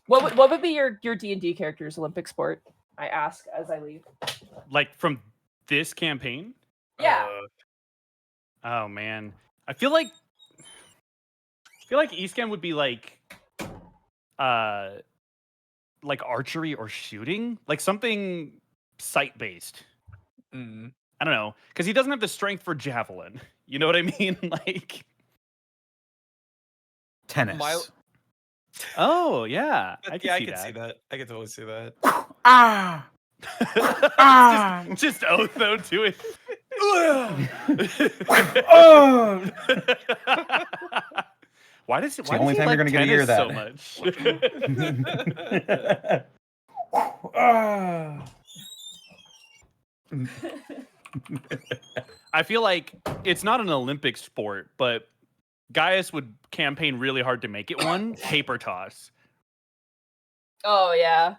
What would be your D&D character's Olympic sport? I ask as I leave. Like from this campaign? Yeah. Oh man, I feel like Eastgam would be like archery or shooting, like something sight based. I don't know, because he doesn't have the strength for javelin. You know what I mean? Like tennis. Oh yeah, I can see that. I can totally see that. just Otho to it. Why does it's the only time you're going to get to hear that so much? I feel like it's not an Olympic sport, but Gaius would campaign really hard to make it one. Paper toss. Oh yeah,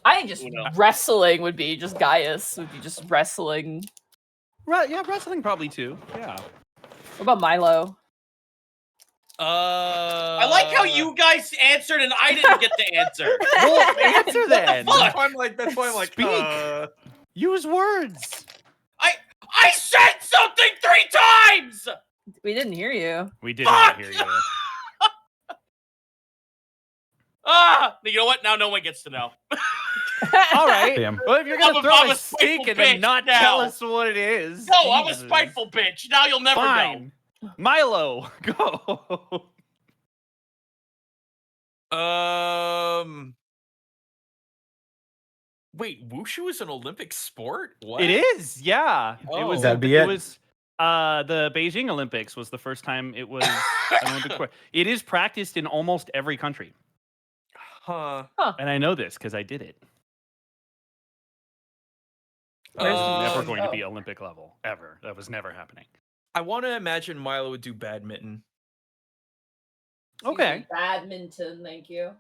I think just wrestling would be just Gaius would be just wrestling. Right? Yeah, wrestling probably too. Yeah. What about Milo? I like how you guys answered and I didn't get to answer. Well, answer then. That's why I'm like, Speak. Use words. I said something 3 times. We didn't hear you. We did not hear you. You know what? Now no one gets to know. All right. Damn. Well, if you're gonna I'm throw a a steak spiteful and then bitch not now. tell us what it is. No, I'm a Jesus. spiteful bitch. Now you'll never Fine. Milo, go. Wait, wushu is an Olympic sport? What? It is, yeah. It was. That'd be it it. was. The Beijing Olympics was the first time it was an Olympic sport. It is practiced in almost every country, Huh. and I know this because I did it. It's Um, never going to be Olympic level ever. That was never happening. I want to imagine Milo would do badminton. Okay. Badminton, thank you.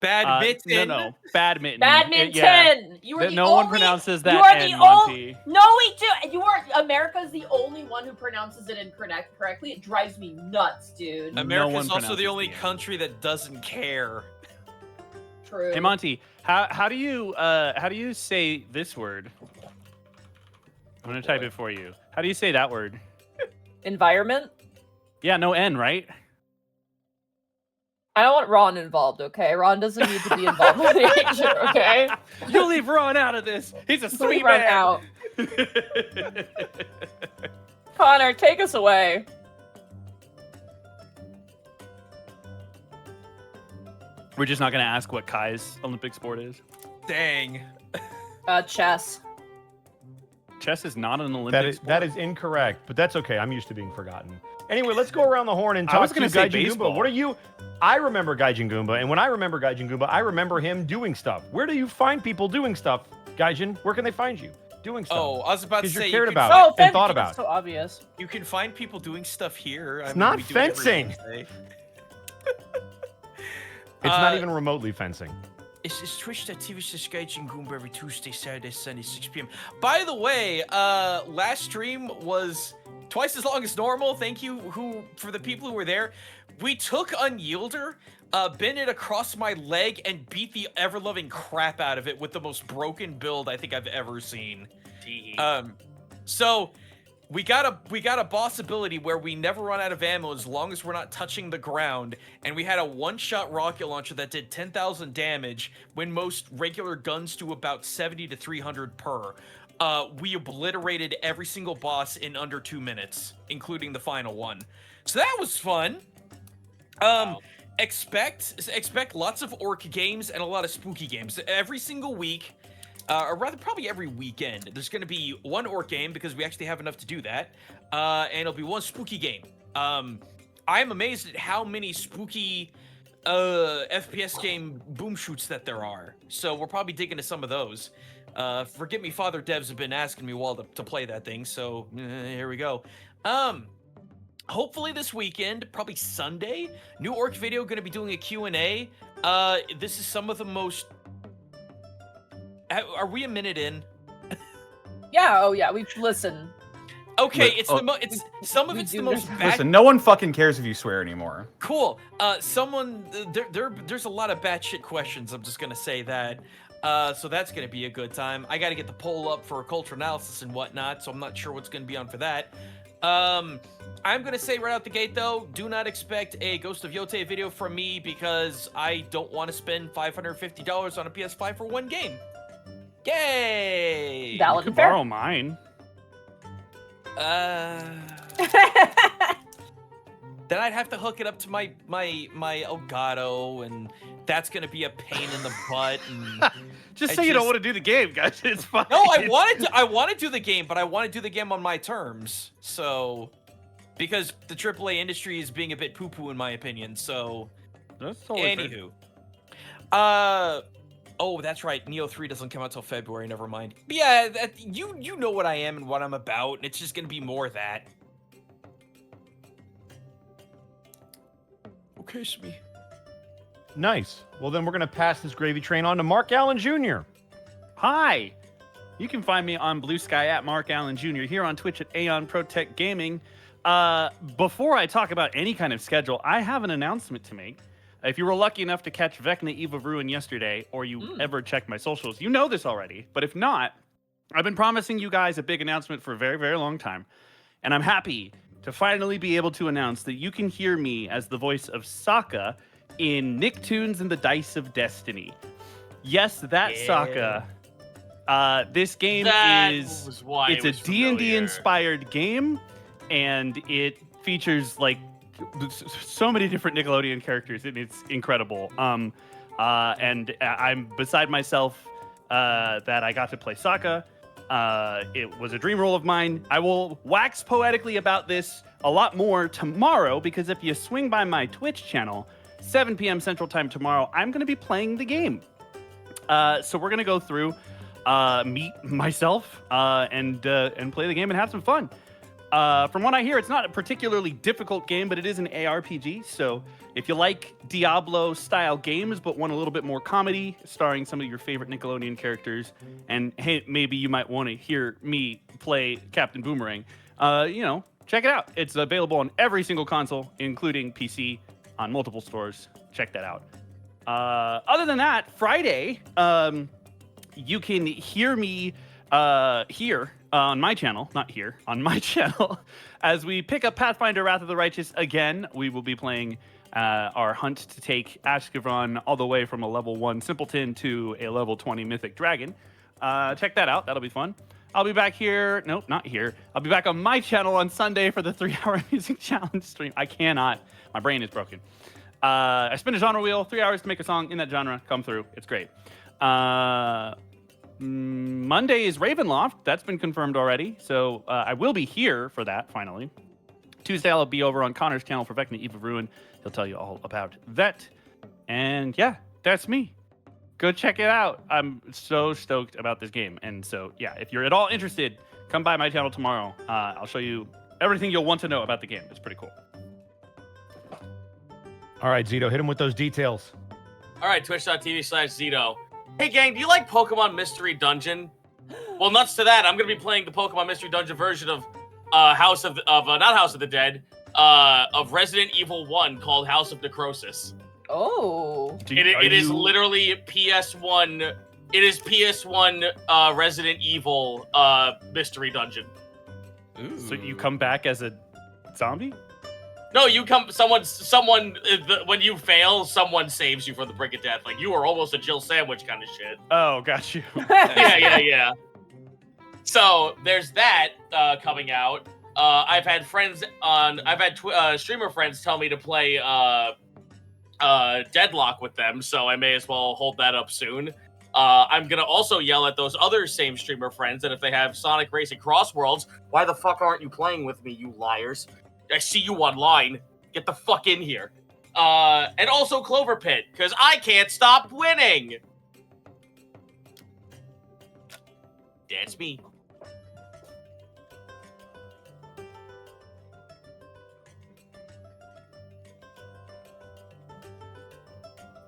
Badminton? No, badminton. Badminton. Yeah. You are the No only, one pronounces that. You are N, the Monty. only. No, we do. You are. America's the only one who pronounces it correctly. It drives me nuts, dude. America's one also the pronounces only the N. country that doesn't care. True. Hey Monty, how do you say this word? I'm gonna type it for you. How do you say that word? Environment. Yeah, no N, right? I don't want Ron involved, okay? Ron doesn't need to be involved with the agent, okay? You leave Ron out of this. He's a sweet Leave Ron man. out. Connor, take us away. We're just not gonna ask what Kai's Olympic sport is. Dang. Chess. Chess is not an Olympic sport. That is incorrect, but that's okay. I'm used to being forgotten. Anyway, let's go around the horn and I talk was to gonna say Gaijin Goomba. baseball. What are you? I remember Gaijin Goomba, and when I remember Gaijin Goomba, I remember him doing stuff. Where do you find people doing stuff, Gaijin? Where can they find you doing stuff? Oh, I was about to Because say you're you cared can about find- it and thought about So obvious. You can find people doing stuff here. It's not we do it every fencing. Wednesday. It's not even remotely fencing. It's twitch.tv/Gaijin Goomba every Tuesday, Saturday, Sunday, 6 p.m. By the way, last stream was twice as long as normal. Thank you for the people who were there. We took Unyielder, bent it across my leg, and beat the ever-loving crap out of it with the most broken build I think I've ever seen. So we got a boss ability where we never run out of ammo as long as we're not touching the ground, and we had a one-shot rocket launcher that did 10,000 damage when most regular guns do about 70 to 300 per. We obliterated every single boss in under 2 minutes, including the final one. So that was fun. Expect lots of orc games and a lot of spooky games every single week. Or rather, probably every weekend. There's going to be one orc game because we actually have enough to do that. And it'll be one spooky game. I'm amazed at how many spooky FPS game boom shoots that there are. So we're probably digging into some of those. Forgive me, Father Devs have been asking me to play that thing. So here we go. Hopefully this weekend, probably Sunday, new orc video going to be doing a Q&A. This is some of the most... Are we a minute in? Yeah, oh yeah, we've listened. Okay, But- it's it's some of it's the most bad. Listen, no one fucking cares if you swear anymore. Cool. There's a lot of batshit questions. I'm just gonna say that. So that's gonna be a good time. I got to get the poll up for a culture analysis and whatnot. So I'm not sure what's gonna be on for that. I'm gonna say right out the gate though, do not expect a Ghost of Yote video from me because I don't want to spend $550 on a PS5 for one game. Yay! You Valid could and fair. borrow mine. Then I'd have to hook it up to my Elgato, and that's gonna be a pain in the butt. And Just I say you don't just- want to do the game, guys. It's fine. no, I want to do the game, but I want to do the game on my terms. So, because the AAA industry is being a bit poo-poo in my opinion. So, That's totally fair. anywho, oh, that's right. Neo 3 doesn't come out till February. Never mind. But yeah, you know what I am and what I'm about, and it's just gonna be more of that. Okay, Smee. Nice. Well, then we're going to pass this gravy train on to Mark Allen Jr. Hi. You can find me on Blue Sky at Mark Allen Jr. here on Twitch at Aeon Protect Gaming. Before I talk about any kind of schedule, I have an announcement to make. If you were lucky enough to catch Vecna Eve of Ruin yesterday, or you ever checked my socials, you know this already. But if not, I've been promising you guys a big announcement for a very, very long time. And I'm happy to finally be able to announce that you can hear me as the voice of Sokka in Nicktoons and the Dice of Destiny. Yes, that Sokka. This game was why it's it a was D&D familiar. inspired game, and it features like so many different Nickelodeon characters, and it's incredible. And I'm beside myself that I got to play Sokka. It was a dream role of mine. I will wax poetically about this a lot more tomorrow, because if you swing by my Twitch channel, 7 p.m. Central Time tomorrow, I'm going to be playing the game. So we're going to go through, meet myself, and play the game and have some fun. From what I hear, it's not a particularly difficult game, but it is an ARPG. So if you like Diablo-style games, but want a little bit more comedy, starring some of your favorite Nickelodeon characters, and hey, maybe you might want to hear me play Captain Boomerang, check it out. It's available on every single console, including PC, on multiple stores. Check that out. Other than that, Friday, you can hear me here on my channel, not here, on my channel, as we pick up Pathfinder Wrath of the Righteous again. We will be playing our hunt to take Ashkevron all the way from a level 1 Simpleton to a level 20 Mythic Dragon. Check that out. That'll be fun. I'll be back here. Nope, not here. I'll be back on my channel on Sunday for the 3-hour music challenge stream. I cannot. My brain is broken. I spin a genre wheel, 3 hours to make a song in that genre. Come through. It's great. Monday is Ravenloft. That's been confirmed already. So I will be here for that, finally. Tuesday, I'll be over on Connor's channel for Vecna Eve of Ruin. He'll tell you all about that. And yeah, that's me. Go check it out. I'm so stoked about this game. And so, yeah, if you're at all interested, come by my channel tomorrow. I'll show you everything you'll want to know about the game. It's pretty cool. All right, Zito, hit him with those details. All right, twitch.tv/Zito. Hey, gang, do you like Pokemon Mystery Dungeon? Well, nuts to that, I'm going to be playing the Pokemon Mystery Dungeon version of not House of the Dead, of Resident Evil 1 called House of Necrosis. Oh. It is literally PS1. It is PS1 Resident Evil Mystery Dungeon. Ooh. So you come back as a zombie? No, you come. When you fail, someone saves you from the brink of death. Like you are almost a Jill Sandwich kind of shit. Oh, got you. Yeah. So there's that coming out. I've had streamer friends tell me to play Deadlock with them, so I may as well hold that up soon. I'm gonna also yell at those other same streamer friends that if they have Sonic Racing Cross Worlds, why the fuck aren't you playing with me, you liars? I see you online. Get the fuck in here. And also Clover Pit, because I can't stop winning. That's me.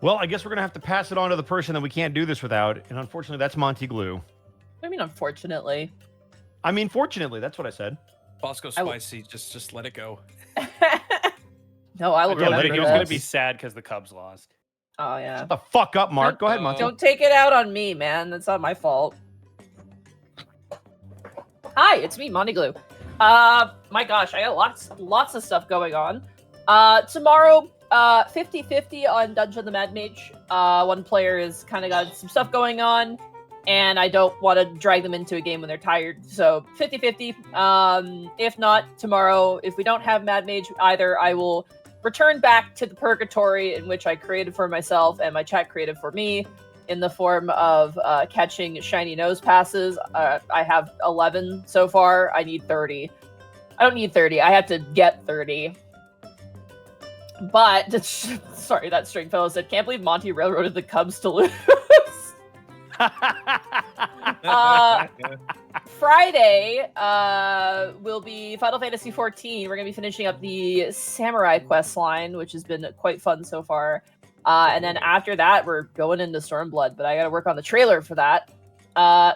Well, I guess we're going to have to pass it on to the person that we can't do this without. And unfortunately, that's Monty Glue. I mean, unfortunately. I mean, fortunately, that's what I said. Bosco spicy. Just let it go. No, I will I told remember Nick he was going to this. be sad because the Cubs lost. Oh yeah. Shut the fuck up, Mark. Go ahead, Monty. Don't take it out on me, man. That's not my fault. Hi, it's me, Monty Glue. My gosh, I got lots of stuff going on. Tomorrow, 50-50 on Dungeon of the Mad Mage. One player has kind of got some stuff going on, and I don't want to drag them into a game when they're tired. So 50-50. If not, tomorrow, if we don't have Mad Mage either, I will return back to the purgatory in which I created for myself and my chat created for me in the form of catching shiny nose passes. I have 11 so far. I need 30. I don't need 30. I have to get 30. But, sorry, that Stringfellow said, can't believe Monty railroaded the Cubs to lose. Friday will be Final Fantasy XIV. We're going to be finishing up the Samurai quest line, which has been quite fun so far. And then after that, we're going into Stormblood, but I got to work on the trailer for that.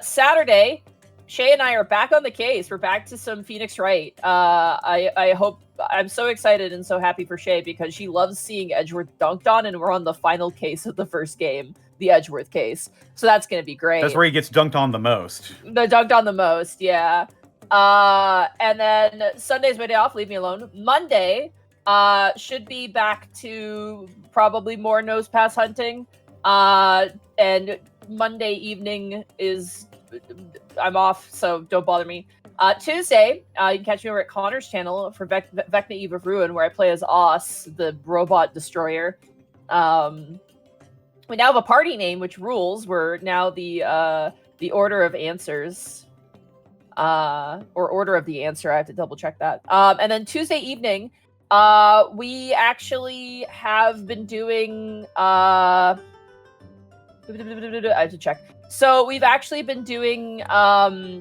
Saturday, Shay and I are back on the case. We're back to some Phoenix Wright. I hope I'm so excited and so happy for Shay because she loves seeing Edgeworth dunked on, and we're on the final case of the first game, the Edgeworth case. So that's going to be great. That's where he gets dunked on the most. The dunked on the most, yeah. And then Sunday's my day off. Leave me alone. Monday should be back to probably more nose pass hunting. And Monday evening is I'm off, so don't bother me. Tuesday, you can catch me over at Connor's channel for Vecna Eve of Ruin, where I play as Oss, the robot destroyer. We now have a party name, which rules. We're now the Order of Answers. Or Order of the Answer. I have to double check that. And then Tuesday evening, we actually have been doing I have to check. So we've actually been doing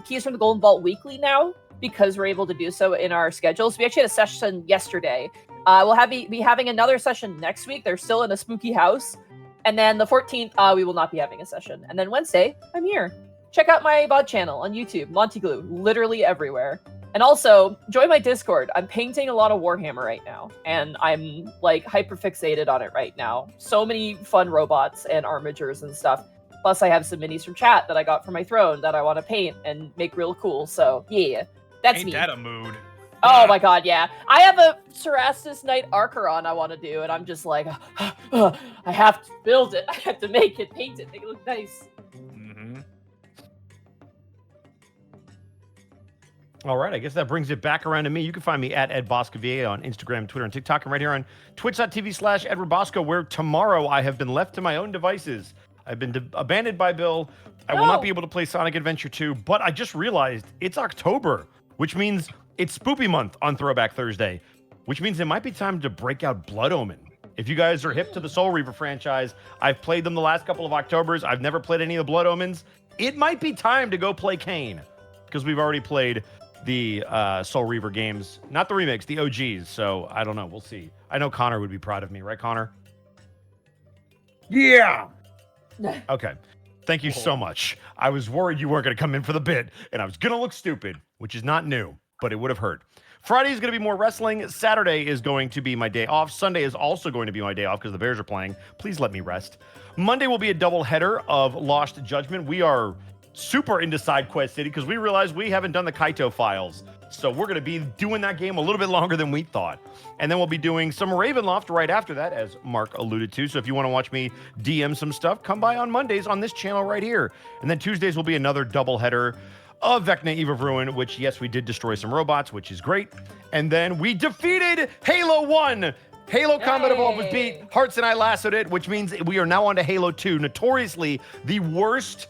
Keys from the Golden Vault weekly now because we're able to do so in our schedules. We actually had a session yesterday. We'll be having another session next week. They're still in a spooky house. And then the 14th, we will not be having a session. And then Wednesday, I'm here. Check out my VOD channel on YouTube, Monty Glue, literally everywhere. And also, join my Discord. I'm painting a lot of Warhammer right now, and I'm like hyper fixated on it right now. So many fun robots and armatures and stuff. Plus, I have some minis from chat that I got for my throne that I want to paint and make real cool. So yeah, that's Ain't me. that a mood? Oh my god, yeah. I have a Cerastus Knight Archeron I want to do, and I'm just like, I have to build it. I have to make it, paint it, make it look nice. All right, I guess that brings it back around to me. You can find me at Ed Boscovier on Instagram, Twitter, and TikTok, and right here on twitch.tv/Edward Bosco, where tomorrow I have been left to my own devices. I've been abandoned by Bill. I will not be able to play Sonic Adventure 2, but I just realized it's October, which means it's Spoopy Month on Throwback Thursday, which means it might be time to break out Blood Omen. If you guys are hip to the Soul Reaver franchise, I've played them the last couple of Octobers. I've never played any of the Blood Omens. It might be time to go play Kane, because we've already played the Soul Reaver games, not the remakes, the OGs. So I don't know. We'll see. I know Connor would be proud of me, right, Connor? Yeah. Okay. Thank you so much. I was worried you weren't going to come in for the bit, and I was going to look stupid, which is not new, but it would have hurt. Friday is going to be more wrestling. Saturday is going to be my day off. Sunday is also going to be my day off because the Bears are playing. Please let me rest. Monday will be a double header of Lost Judgment. We are super into Side Quest City because we realized we haven't done the Kaito files. So we're going to be doing that game a little bit longer than we thought. And then we'll be doing some Ravenloft right after that, as Mark alluded to. So if you want to watch me DM some stuff, come by on Mondays on this channel right here. And then Tuesdays will be another double header of Vecna Eve of Ruin, which, yes, we did destroy some robots, which is great. And then we defeated Halo 1. Halo Combat Evolved was beat. Hearts and I lassoed it, which means we are now on to Halo 2. Notoriously the worst,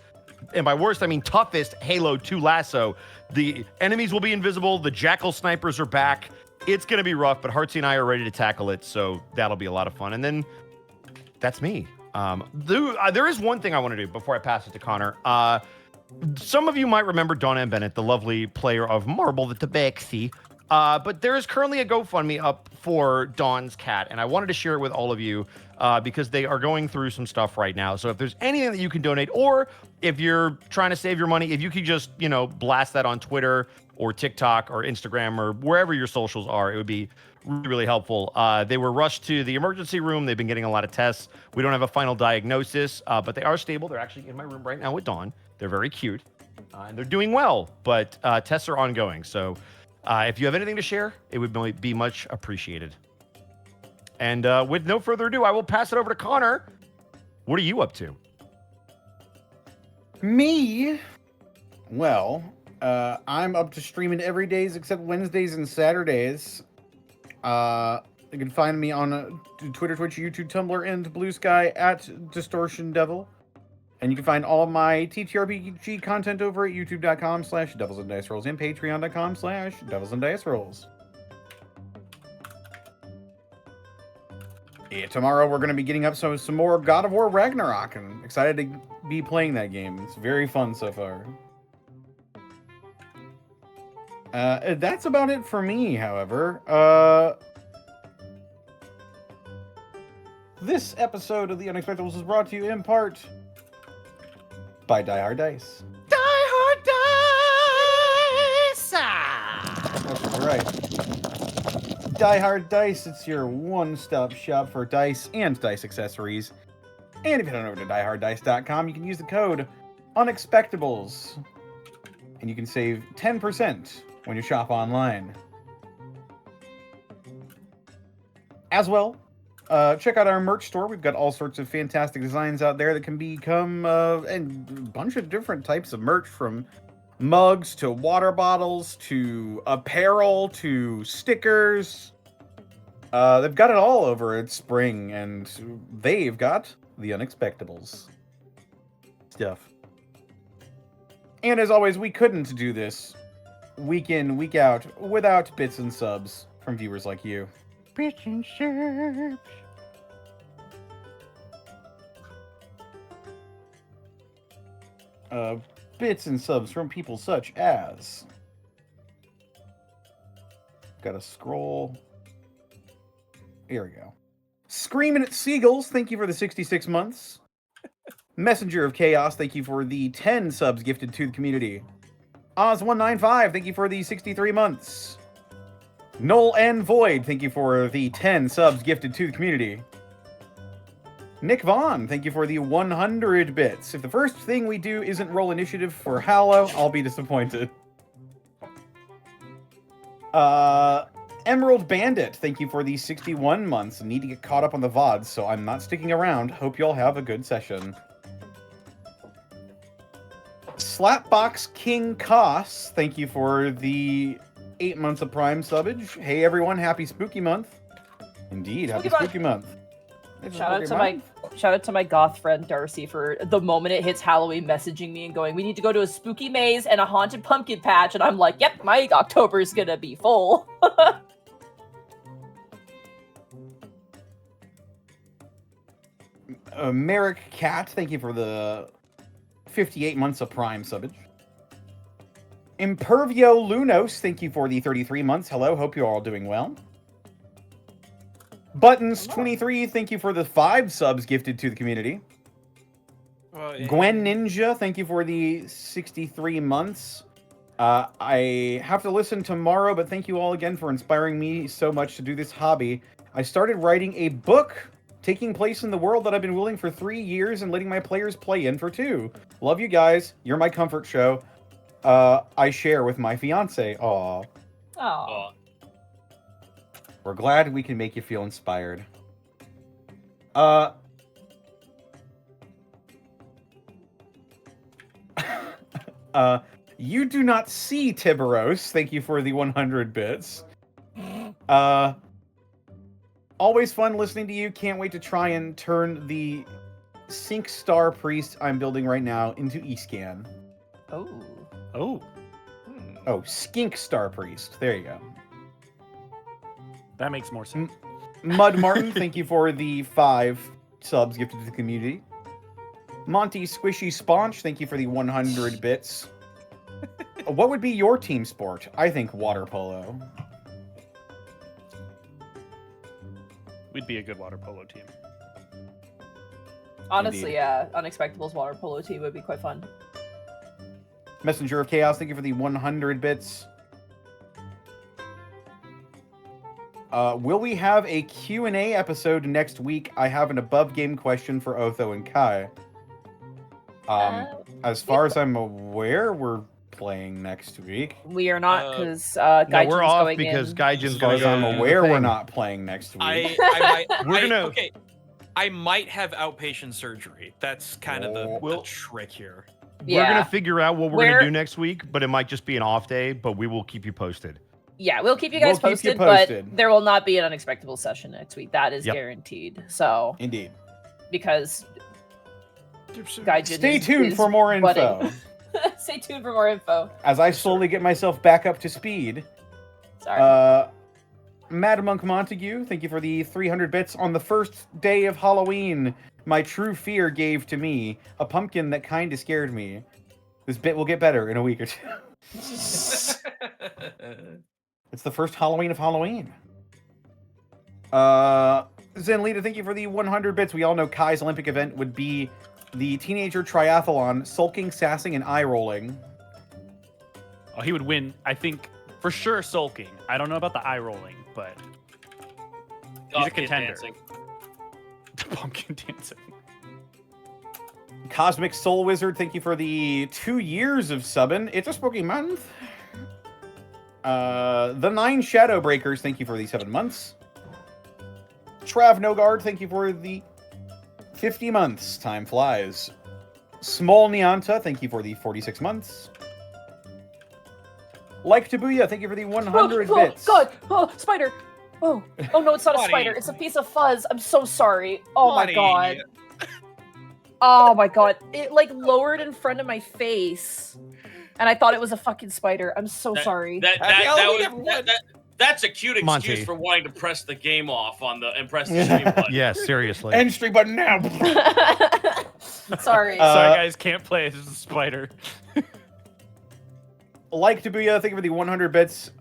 and by worst, I mean toughest Halo 2 lasso. The enemies will be invisible. The Jackal snipers are back. It's going to be rough, but Heartsy and I are ready to tackle it, so that'll be a lot of fun. And then that's me. There is one thing I want to do before I pass it to Connor. Some of you might remember Dawn Ann Bennett, the lovely player of Marble the Tabaxi. But there is currently a GoFundMe up for Dawn's cat, and I wanted to share it with all of you because they are going through some stuff right now. So if there's anything that you can donate, or if you're trying to save your money, if you could just, blast that on Twitter or TikTok or Instagram or wherever your socials are, it would be really, really helpful. They were rushed to the emergency room. They've been getting a lot of tests. We don't have a final diagnosis, but they are stable. They're actually in my room right now with Dawn. They're very cute, and they're doing well, but tests are ongoing. So if you have anything to share, it would be much appreciated. And with no further ado, I will pass it over to Connor. What are you up to? Me? Well, I'm up to streaming every days except Wednesdays and Saturdays. You can find me on Twitter, Twitch, YouTube, Tumblr, and Blue Sky at Distortion Devil. And you can find all of my TTRPG content over at youtube.com/Devils and Dice Rolls and patreon.com/Devils and Dice Rolls. Yeah, tomorrow we're going to be getting up some more God of War Ragnarok, and I'm excited to be playing that game. It's very fun so far. That's about it for me, however. This episode of the Unexpectables is brought to you in part by Die Hard Dice. Die Hard Dice! That's right. Die Hard Dice, it's your one-stop shop for dice and dice accessories. And if you head on over to dieharddice.com, you can use the code Unexpectables, and you can save 10% when you shop online. As well, check out our merch store. We've got all sorts of fantastic designs out there that can become and a bunch of different types of merch, from mugs to water bottles to apparel to stickers. They've got it all over at Spring, and they've got the Unexpectables stuff. And as always, we couldn't do this week in, week out without bits and subs from viewers like you. Bits and subs. Bits and subs from people such as... Gotta scroll. Here we go. Screaming at Seagulls, thank you for the 66 months. Messenger of Chaos, thank you for the 10 subs gifted to the community. Oz195, thank you for the 63 months. Null and Void, thank you for the 10 subs gifted to the community. Nick Vaughn, thank you for the 100 bits. If the first thing we do isn't roll initiative for Hallow, I'll be disappointed. Emerald Bandit, thank you for the 61 months. Need to get caught up on the VODs, so I'm not sticking around. Hope you all have a good session. Slapbox King Koss, thank you for the 8 months of Prime subbage. Hey everyone, happy Spooky Month. Indeed, happy Spooky Month. Shout out to my goth friend Darcy for the moment it hits Halloween messaging me and going, we need to go to a spooky maze and a haunted pumpkin patch, and I'm like, yep, my October's gonna be full. Merrick Cat, thank you for the 58 months of Prime subbage. Impervio Lunos, thank you for the 33 months. Hello, hope you're all doing well. Buttons23, thank you for the 5 subs gifted to the community. Gwen Ninja, thank you for the 63 months. I have to listen tomorrow, but thank you all again for inspiring me so much to do this hobby. I started writing a book taking place in the world that I've been willing for 3 years and letting my players play in for 2. Love you guys. You're my comfort show. I share with my fiance. Aww. Aww. We're glad we can make you feel inspired. You do not see Tiberos. Thank you for the 100 bits. Always fun listening to you. Can't wait to try and turn the Sync Star Priest I'm building right now into Escan. Oh. Oh. Oh, Skink Star Priest. There you go. That makes more sense. Mud Martin, thank you for the 5 subs gifted to the community. Monty Squishy Sponge, thank you for the 100 bits. What would be your team sport? I think water polo. We'd be a good water polo team. Honestly, Indeed. yeah, Unexpectables water polo team would be quite fun. Messenger of Chaos, thank you for the 100 bits. Will we have a Q&A episode next week? I have an above game question for Otho and Kai. As far as I'm aware, we're playing next week. We are not because No, Gaijin's we're off going because in. Gaijin's As far going as to I'm aware, we're not playing next week. I might. We're gonna- Okay. I might have outpatient surgery. That's kind of the Well- trick here. We're Yeah. gonna figure out what we're gonna do next week, but it might just be an off day. But we will keep you posted. Yeah, we'll keep you guys We'll keep you posted, posted. but there will not be an Unexpectable session next week. That is Yep. guaranteed. So, Indeed. because Gaijin Stay is- tuned is for more info. budding. Stay tuned for more info. As I slowly get myself back up to speed. Sorry. Mad Monk Montague, thank you for the 300 bits. On the first day of Halloween, my true fear gave to me a pumpkin that kinda scared me. This bit will get better in a week or two. It's the first Halloween of Halloween. Zenlita, thank you for the 100 bits. We all know Kai's Olympic event would be the teenager triathlon, sulking, sassing, and eye rolling. Oh, he would win. I think for sure sulking. I don't know about the eye rolling, but he's a Kid contender. dancing. Pumpkin dancing. Cosmic Soul Wizard, thank you for the 2 years of subbing. It's a spooky month. The 9 Shadow Breakers, thank you for the 7 months. Trav Nogard, thank you for the 50 months. Time flies. Small Nianta, thank you for the 46 months. Like Tabuya, thank you for the 100 bits. God! Oh, spider! Oh no, it's not a Buddy. spider. It's a piece of fuzz. I'm so sorry. Oh Buddy. my god. Oh my god. It like lowered in front of my face. And I thought it was a fucking spider. I'm so sorry. Happy Halloween, everyone. That's a cute excuse Monty. for wanting to press the game off on the and press the stream button. Yeah, seriously. End stream button now. Sorry. Sorry, guys, can't play as a spider. Like Tabuya, thank you for the 100 bits.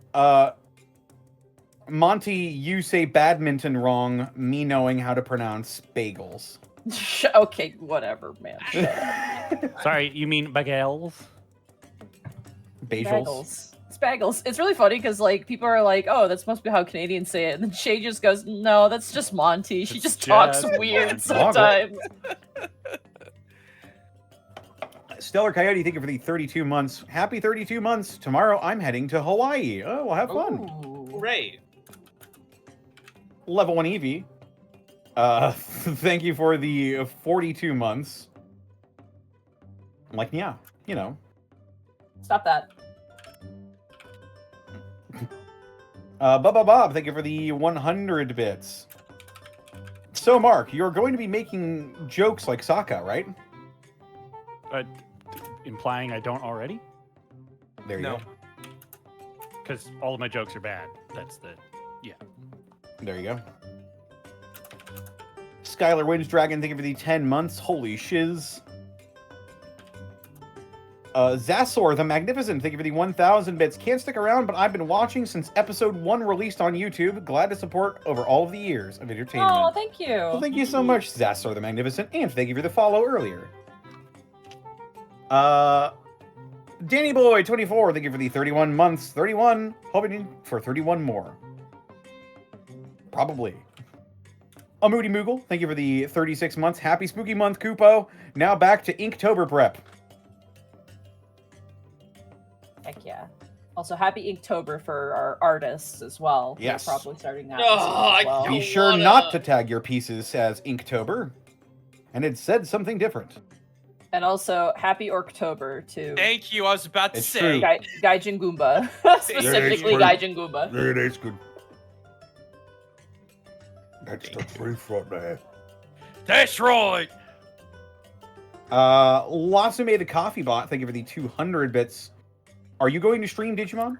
Monty, you say badminton wrong, me knowing how to pronounce bagels. Okay, whatever, man. Sorry, you mean bagels? Bagels. It's bagels. It's really funny because like people are like, "Oh, that's must be how Canadians say it," and then Shay just goes, "No, that's just Monty. She It's just talks just weird Monty." sometimes." Stellar Coyote, thank you for the 32 months. Happy 32 months. Tomorrow I'm heading to Hawaii. Oh, we'll have fun. Ooh. Hooray. Level 1 Eevee. Thank you for the 42 months. I'm like, yeah, you know. Stop that. Bubba Bob, thank you for the 100 bits. So, Mark, you're going to be making jokes like Sokka, right? Implying I don't already? There you No. go. Because all of my jokes are bad. That's the. There you go. Skylar Winds Dragon, thank you for the 10 months. Holy shiz. Zasor the Magnificent, thank you for the 1,000 bits. Can't stick around, but I've been watching since episode 1 released on YouTube. Glad to support over all of the years of entertainment. Oh, thank you. Well, thank you so much, Zasor the Magnificent, and thank you for the follow earlier. Danny Boy 24, thank you for the 31 months. 31, hoping for 31 more. Probably. A Moody Moogle, thank you for the 36 months. Happy spooky month, Kupo. Now back to Inktober prep. Heck yeah. Also, happy Inktober for our artists as well. who are Yes. probably starting that. Oh, as I well. Be don't sure wanna- not to tag your pieces as Inktober. And it said something different. And also, happy Orktober to Thank you. I was about to It's say. true. Gaijin Goomba. Specifically, Yeah, Gaijin Goomba. There it is, good. That's the truth right there. That's right. Lotsume the Coffee Bot, thank you for the 200 bits. Are you going to stream Digimon?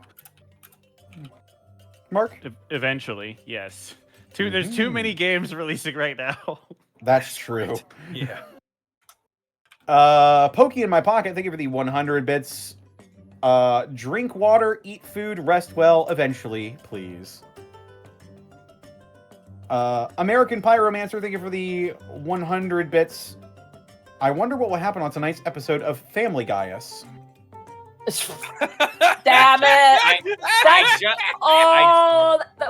Mark? Eventually, yes. There's too many games releasing right now. That's true. Yeah. Pokey in my pocket, thank you for the 100 bits. Drink water, eat food, rest well, eventually, please. American Pyromancer, thank you for the 100 bits. I wonder what will happen on tonight's episode of Family Gaius. Damn it! That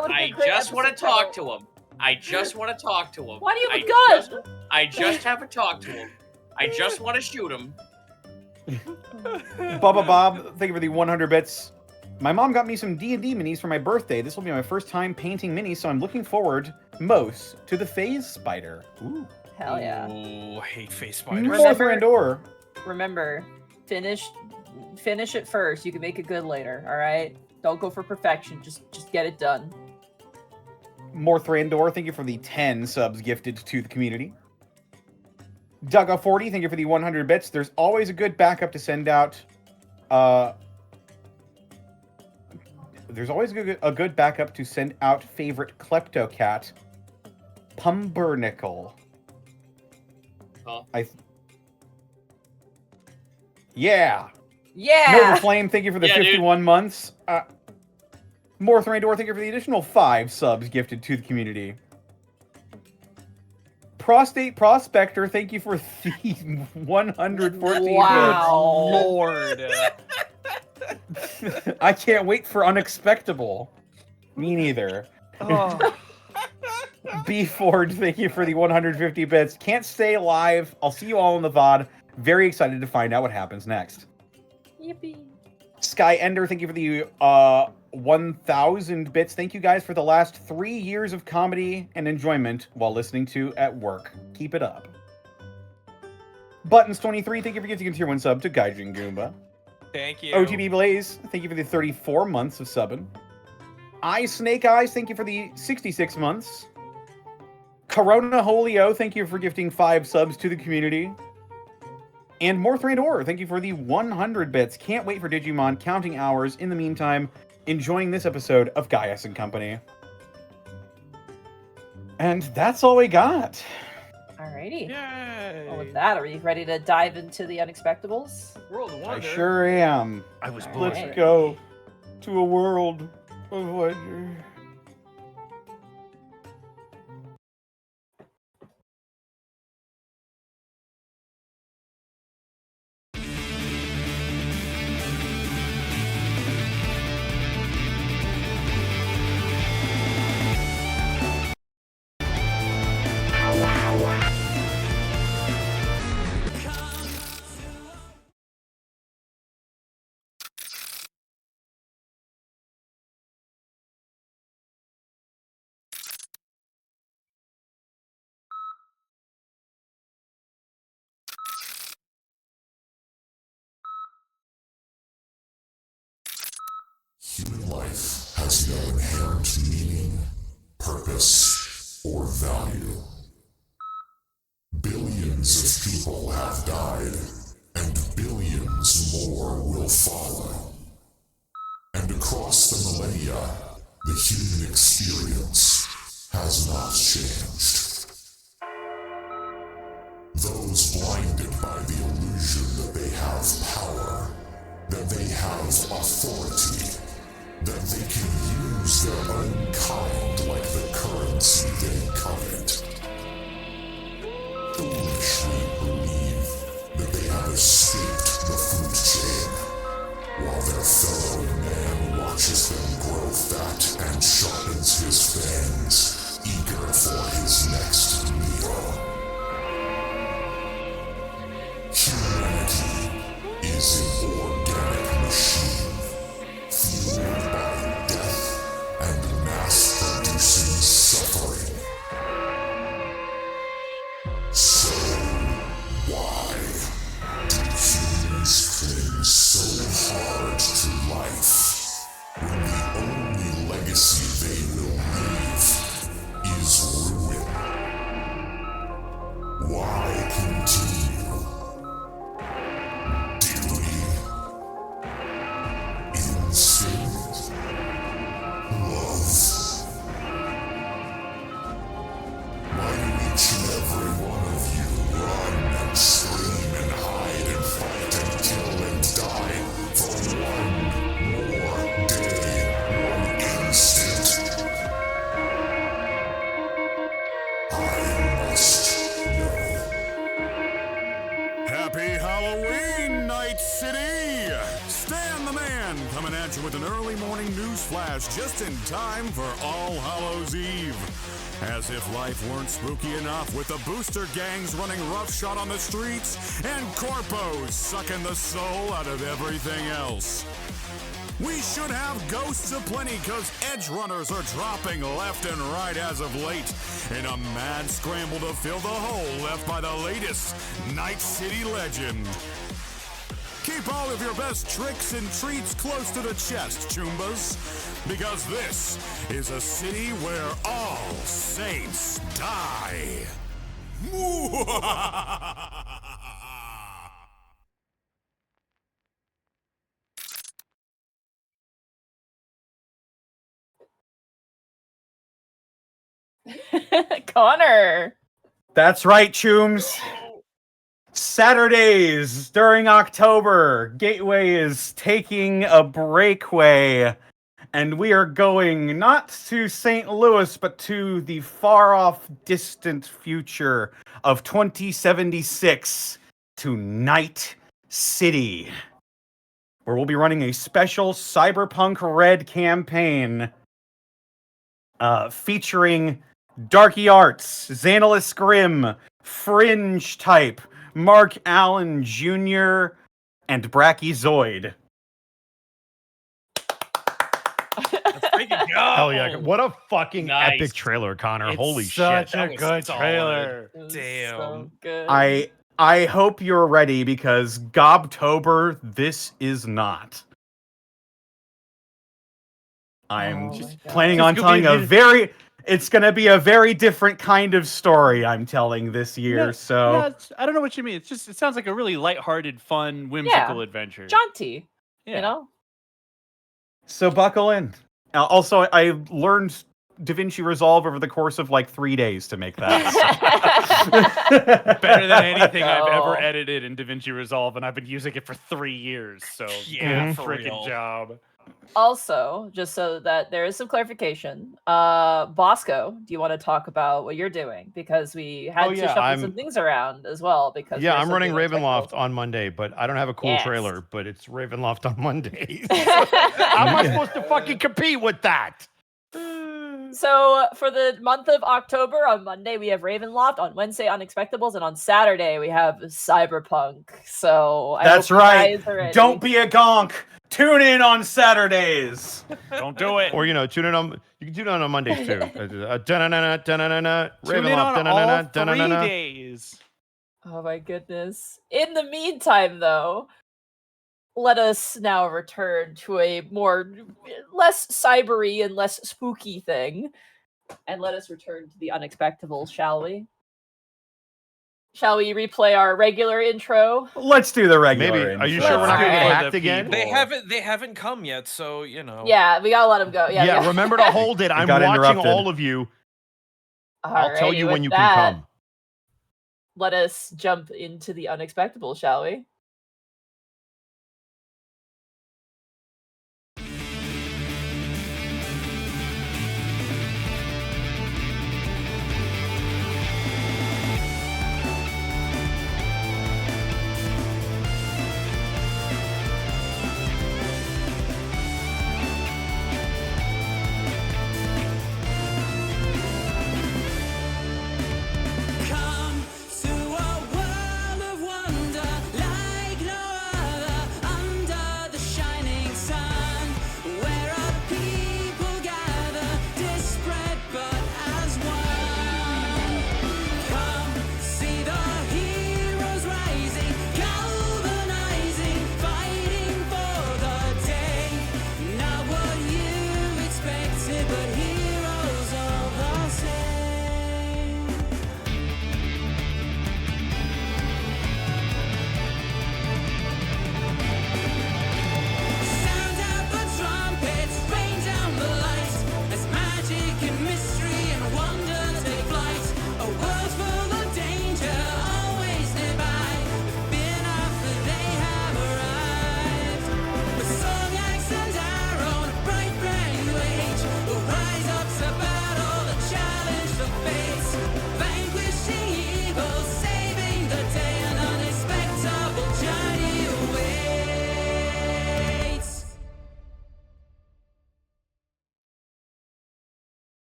would have I been great. just want to episode talk title. to him. I just want to talk to him. Why do you have a gun? I just have to talk to him. I just want to shoot him. Bubba Bob, thank you for the 100 bits. My mom got me some D&D minis for my birthday. This will be my first time painting minis, so I'm looking forward most to the phase spider. Ooh. Hell yeah. Oh, I hate face spiders. More Thrandor. Remember, finish it first. You can make it good later, all right? Don't go for perfection. Just get it done. More Thrandor, thank you for the 10 subs gifted to the community. Dugga40, thank you for the 100 bits. There's always a good backup to send out. There's always a good backup to send out favorite Kleptocat, Pumpernickel. Huh? Yeah. Yeah. Nova Flame, thank you for the 51 months. More Thrandor, thank you for the additional 5 subs gifted to the community. Prostate Prospector, thank you for the 114 Wow. Lord. I can't wait for Unexpectable. Me neither. Oh. B Ford, thank you for the 150 bits. Can't stay alive. I'll see you all in the VOD. Very excited to find out what happens next. Yippee. Sky Ender, thank you for the 1,000 bits. Thank you guys for the last 3 years of comedy and enjoyment while listening to at work. Keep it up. Buttons23, thank you for giving a tier 1 sub to Gaijin Goomba. Thank you. OTB Blaze, thank you for the 34 months of subbing. Snake Eyes, thank you for the 66 months. Corona Holio, thank you for gifting 5 subs to the community. And More Thrandor, thank you for the 100 bits. Can't wait for Digimon counting hours. In the meantime, enjoying this episode of Gaius and Company. And that's all we got. Alrighty. Yay. Well, with that, are you ready to dive into the Unexpectables? World of I Wonder. sure am. I was All born. right. Let's go to a world of wonder. Human life has no inherent meaning, purpose, or value. Billions of people have died, and billions more will follow. And across the millennia, the human experience has not changed. Those blinded by the illusion that they have power, that they have authority, that they can use their own kind like the currency they covet, foolishly believe that they have escaped the food chain, while their fellow man watches them grow fat and sharpens his fangs, eager for his next meal. Humanity is an organic machine, fueled by death and mass-producing suffering. So, why do humans cling so hard to life, when the only legacy they will leave is ruin? Why continue? Duty Happy Halloween, Night City! Stan the Man coming at you with an early morning news flash just in time for All Hallows Eve. As if life weren't spooky enough with the booster gangs running roughshod on the streets and corpos sucking the soul out of everything else. We should have ghosts aplenty because edge runners are dropping left and right as of late in a mad scramble to fill the hole left by the latest Night City legend. Keep all of your best tricks and treats close to the chest, Choombas, because this is a city where all saints die. Connor. That's right, Chooms. Saturdays during October, Gateway is taking a breakaway, and we are going not to St. Louis, but to the far-off, distant future of 2076 to Night City, where we'll be running a special Cyberpunk Red campaign featuring Darky Arts, Xanalis Grimm, Fringe Type, Mark Allen Jr., and Brachiozoid. Let's freaking go. Hell yeah. What a fucking Nice. epic trailer, Connor. It's Holy such shit. a was good solid. trailer. It was Damn. so good. I hope you're ready because Gobtober, this is not. I'm Oh just my God. planning It's on gonna be telling it's going to be a very different kind of story I'm telling this year. Yeah, So Yeah, I don't know what you mean. It sounds like a really lighthearted, fun, whimsical adventure. jaunty, Yeah. you know? So buckle in. Also, I learned DaVinci Resolve over the course of like 3 days to make that. Better than anything I've No. ever edited in DaVinci Resolve, and I've been using it for 3 years. So Yeah, good for freaking real. job. Also, just so that there is some clarification, Bosco, do you want to talk about what you're doing? Because we had to shuffle some things around as well. Because Yeah, there's I'm running something Ravenloft unexpected. on Monday, but I don't have a cool Yes. trailer, but it's Ravenloft on Mondays. How am I supposed to fucking compete with that? So for the month of October, on Monday we have Ravenloft, on Wednesday Unexpectables, and on Saturday we have Cyberpunk. So I That's hope you right. guys are ready. Don't be a gonk. Tune in on Saturdays. Don't do it. Or, tune in on, you can tune in on Mondays too. Da-na-na-na, da-na-na-na, Tune in Ravenloft, on da-na-na-na, all 3 da-na-na-na. days. Oh my goodness. In the meantime, though, let us now return to a less cybery and less spooky thing. And let us return to the Unexpectables, shall we? Shall we replay our regular intro? Let's do the regular. Maybe. Are you intro. sure we're not going to get Alright. hacked again? They haven't come yet, so Yeah, we gotta let them go. Yeah. Remember to hold it. I'm got watching interrupted. all of you. I'll tell Alrighty, you when with you that, can come. Let us jump into the Unexpectable, shall we? Come to a world of wonder,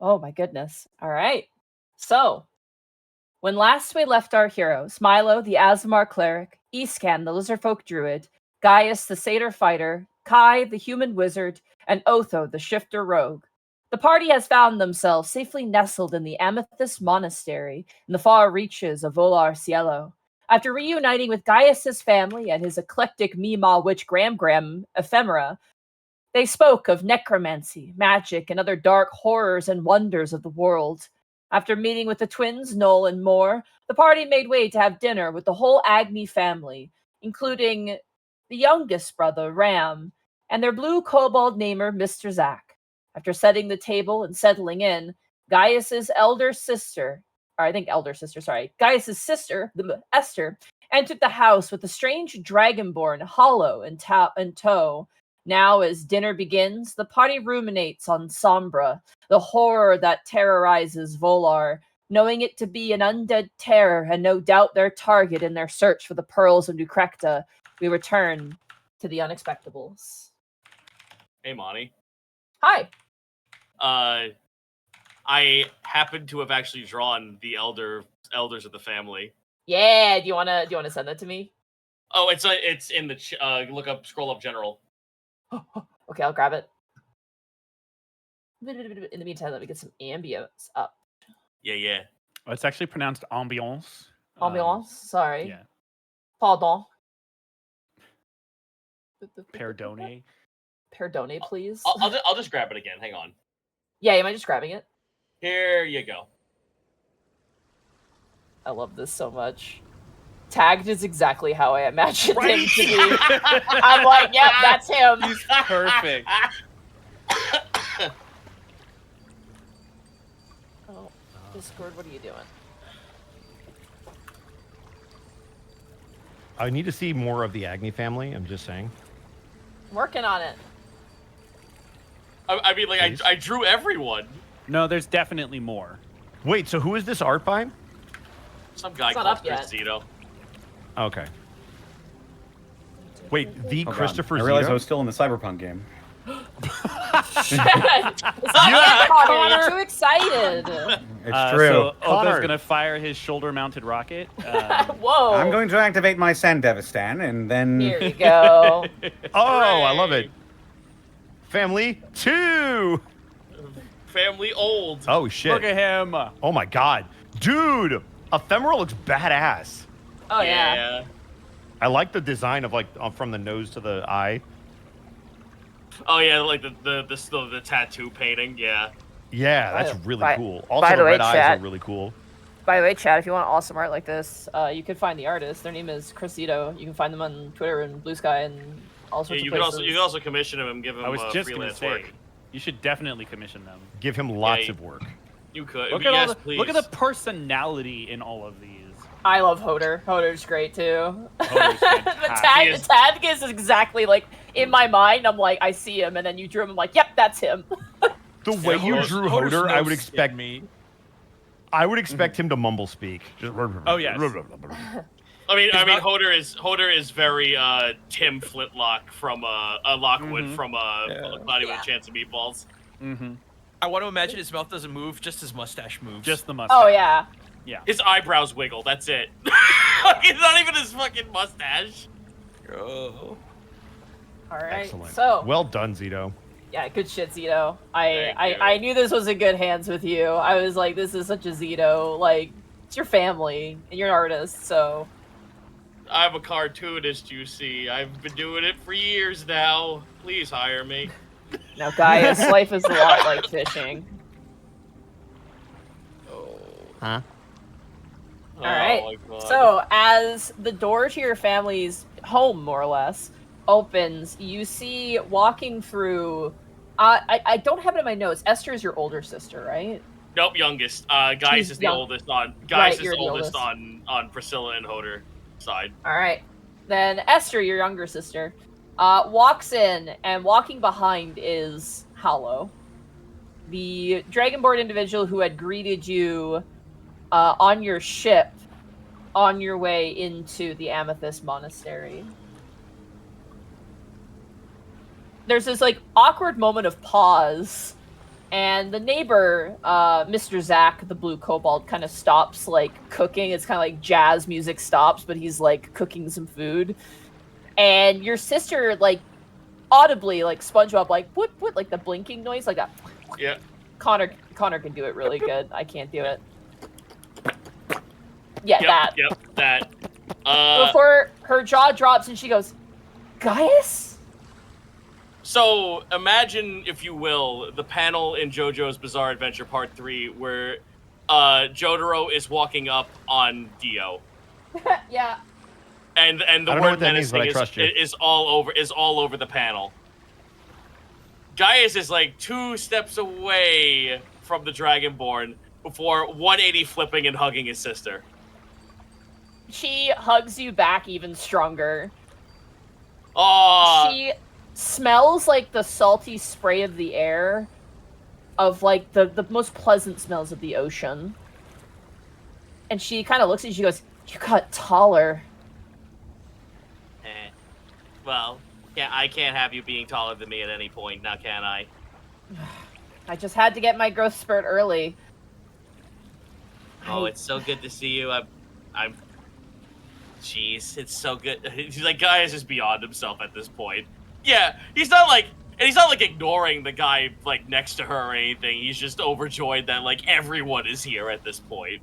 Oh my goodness. All right. So, when last we left our heroes, Milo, the Azamar cleric, Iscan, the lizardfolk druid, Gaius, the satyr fighter, Kai, the human wizard, and Otho, the shifter rogue, the party has found themselves safely nestled in the Amethyst Monastery in the far reaches of Volar Cielo. After reuniting with Gaius's family and his eclectic Mima witch Gram ephemera, they spoke of necromancy, magic, and other dark horrors and wonders of the world. After meeting with the twins, Noel and more, the party made way to have dinner with the whole Agni family, including the youngest brother, Ram, and their blue kobold namer, Mr. Zack. After setting the table and settling in, Gaius's sister, Esther, entered the house with a strange dragonborn, Hollow, in tow. Now, as dinner begins, the party ruminates on Sombra, the horror that terrorizes Volar, knowing it to be an undead terror and no doubt their target in their search for the pearls of Nucrecta. We return to the Unexpectables. Hey, Monty. Hi. I happen to have actually drawn the elders of the family. Yeah, do you wanna send that to me? Oh, it's in the scroll up general. Okay, I'll grab it. In the meantime, let me get some ambience up. Yeah. Oh, it's actually pronounced ambiance. Ambiance, sorry. Yeah. Pardon. Perdone. Perdone, please. I'll just grab it again. Hang on. Yeah, am I just grabbing it? Here you go. I love this so much. Tagged is exactly how I imagined him to be. I'm like, yep, that's him. He's perfect. Oh, Discord, what are you doing? I need to see more of the Agni family. I'm just saying. I'm working on it. I mean, like, I drew everyone. No, there's definitely more. Wait, so who is this art by? Some guy It's not called up yet. Chris Zito. Okay. Wait, the Oh, God. Christopher I realized Zito? I was still in the Cyberpunk game. It's not yet, Connor. You're too excited. It's true. So Connor. Otho's gonna fire his shoulder-mounted rocket. Whoa. I'm going to activate my Sandevistan, and then... Here you go. Oh, I love it. Family 2. Family old. Oh, shit. Look at him. Oh, my God. Dude, Ephemeral looks badass. Oh, yeah. I like the design of, like, from the nose to the eye. Oh yeah, like the tattoo painting. Yeah. Yeah, that's really by- cool. Also, by the the way, red eyes chat. are really cool. By the way, Chad, if you want awesome art like this, you can find the artist. Their name is Chris Zito. You can find them on Twitter and Blue Sky and all sorts You of can places. also commission him and give him I was just gonna freelance say, work. you should definitely commission them. Give him lots Yeah, of work. You could. Look Yes, at please. look at the personality in all of these. I love Hoder. Hoder's great too. Hoder's the fantastic. tag is exactly like in my mind. I'm like, I see him, and then you drew him. I'm like, yep, that's him. The way you Hoder's- drew Hoder's Hoder, no I would skin expect me. I would expect him to mumble speak. Just Oh, yes. I mean, not- Hoder is very Tim Flintlock from Lockwood Mhm. from Cloudy with a Chance of Meatballs. Mm-hmm. I want to imagine his mouth doesn't move, just his mustache moves. Just the mustache. Oh yeah. Yeah. His eyebrows wiggle. That's it. It's not even his fucking mustache. Oh. All right. Excellent. So Well done, Zito. yeah, good shit, Zito. Thank you. I knew this was in good hands with you. I was like, this is such a Zito. Like, it's your family and you're an artist, so. I'm a cartoonist, you see. I've been doing it for years now. Please hire me. Now, Gaius, life is a lot like fishing. Huh? All right. Oh my God. So, as the door to your family's home, more or less, opens, you see walking through. I don't have it in my notes. Esther is your older sister, right? Nope, youngest. Gaius She's is the young. oldest on. Right, Gaius is you're the the oldest oldest. on Priscilla and Hoder side. All right. Then Esther, your younger sister, walks in, and walking behind is Hollow, the Dragonborn individual who had greeted you on your ship on your way into the Amethyst Monastery. There's this like awkward moment of pause And the neighbor, Mr. Zach, the blue kobold, kind of stops like cooking. It's kind of like jazz music stops, but he's like cooking some food. And your sister, like, audibly, like SpongeBob, like what, like the blinking noise, like that. Yeah. Connor can do it really good. I can't do it. Yeah, Yep, that. Yep, that. Before her jaw drops and she goes, Gaius? So imagine, if you will, the panel in JoJo's Bizarre Adventure Part 3 where Jotaro is walking up on Dio. Yeah. And the I don't know word what that means, but I menacing trust you. is all over the panel. Gaius is like 2 steps away from the Dragonborn before 180 flipping and hugging his sister. She hugs you back even stronger. Oh, She smells like the salty spray of the air of like the most pleasant smells of the ocean. And she kind of looks at you, she goes, you got taller. well, yeah, I can't have you being taller than me at any point, now can I? I just had to get my growth spurt early. Oh, it's so good to see you. I'm. Jeez, it's so good. He's like, Gaius is beyond himself at this point. Yeah, he's not like ignoring the guy like next to her or anything. He's just overjoyed that like everyone is here at this point.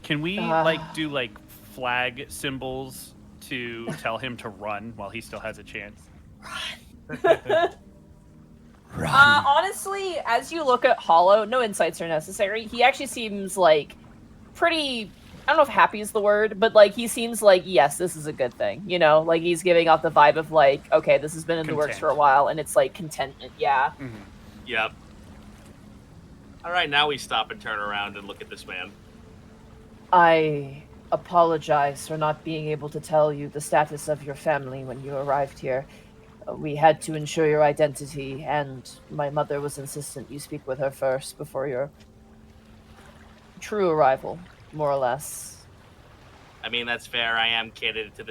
Can we like do like flag symbols to tell him to run while he still has a chance? Honestly, as you look at Hollow, no insights are necessary. He actually seems like pretty, I don't know if happy is the word, but like he seems like, yes, this is a good thing. You know, like he's giving off the vibe of like, okay, this has been in the works for a while, and it's like contentment. Yeah. Mm-hmm. Yep. All right, now we stop and turn around and look at this man. I apologize for not being able to tell you the status of your family when you arrived here. We had to ensure your identity, and my mother was insistent you speak with her first before your true arrival, more or less. I mean, that's fair. I'm kitted to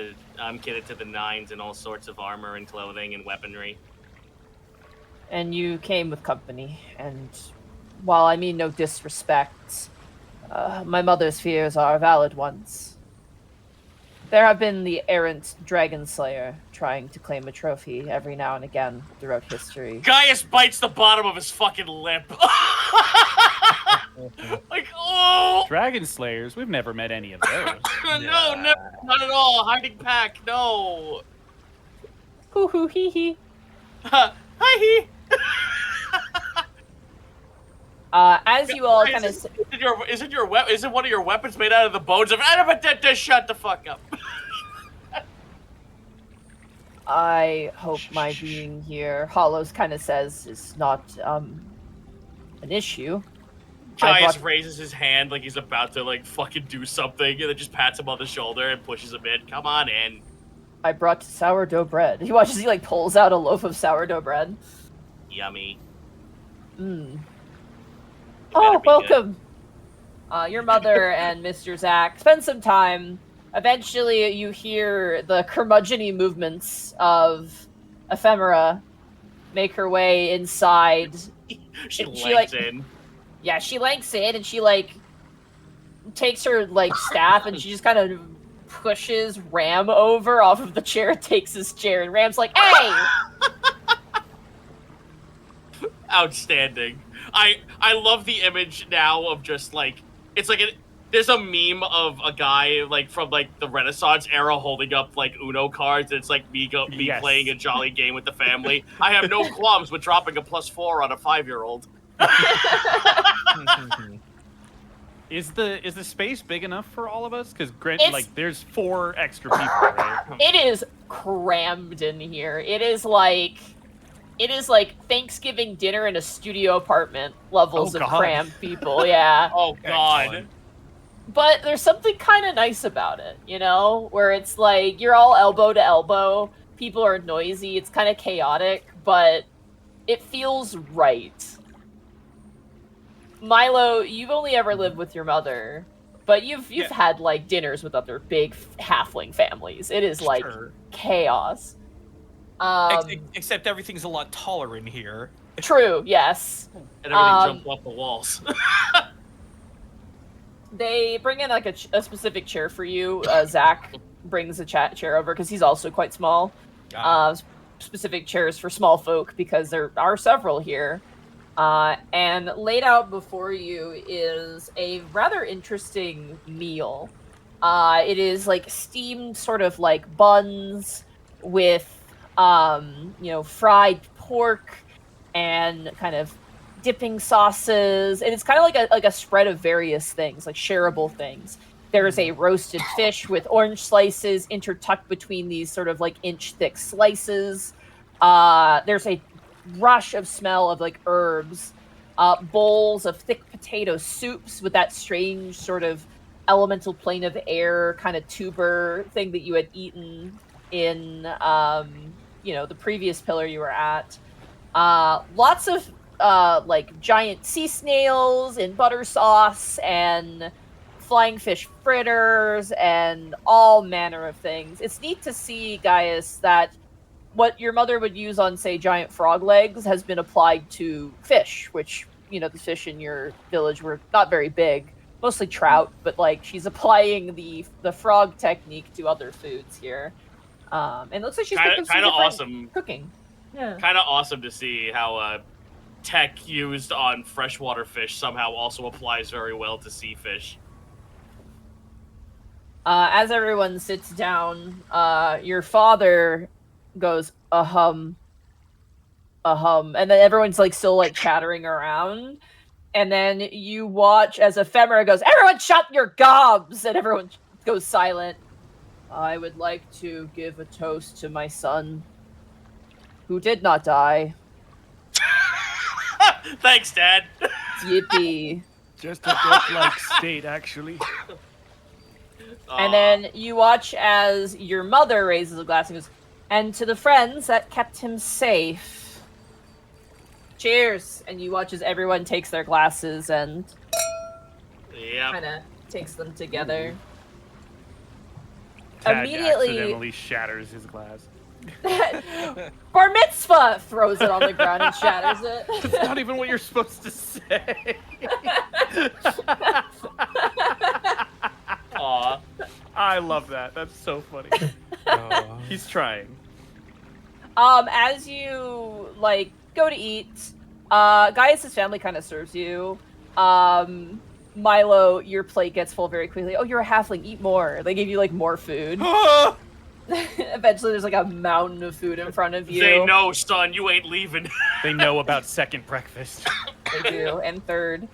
the nines in all sorts of armor and clothing and weaponry. And you came with company, and while I mean no disrespect, my mother's fears are valid ones. There have been the errant dragon slayer trying to claim a trophy every now and again throughout history. Gaius bites the bottom of his fucking lip. Like, oh! Dragon Slayers? We've never met any of those. No, never, not at all. Hiding pack, no. Hoo hoo hee hee. Hi hee. As you all kind of... Isn't one of your weapons made out of the bones of... Shut the fuck up. I hope my being here, Hollows kind of says, is not an issue. Gaius raises his hand like he's about to like fucking do something, and then just pats him on the shoulder and pushes him in. Come on in. I brought sourdough bread. He watches, he like pulls out a loaf of sourdough bread. Yummy. Mmm. Oh, welcome. Your mother and Mr. Zach spend some time. Eventually, you hear the curmudgeon-y movements of Ephemera make her way inside. She lanks in. Yeah, she lanks in, and she, like, takes her, like, staff, and she just kind of pushes Ram over off of the chair, takes his chair, and Ram's like, hey! Outstanding. I love the image now of just, like, it's like there's a meme of a guy like from like the Renaissance era holding up like Uno cards. And it's like me Yes. playing a jolly game with the family. I have no qualms with dropping a +4 on a 5-year-old. Is the space big enough for all of us? Because granted, like there's 4 extra people, right? It is crammed in here. It is like Thanksgiving dinner in a studio apartment levels of crammed people. Yeah. Oh god. But there's something kind of nice about it, you know, where it's like you're all elbow to elbow. People are noisy. It's kind of chaotic, but it feels right. Milo, you've only ever lived with your mother, but you've had like dinners with other big halfling families. It is like chaos. Except everything's a lot taller in here. True, yes. And everything jumped off the walls. They bring in like a specific chair for you. Zach brings a chair over because he's also quite small. Specific chairs for small folk because there are several here. And laid out before you is a rather interesting meal. It is like steamed sort of like buns with, fried pork and kind of dipping sauces, and it's kind of like a spread of various things, like shareable things. There's a roasted fish with orange slices intertucked between these sort of like inch thick slices. There's a rush of smell of like herbs, bowls of thick potato soups with that strange sort of elemental plane of air kind of tuber thing that you had eaten in the previous pillar you were at. Lots of like giant sea snails in butter sauce and flying fish fritters and all manner of things. It's neat to see, Gaius, that what your mother would use on, say, giant frog legs has been applied to fish, which, the fish in your village were not very big, mostly trout, but like she's applying the frog technique to other foods here. And it looks like she's kind of awesome cooking. Yeah. Kind of awesome to see how tech used on freshwater fish somehow also applies very well to sea fish. As everyone sits down, your father goes, and then everyone's like still like chattering around, and then you watch as Ephemera goes, everyone shut your gobs, and everyone goes silent. I would like to give a toast to my son, who did not die. Thanks, Dad. Yippee. Just a death-like state, actually. And then you watch as your mother raises a glass and goes, and to the friends that kept him safe. Cheers. And you watch as everyone takes their glasses and kind of takes them together. Tag Immediately accidentally shatters his glass. Bar mitzvah throws it on the ground and shatters it. That's not even what you're supposed to say. Aw. I love that. That's so funny. He's trying. As you like go to eat, Gaius' family kind of serves you. Milo, your plate gets full very quickly. Oh, you're a halfling, eat more. They give you like more food. Eventually there's like a mountain of food in front of you. They know, son, you ain't leaving. They know about second breakfast. They do, and third.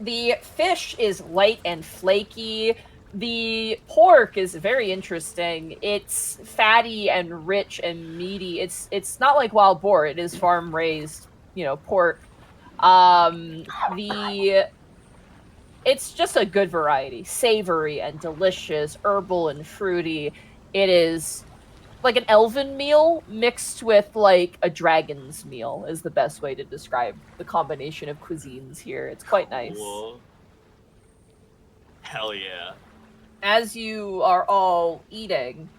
The fish is light and flaky. The pork is very interesting. It's fatty and rich and meaty. It's not like wild boar. It is farm raised, pork. It's just a good variety. Savory and delicious, herbal and fruity. It is like an elven meal mixed with like a dragon's meal is the best way to describe the combination of cuisines here. It's quite nice. Cool. Hell yeah. As you are all eating,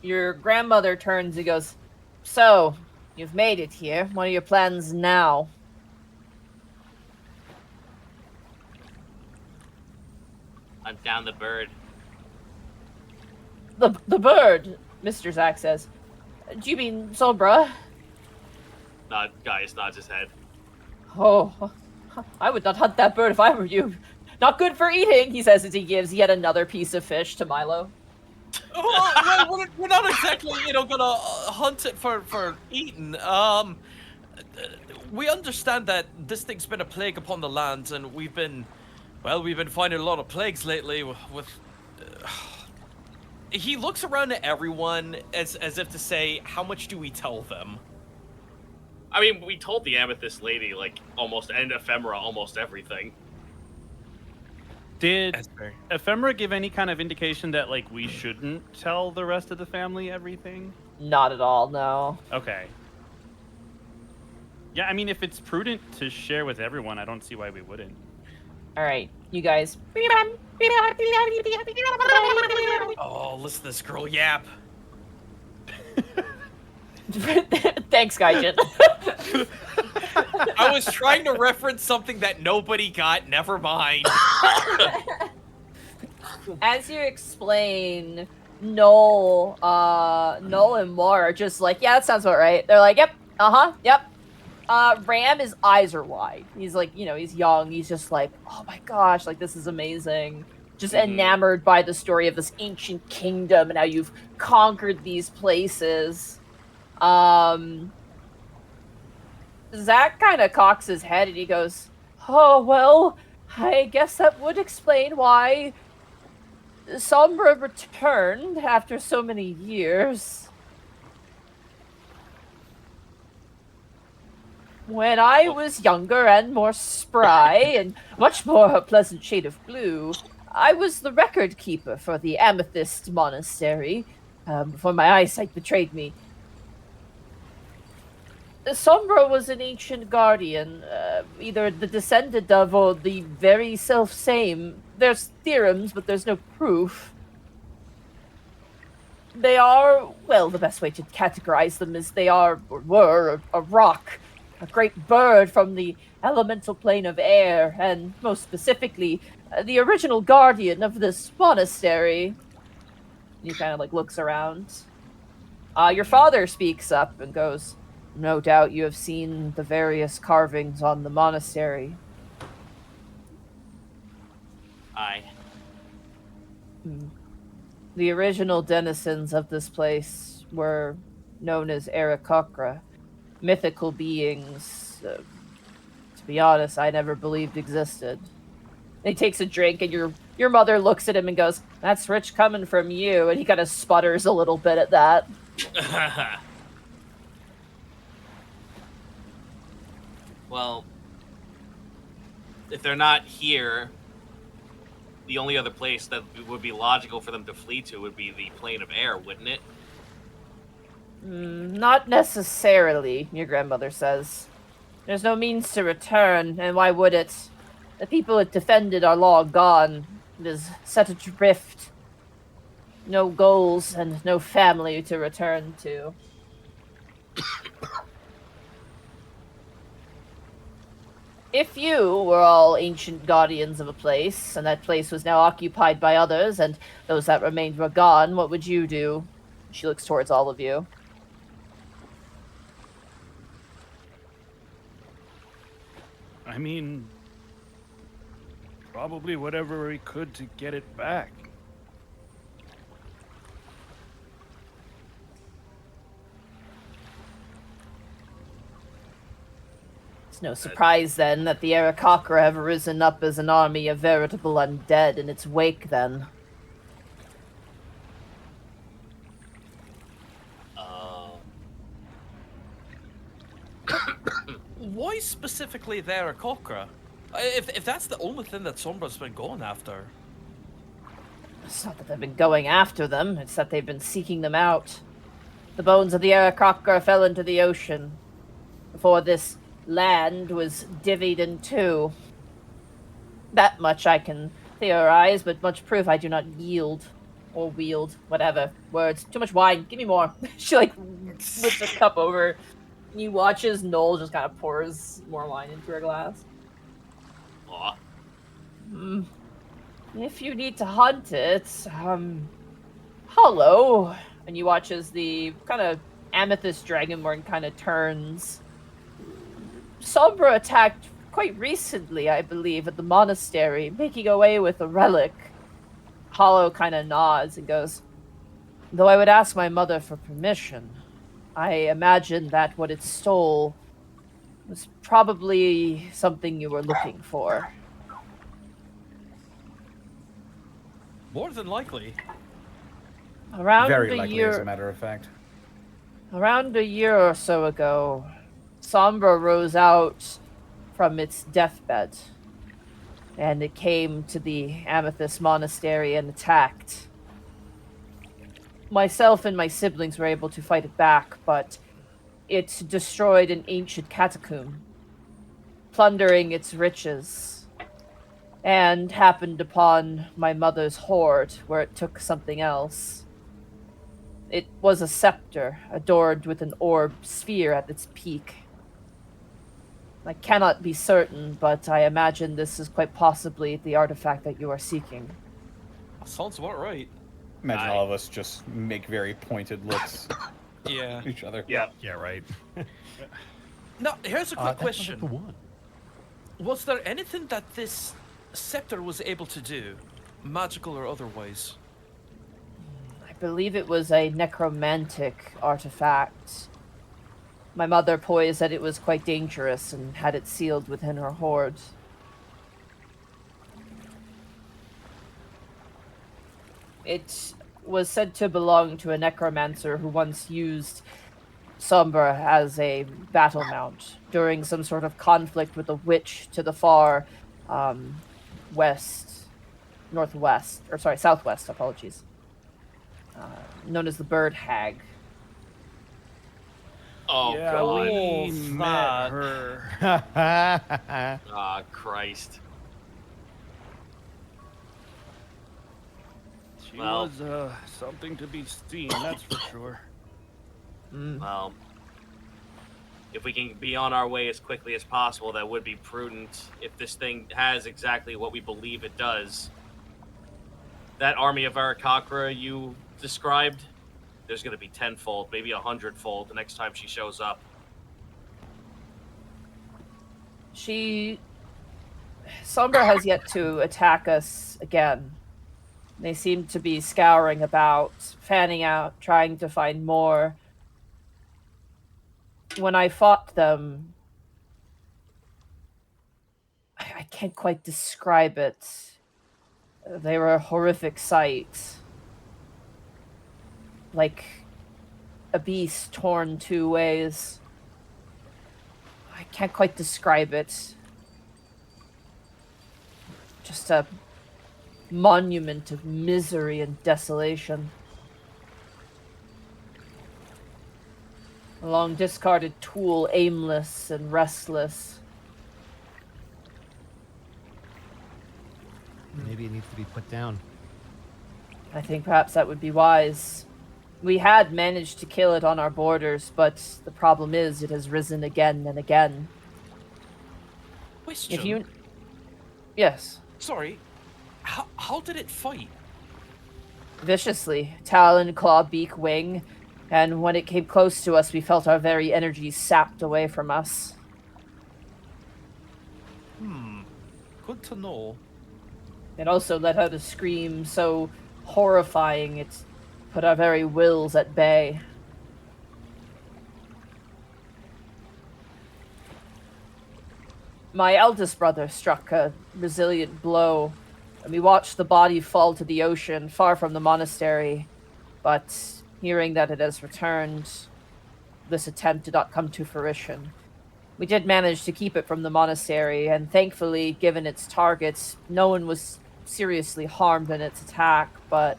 your grandmother turns and goes, so, you've made it here. What are your plans now? Hunt down the bird. The bird, Mr. Zach says. Do you mean Zobra? Gaius nods his head. Oh, I would not hunt that bird if I were you. Not good for eating, he says as he gives yet another piece of fish to Milo. Well, we're not exactly, gonna hunt it for eating. We understand that this thing's been a plague upon the land, and we've been finding a lot of plagues lately with he looks around at everyone as if to say, how much do we tell them? I mean, we told the Amethyst Lady, and Ephemera, almost everything. Did Ephemera give any kind of indication that, we shouldn't tell the rest of the family everything? Not at all, no. Okay. Yeah, I mean, if it's prudent to share with everyone, I don't see why we wouldn't. Alright, you guys. Oh, listen to this girl yap. Thanks, Gaijin. I was trying to reference something that nobody got. Never mind. As you explain, Noel and Mar are just like, yeah, that sounds about right. They're like, yep, yep. Ram, his eyes are wide. He's like, he's young. He's just like, oh my gosh, like this is amazing. Just enamored by the story of this ancient kingdom and how you've conquered these places. Zach kind of cocks his head and he goes, oh, well, I guess that would explain why Sombra returned after so many years. When I was younger and more spry and much more a pleasant shade of blue, I was the record keeper for the Amethyst Monastery, before my eyesight betrayed me. Sombra was an ancient guardian, either the descendant of or the very self-same. There's theorems, but there's no proof. They are, well, the best way to categorize them is they are, or were, a rock, a great bird from the elemental plane of air, and most specifically, the original guardian of this monastery. He kind of looks around. Your father speaks up and goes, no doubt you have seen the various carvings on the monastery. Aye. The original denizens of this place were known as Aarakocra, mythical beings. To be honest, I never believed existed. He takes a drink, and your mother looks at him and goes, "That's rich coming from you," and he kind of sputters a little bit at that. Well, if they're not here, the only other place that would be logical for them to flee to would be the plane of air, wouldn't it? Not necessarily, your grandmother says. There's no means to return, and why would it? The people it defended are long gone. It is set adrift. No goals and no family to return to. If you were all ancient guardians of a place, and that place was now occupied by others, and those that remained were gone, what would you do? She looks towards all of you. I mean, probably whatever we could to get it back. It's no surprise, then, that the Aarakocra have risen up as an army of veritable undead in its wake, then. Why specifically the Aarakocra? If that's the only thing that Sombra's been going after. It's not that they've been going after them, it's that they've been seeking them out. The bones of the Aarakocra fell into the ocean before this land was divvied in two. That much I can theorize, but much proof I do not yield. Or wield, whatever. Words. Too much wine. Give me more. She, lifts a cup over. And you watch as Noel just kind of pours more wine into her glass. Aw. If you need to hunt it, hello. And you watch as the kind of amethyst dragonborn kind of turns. Sombra attacked quite recently, I believe, at the monastery, making away with a relic. Hollow kind of nods and goes, though I would ask my mother for permission, I imagine that what it stole was probably something you were looking for. More than likely. Very likely, as a matter of fact. Around a year or so ago, Sombra rose out from its deathbed, and it came to the Amethyst Monastery and attacked. Myself and my siblings were able to fight it back, but it destroyed an ancient catacomb, plundering its riches, and happened upon my mother's hoard, where it took something else. It was a scepter, adorned with an orb sphere at its peak. I cannot be certain, but I imagine this is quite possibly the artifact that you are seeking. Sounds about right. Imagine all of us just make very pointed looks Yeah. at each other. Yeah. Yeah, right. Now, here's a quick That sounds like question. the one. Was there anything that this scepter was able to do, magical or otherwise? I believe it was a necromantic artifact. My mother poised that it was quite dangerous and had it sealed within her hoard. It was said to belong to a necromancer who once used Sombra as a battle mount during some sort of conflict with a witch to the far southwest, apologies. Known as the Bird Hag. Oh Yeah, god. we met her. Ah, Christ. She Well. was something to be seen, that's for sure. Well, if we can be on our way as quickly as possible, that would be prudent. If this thing has exactly what we believe it does, that army of Arakakra you described, there's going to be tenfold, maybe 100-fold the next time she shows up. Sombra has yet to attack us again. They seem to be scouring about, fanning out, trying to find more. When I fought them, I can't quite describe it. They were a horrific sight. Like a beast torn two ways. I can't quite describe it. Just a monument of misery and desolation. A long discarded tool, aimless and restless. Maybe it needs to be put down. I think perhaps that would be wise. We had managed to kill it on our borders, but the problem is it has risen again and again. Question. If you... Yes. Sorry. How did it fight? Viciously. Talon, claw, beak, wing. And when it came close to us, we felt our very energy sapped away from us. Good to know. It also let out a scream so horrifying it put our very wills at bay. My eldest brother struck a resilient blow, and we watched the body fall to the ocean far from the monastery. But hearing that it has returned, this attempt did not come to fruition. We did manage to keep it from the monastery, and thankfully, given its targets, no one was seriously harmed in its attack, but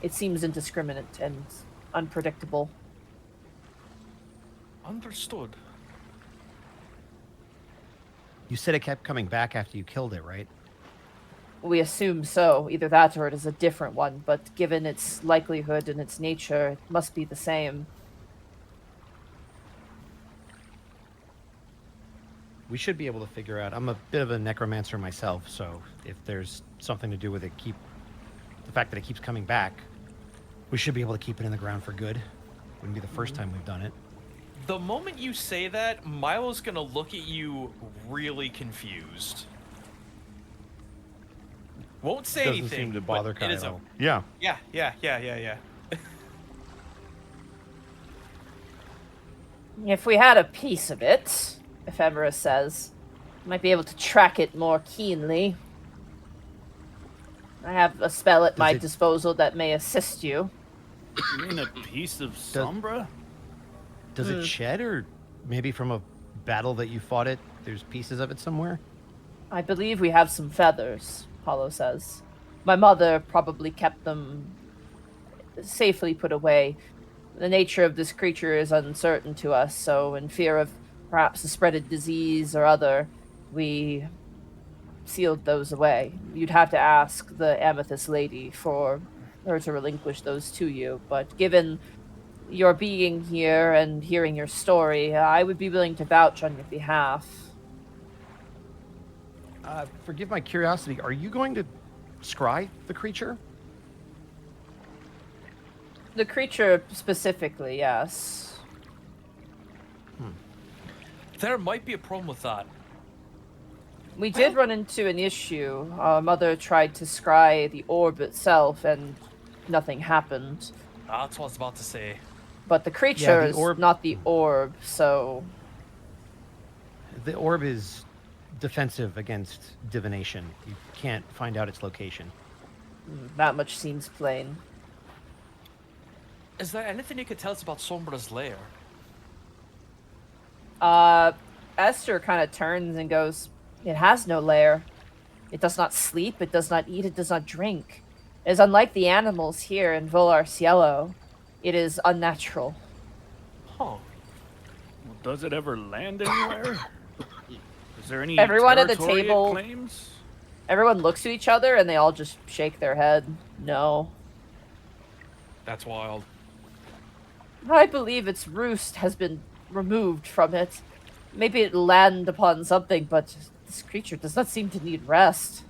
it seems indiscriminate and unpredictable. Understood. You said it kept coming back after you killed it, right? We assume so. Either that or it is a different one, but given its likelihood and its nature, it must be the same. We should be able to figure out. I'm a bit of a necromancer myself, so if there's something to do with it, the fact that it keeps coming back, we should be able to keep it in the ground for good. Wouldn't be the first time we've done it. The moment you say that, Milo's gonna look at you really confused. Won't say Doesn't anything. seem to but bother it is Kyle. Yeah. Yeah. If we had a piece of it, Ephemera says, might be able to track it more keenly. I have a spell at my disposal that may assist you. You mean a piece of Sombra? Does it shed, or maybe from a battle that you fought it, there's pieces of it somewhere? I believe we have some feathers, Hollow says. My mother probably kept them safely put away. The nature of this creature is uncertain to us, so in fear of perhaps the spread of disease or other, we sealed those away. You'd have to ask the Amethyst Lady for her to relinquish those to you, but given your being here and hearing your story, I would be willing to vouch on your behalf. Forgive my curiosity. Are you going to scry the creature? The creature specifically, yes. There might be a problem with that. We did run into an issue. Our mother tried to scry the orb itself, and nothing happened. That's what I was about to say. But the creature is orb- not the orb, so... The orb is defensive against divination. You can't find out its location. That much seems plain. Is there anything you could tell us about Sombra's lair? Esther kind of turns and goes, "It has no lair. It does not sleep, it does not eat, it does not drink. It is unlike the animals here in Volar Cielo. It is unnatural." Huh. Does it ever land anywhere? Is there any Everyone at the territory it table- claims? Everyone looks at each other and they all just shake their head. No. That's wild. I believe its roost has been removed from it. Maybe it land upon something, but this creature does not seem to need rest.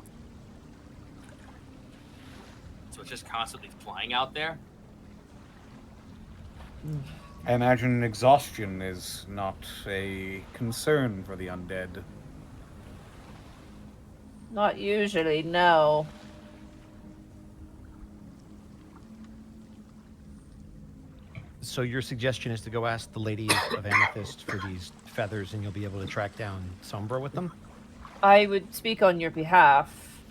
So it's just constantly flying out there. I imagine exhaustion is not a concern for the undead. Not usually, no. So your suggestion is to go ask the Lady of Amethyst for these feathers, and you'll be able to track down Sombra with them? I would speak on your behalf.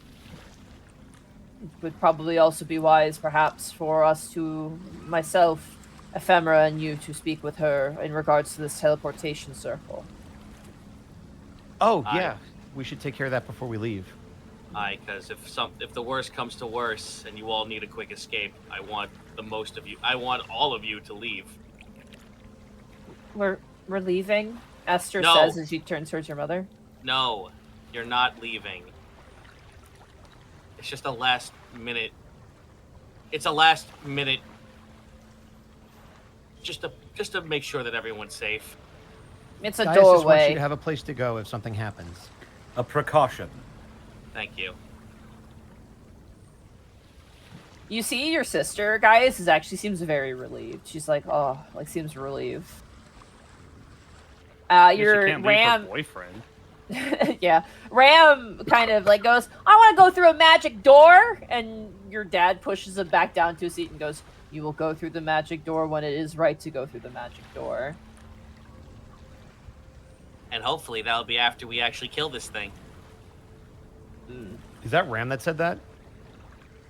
It would probably also be wise, perhaps, for us to, myself, Ephemera, and you to speak with her in regards to this teleportation circle. Oh, yeah. We should take care of that before we leave. Aye, because if the worst comes to worst and you all need a quick escape, I want the most of you. I want all of you to leave. We're leaving, Esther No. says as she turns towards your mother. No, you're not leaving. It's just a last minute. It's a last minute. Just to make sure that everyone's safe. It's a Gaius just wants doorway. you to have a place to go if something happens. A precaution. Thank you. You see your sister, Gaius, actually seems very relieved. She's like, oh, like seems relieved. Guess you Your can't leave her Ram, boyfriend. yeah, Ram kind of like goes, "I want to go through a magic door," and your dad pushes him back down to a seat and goes, "You will go through the magic door when it is right to go through the magic door." And hopefully that'll be after we actually kill this thing. Is that Ram that said that?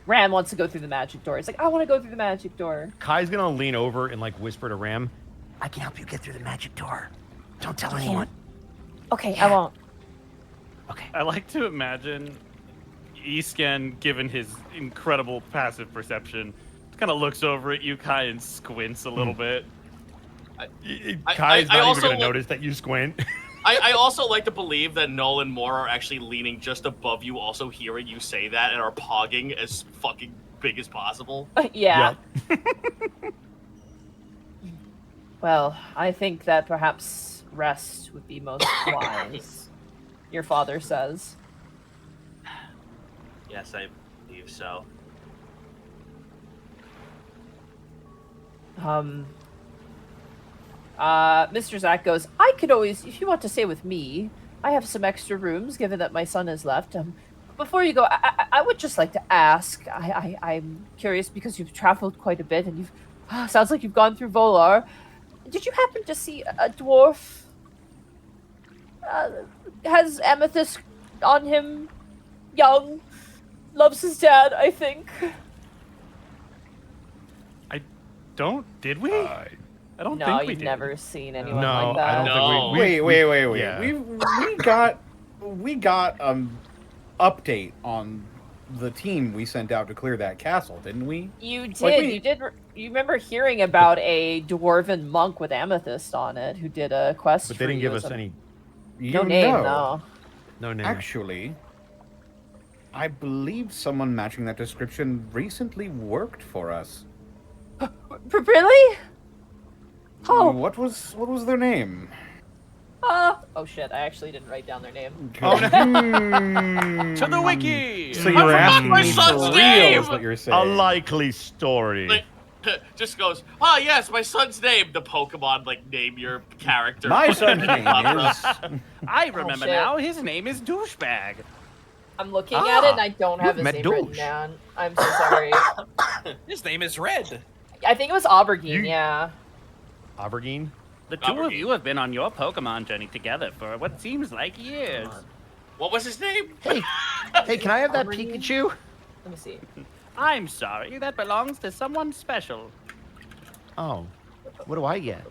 Ram wants to go through the magic door. It's like, "I want to go through the magic door." Kai's gonna lean over and like whisper to Ram, "I can help you get through the magic door. Don't tell anyone." Okay, I won't. Okay. I like to imagine Escan, given his incredible passive perception, kind of looks over at you, Kai, and squints a little bit. Kai's not also even gonna like- notice that you squint. I also like to believe that Noel and Moore are actually leaning just above you, also hearing you say that, and are pogging as fucking big as possible. Yeah. Well, I think that perhaps rest would be most wise. Your father says. Yes, I believe so. Mr. Zach goes, "I could always, if you want to stay with me, I have some extra rooms, given that my son has left. Before you go, I would just like to ask, I'm curious because you've traveled quite a bit and you've, sounds like you've gone through Volar. Did you happen to see a dwarf? Has Amethyst on him, young, loves his dad, I think." Did we? I don't No, think we you've did. never seen anyone No, like that. I don't No. think Wait. yeah. We got update on the team we sent out to clear that castle, didn't we? You did. Like we- You remember hearing about a dwarven monk with amethyst on it who did a quest. But they for didn't you give as us a- any no name. No. no name. Actually, I believe someone matching that description recently worked for us. Really? Oh, What was their name? oh shit! I actually didn't write down their name. Oh, no. To the wiki! So you're asking my me son's for name! real, is what you're A saying. likely story. Like, just goes, oh yes, my son's name. The Pokemon name your character. My son's name is. I remember shit. now. His name is Douchebag. I'm looking at it and I don't you've have his met name written Doge. down. I'm so sorry. His name is Red. I think it was Aubergine. You- Yeah. Aubergine? The two of Aubergine. you have been on your Pokemon journey together for what seems like years. What was his name? Hey, hey, can I have that Aubergine? Pikachu? Let me see. I'm sorry, that belongs to someone special. Oh, what do I get?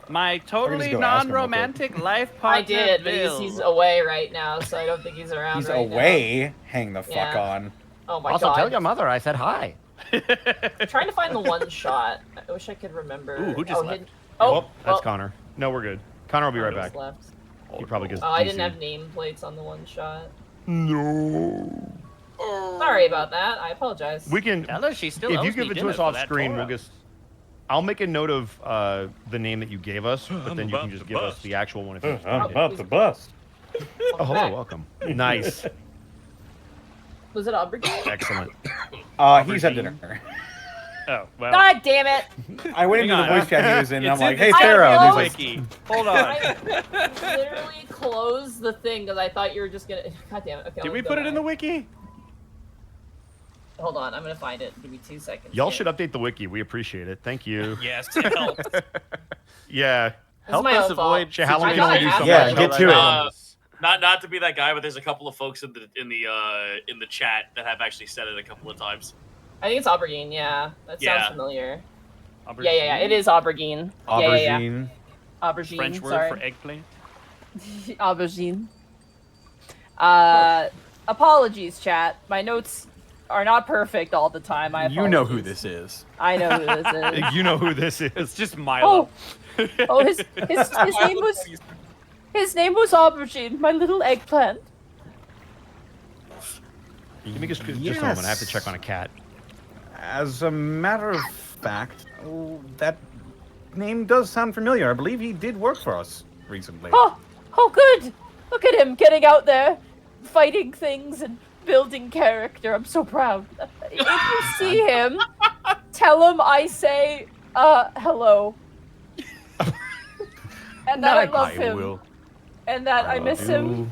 My totally go ask him real non-romantic life I partner. did, but Bill. he's away right now, so I don't think he's around. He's right away. Hang the fuck Yeah. on. Now. Oh my Also, god. tell your mother I said hi. I'm trying to find the one shot. I wish I could remember. Ooh, who just oh, left? hidden- Oh, That's well, Connor. No, we're good. Connor will be right just back. left. He probably gets. Oh, I didn't DC. have nameplates on the one shot. No. Sorry about that. I apologize. We can. Tell her she still If owes you me give it to dinner us for off that screen, Torah. we'll just. I'll make a note of the name that you gave us, but then you about can just to give us bust. the actual one if you. I'm find it. about to bust. Oh, hello, welcome. Nice, Was it Aubergine? excellent. He's at dinner. Oh, well. God damn it! I went into Hang the on. voice chat he was in, and I'm It's like, in hey, the Pharaoh. I And know. he's like, Wiki. Hold on. I literally closed the thing because I thought you were just gonna. God damn it. Okay. Did let we me go put it in the back. wiki? Hold on, I'm gonna find it. Give me 2 seconds. Y'all here. should update the wiki. We appreciate it. Thank you. Yes, it helps. Yeah. This is Help my us own fault. avoid Shit, how long I can know only I do have so Yeah, much? get to it. Not to be that guy, but there's a couple of folks in the chat that have actually said it a couple of times. I think it's Aubergine. Yeah, that sounds Yeah. familiar. Yeah. It is Aubergine. Yeah. aubergine. Aubergine. French word sorry. for eggplant. Aubergine. Apologies, chat. My notes are not perfect all the time. You know who this is. I know who this is. You know who this is. It's just Milo. Oh, his name was Aubergine, my little eggplant. Give me just a moment. I have to check on a cat. As a matter of fact, that name does sound familiar. I believe he did work for us recently. Oh, good. Look at him getting out there, fighting things and building character. I'm so proud. If you see him, tell him I say, hello. And that I love him. And that I miss him.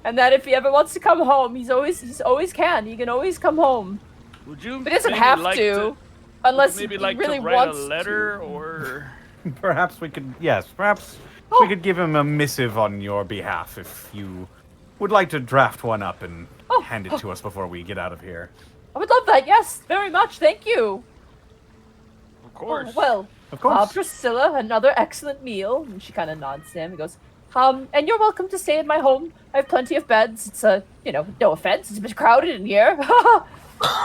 And that if he ever wants to come home, he's always can. He can always come home. Would you But he doesn't maybe have like to, unless maybe he like really to write wants a letter or Perhaps we could, yes, perhaps we could give him a missive on your behalf if you would like to draft one up and hand it to us before we get out of here. I would love that. Yes, very much. Thank you. of course. Well, Of course. Priscilla, another excellent meal. And she kind of nods to him and goes, and you're welcome to stay in my home. I have plenty of beds. It's no offense. It's a bit crowded in here.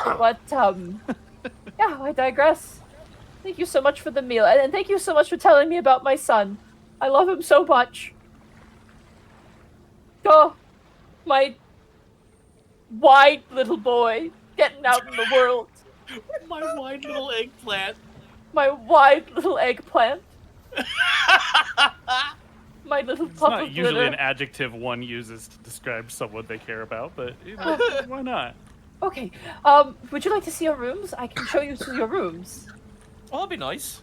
But, yeah, I digress. Thank you so much for the meal. And thank you so much for telling me about my son. I love him so much. Oh, my wide little boy getting out in the world. My wide little eggplant. My wide little eggplant. My little It's pup not of usually glitter. an adjective one uses to describe someone they care about, but why not? Okay, would you like to see your rooms? I can show you to your rooms. Oh, that'd be nice.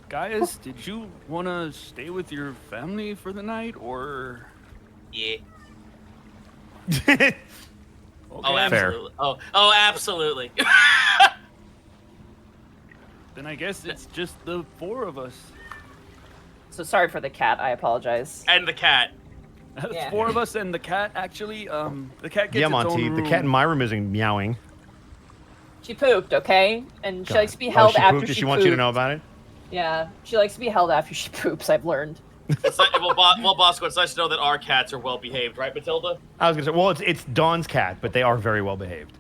Gaius, did you want to stay with your family for the night, or? Yeah. Okay. Oh, absolutely. Oh, absolutely. Then I guess it's just the four of us. So sorry for the cat. I apologize. And the cat. The Yeah. four of us and the cat. Actually, the cat gets Yeah, its Monty. own The room. cat in my room isn't meowing. She pooped, okay? And she God. likes to be held she after pooped? Does she she want you to pooped. know about it? Yeah, she likes to be held after she poops. I've learned. It's like, well, Bosco, it's nice to know that our cats are well behaved, right, Matilda? I was gonna say, well, it's Dawn's cat, but they are very well behaved.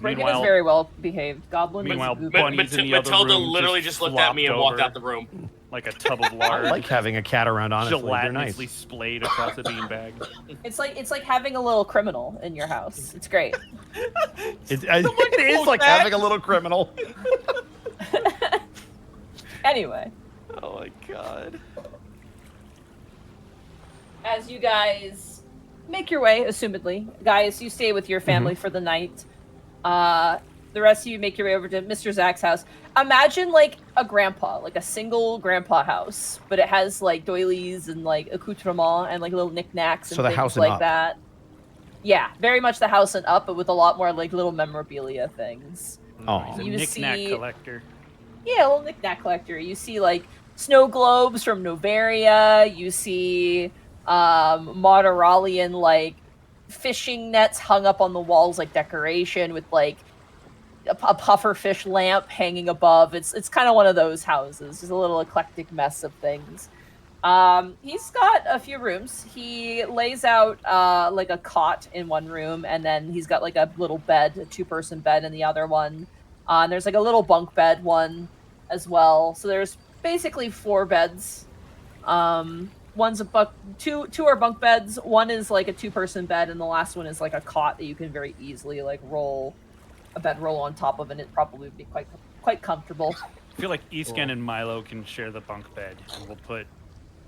Reagan is Meanwhile- very well behaved. Goblin. Meanwhile, is a Bunny's in the other Matilda room, literally just just looked at me and flopped walked over. out the room. like a tub of I lard. like having a cat around, honestly. They're nice. Gelatinously splayed across a beanbag. It's like having a little criminal in your house. It's great. It is like that. having a little criminal. Anyway, Oh my god. as you guys make your way, assumedly, Gaius, you stay with your family for the night. The rest of you make your way over to Mr. Zach's house. Imagine like a grandpa, like a single grandpa house, but it has like doilies and like accoutrements and like little knickknacks and So the things house and like up. that. Yeah, very much the house and up, but with a lot more like little memorabilia things. Oh, He's a You knick-knack see- collector. Yeah, a little knickknack collector. You see like snow globes from Novaria. You see Moderalian like fishing nets hung up on the walls like decoration with like a puffer fish lamp hanging above. It's kind of one of those houses. Just a little eclectic mess of things. He's got a few rooms. He lays out like a cot in one room, and then he's got like a little bed, a 2-person bed in the other one. And there's like a little bunk bed one as well. So there's basically 4 beds. One's two are bunk beds. One is like a 2-person bed, and the last one is like a cot that you can very easily like roll a bedroll on top of, and it probably would be quite comfortable. I feel like Esken and Milo can share the bunk bed, and we'll put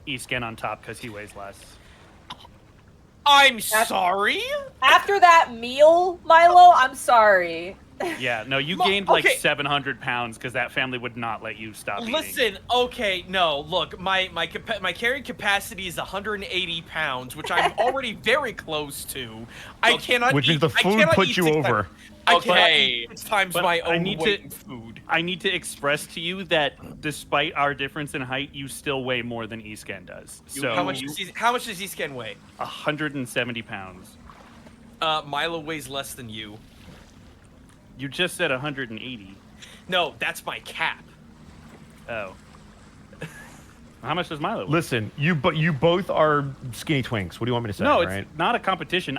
Esken on top because he weighs less. I'm sorry. After that meal, Milo, I'm sorry. Yeah, no, you Mo- gained like okay. 700 pounds because that family would not let you stop eating. Listen, okay, no, look, my carrying capacity is 180 pounds, which I'm already very close to. I cannot. Which means eat- the I food cannot puts eat you 6 over. times- I cannot Okay. eat 6 times But my I own need weight to- in food. I need to express to you that despite our difference in height, you still weigh more than Esken does. So How much does he scan weigh? 170 pounds. Milo weighs less than you. You just said 180. No, that's my cap. Oh. How much does Milo weigh? Listen, you both are skinny twinks. What do you want me to say? No, right? it's not a competition.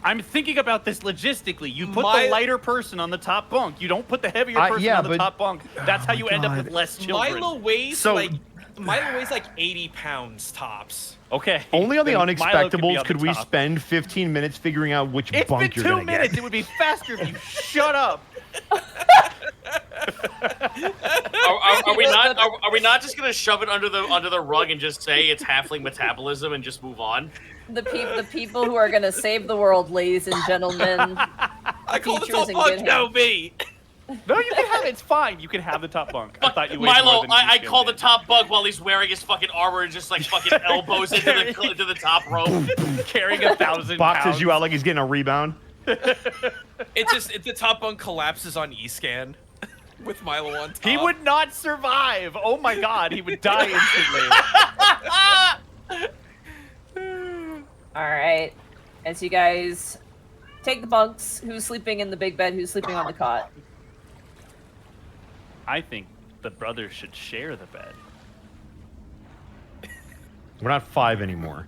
I'm thinking about this logistically. You put My- the lighter person on the top bunk. You don't put the heavier person yeah, on the but- top bunk. That's how you end up God. with less children. Milo weighs So- like 80 pounds tops. Okay. Only on the then Milo can be Unexpectables on could the we top. spend 15 minutes figuring out which It's bunk been you're 2 gonna minutes. get. It would be faster if you shut up. Are we not just gonna shove it under the rug and just say it's halfling metabolism and just move on? The people who are gonna save the world, ladies and gentlemen. I call the Features top in bunk good now hands. me. No, you can have it. It's fine. You can have the top bunk. I thought you weighed more Milo, than I Esken call the did. top bug while he's wearing his fucking armor and just like fucking elbows into the top rope. carrying 1,000 Boxes pounds. you out like he's getting a rebound. The top bunk collapses on E-scan with Milo on top. He would not survive. Oh my god, he would die instantly. All right, as you guys take the bunks, who's sleeping in the big bed, who's sleeping on the cot? I think the brothers should share the bed. We're not 5 anymore.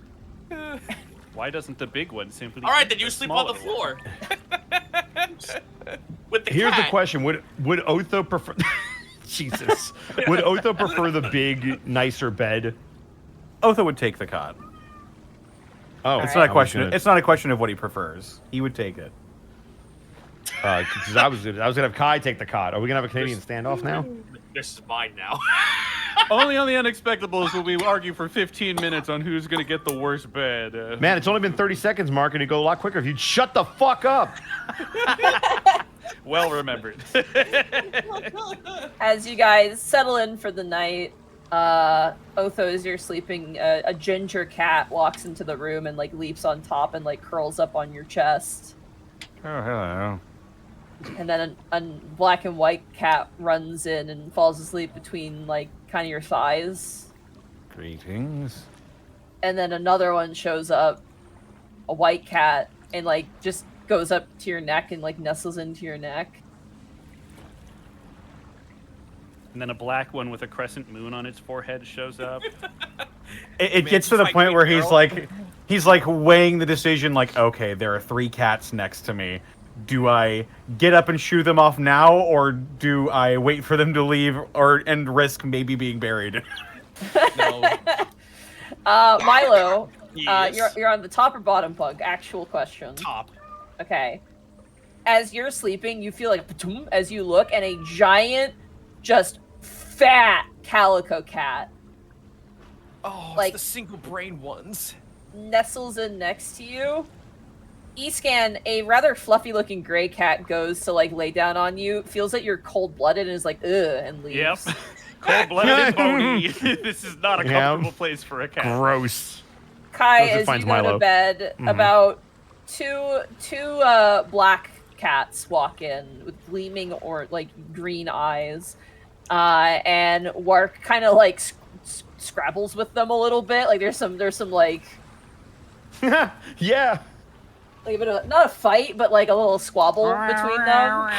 Why doesn't the big one simply? All right, eat then you the sleep on the smaller one? floor. With the Here's the cat. question: Would Otho prefer? Jesus, would Otho prefer the big, nicer bed? Otho would take the cot. Oh, It's All not right. a question. It's not a question of what he prefers. He would take it. Because I was gonna have Kai take the cot. Are we gonna have a Canadian standoff now? This is mine now. Only on the Unexpectables will we argue for 15 minutes on who's gonna get the worst bed. Man, it's only been 30 seconds, Mark, and it'd go a lot quicker if you'd shut the fuck up. Well remembered. As you guys settle in for the night, Otho, as you're sleeping, a ginger cat walks into the room and like leaps on top and like curls up on your chest. Oh, hello. And then a black and white cat runs in and falls asleep between like kind of your thighs. Greetings. And then another one shows up, a white cat, and like just goes up to your neck and like nestles into your neck. And then a black one with a crescent moon on its forehead shows up. It Man, gets to the like point where Green he's like weighing the decision. Like, okay, there are 3 cats next to me. Do I get up and shoo them off now, or do I wait for them to leave, and risk maybe being buried? No. Milo, Yes. you're on the top or bottom bug? Actual question. Top. Okay. As you're sleeping, you feel like patoom as you look, and a giant, just fat calico cat Oh, Like- it's the single brain ones. nestles in next to you. Escan, a rather fluffy-looking gray cat, goes to like lay down on you, feels that you're cold-blooded, and is like, ugh, and leaves. Yep. Cold-blooded and bony. This is not a Yeah. comfortable place for a cat. Gross. Kai, Goes and as you finds go to Milo. bed, Mhm. about two black cats walk in with gleaming or like green eyes, and Wark kind of like scrabbles with them a little bit. Like there's some like Yeah. a bit of not a fight, but like a little squabble between them.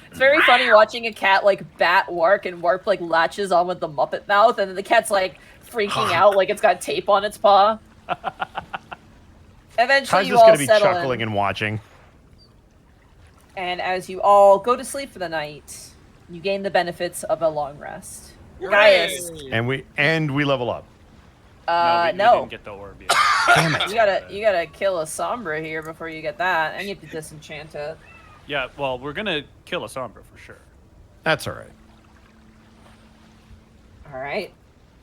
It's very funny watching a cat like bat Wark, and Wark like latches on with the Muppet mouth, and then the cat's like freaking out like it's got tape on its paw. Eventually, Kai's you just all gonna be settle chuckling in, and watching. and as you all go to sleep for the night, you gain the benefits of a long rest. Gaius, Hooray! And we level up. we no, didn't get the orb yet. Damn it. you gotta kill a Sombra here before you get that, and you have to disenchant it. Yeah, well, we're gonna kill a Sombra for sure. That's all right. All right.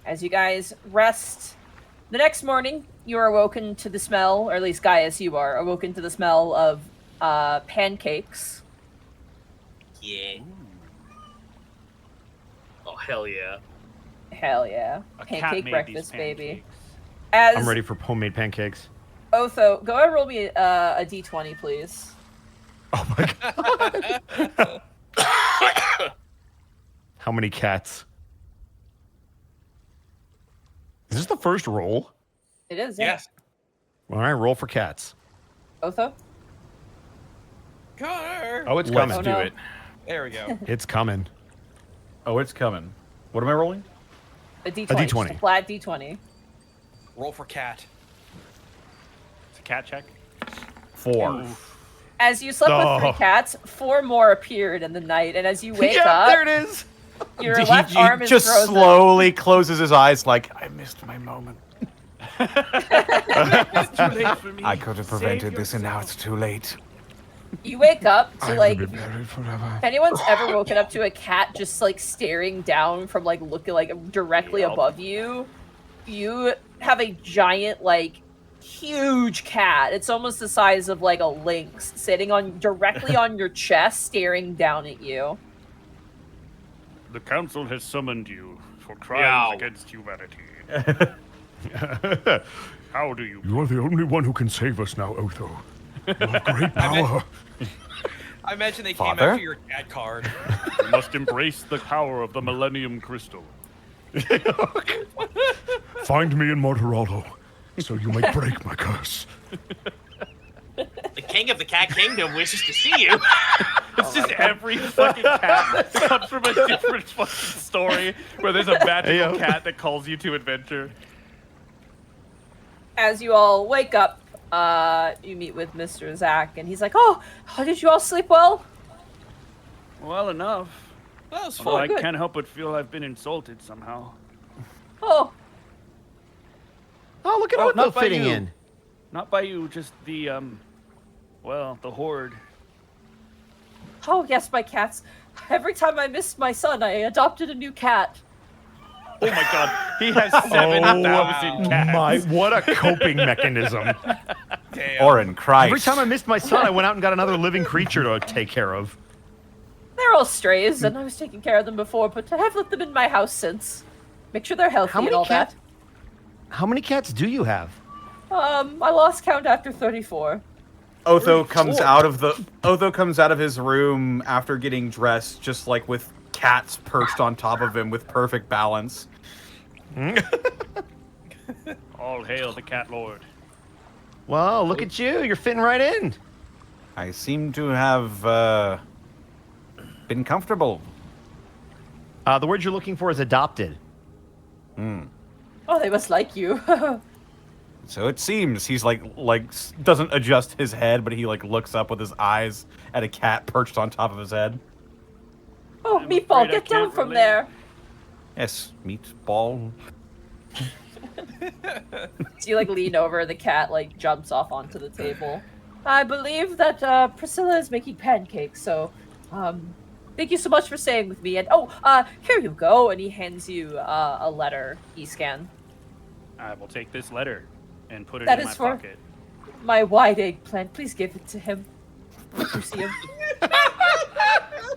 As you guys rest, the next morning you are awoken to the smell, or at least Gaius, you are awoken to the smell of pancakes. Yeah. Oh hell yeah. Hell yeah, A cat pancake made breakfast, these baby. pancakes. As I'm ready for homemade pancakes. Otho, go ahead and roll me a d20, please. Oh my god. How many cats? Is this the first roll? It is, yeah. Yes. All right, roll for cats. Otho? Connor. Oh, it's Let's coming. Oh, do no. it. There we go. It's coming. Oh, it's coming. What am I rolling? A d20. D20. Just a flat d20. Roll for cat. It's a cat check. 4. As you slept with 3 Oh. cats, 4 more appeared in the night, and as you wake yeah, up, there it is. your left arm is just frozen. slowly closes his eyes like, I missed my moment. It's too late for me. I could have Save prevented this and now yourself. it's too late. You wake up to like, if buried forever. anyone's ever woken up to a cat just like staring down from like looking like directly Yep. above you, you have a giant like huge cat. It's almost the size of like a lynx sitting on directly on your chest, staring down at you. The council has summoned you for crimes Meow. against humanity. How do you? You are the only one who can save us now, Otho. You have great power. I imagine they Father? came after your cat card. You must embrace the power of the Millennium Crystal. Find me in Mortaraldo, so you may break my curse. The king of the cat kingdom wishes to see you. It's just every fucking cat comes from a different fucking story where there's a magical Heyo. cat that calls you to adventure. As you all wake up, you meet with Mr. Zach, and he's like, "Oh, how did you all sleep well?" Well enough. That was Although fun. I good. can't help but feel I've been insulted somehow. Oh, Oh, look at Oh, Otho not by fitting you. in. Not by you, just the well, the horde. oh yes, my cats. Every time I missed my son, I adopted a new cat. Oh my god, he has 7,000 cats. My, what a coping mechanism. Damn. Orin, Christ. Every time I missed my son, I went out and got another living creature to take care of. They're all strays, and I was taking care of them before, but I have let them in my house since. Make sure they're healthy How many and all cats? How many cats do you have? that. I lost count after 34. Otho comes out of his room after getting dressed, just like with cats perched on top of him with perfect balance. All hail the cat lord. Well, look at you. You're fitting right in. I seem to have been comfortable. The word you're looking for is adopted. Oh, they must like you. So it seems he's like doesn't adjust his head, but he like looks up with his eyes at a cat perched on top of his head. Oh, I'm Meatball, afraid I get down can't from relate. there. Yes, meatball. So you like lean over, the cat like jumps off onto the table. I believe that Priscilla is making pancakes, so thank you so much for staying with me. And here you go. And he hands you a letter, e-scan. I will take this letter and put it That in my is for- pocket. My wide eggplant, please give it to him. You see him.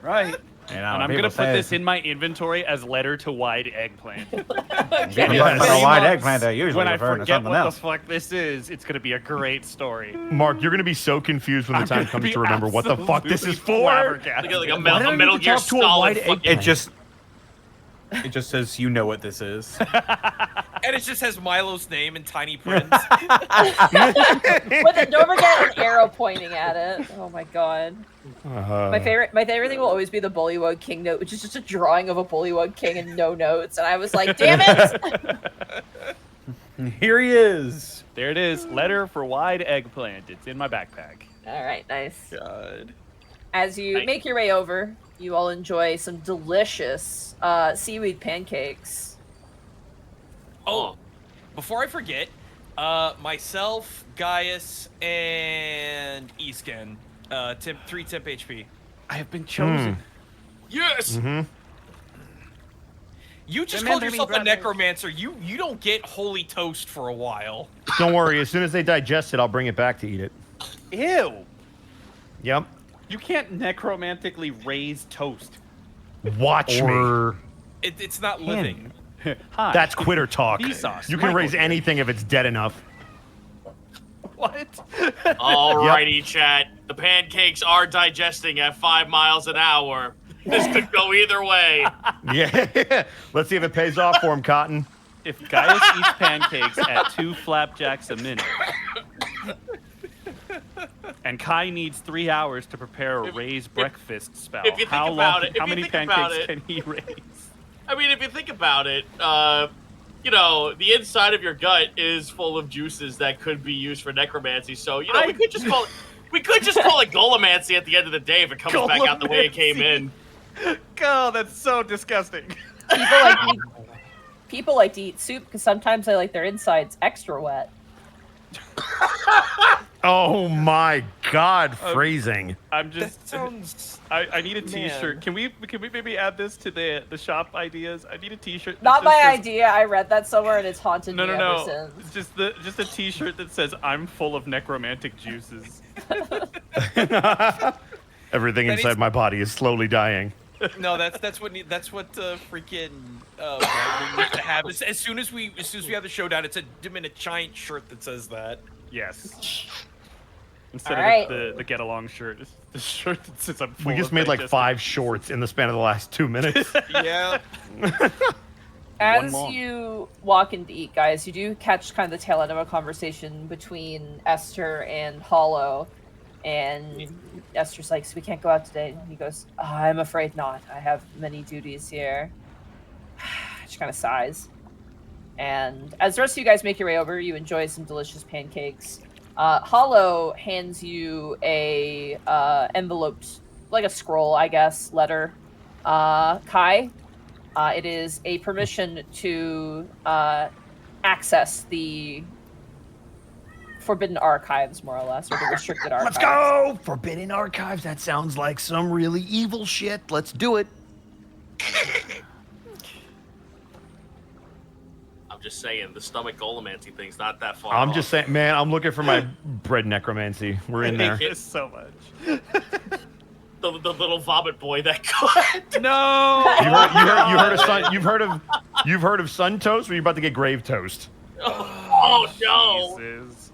Right. And And I'm gonna put this in my inventory as letter to wide eggplant. Getting Yes. like a wide eggplant. I usually When I refer to forget something what else. the fuck this is, it's gonna be a great story. Mark, you're gonna be so confused when the I'm time gonna comes be to remember what the fuck this is absolutely for. flabbergasted. Like a Why did I need Metal to Gear talk to a Solid wide fucking- It just says you know what this is. And it just has Milo's name in tiny print. Don't forget an arrow pointing at it. Oh my god. My favorite thing will always be the Bullywug King note, which is just a drawing of a Bullywug King and no notes. And I was like, damn it! Here he is. There it is. Letter for wide eggplant. It's in my backpack. All right, nice. God. As you Nice. make your way over, you all enjoy some delicious seaweed pancakes. Oh, before I forget, myself, Gaius, and Escan, 3 temp HP. I have been chosen. Yes. Mm-hmm. You just Remember called me, yourself a brothers. necromancer. You don't get holy toast for a while. Don't worry. As soon as they digest it, I'll bring it back to eat it. Ew. Yep. You can't necromantically raise toast. Watch me. Or It's not living. Hi. That's quitter talk. Vsauce. You can Michael raise here. anything if it's dead enough. What? Alrighty, chat. The pancakes are digesting at 5 miles an hour. This could go either way. Yeah. Let's see if it pays off for him, Cotton. If Gaius eats pancakes at 2 flapjacks a minute, and Kai needs 3 hours to prepare a raised breakfast spell, if you think how about long? it- if how you many think about pancakes it- can he raise? I mean, if you think about it, the inside of your gut is full of juices that could be used for necromancy. So, we could just call it golomancy at the end of the day if it comes back out the way it came in. Oh, that's so disgusting. People like to eat soup because sometimes they like their insides extra wet. Oh my God, phrasing. I'm That just. sounds. I need a T-shirt. Man. Can we maybe add this to the shop ideas? I need a T-shirt. that Not just my says- idea. I read that somewhere and it's haunted No, me no, ever no. since. Just a T-shirt that says "I'm full of necromantic juices." Everything That inside is- my body is slowly dying. No, that's what freaking Brandon needs to have. As soon as we have the showdown, it's him in a giant shirt that says that. Yes. Instead Alright. of the get along shirt, it's the shirt that says "I'm full We just of made like digestive 5 shorts in the span of the last 2 minutes. Yeah. As long. you walk in to eat, guys, you do catch kind of the tail end of a conversation between Esther and Hollow. And Esther's like, so we can't go out today. And he goes, I'm afraid not. I have many duties here. She kind of sighs. And as the rest of you guys make your way over, you enjoy some delicious pancakes. Hollow hands you a enveloped, like a scroll, I guess, letter. Kai, it is a permission to access the Forbidden Archives, more or less, or the restricted archives. Let's go! Forbidden Archives. That sounds like some really evil shit. Let's do it. I'm just saying, the stomach golomancy thing's not that far I'm off. just saying, man, I'm looking for my bread necromancy. We're in there. I hate this so much. The little vomit boy that got. No. You've heard of sun toast, or you about to get grave toast? Oh no! Jesus.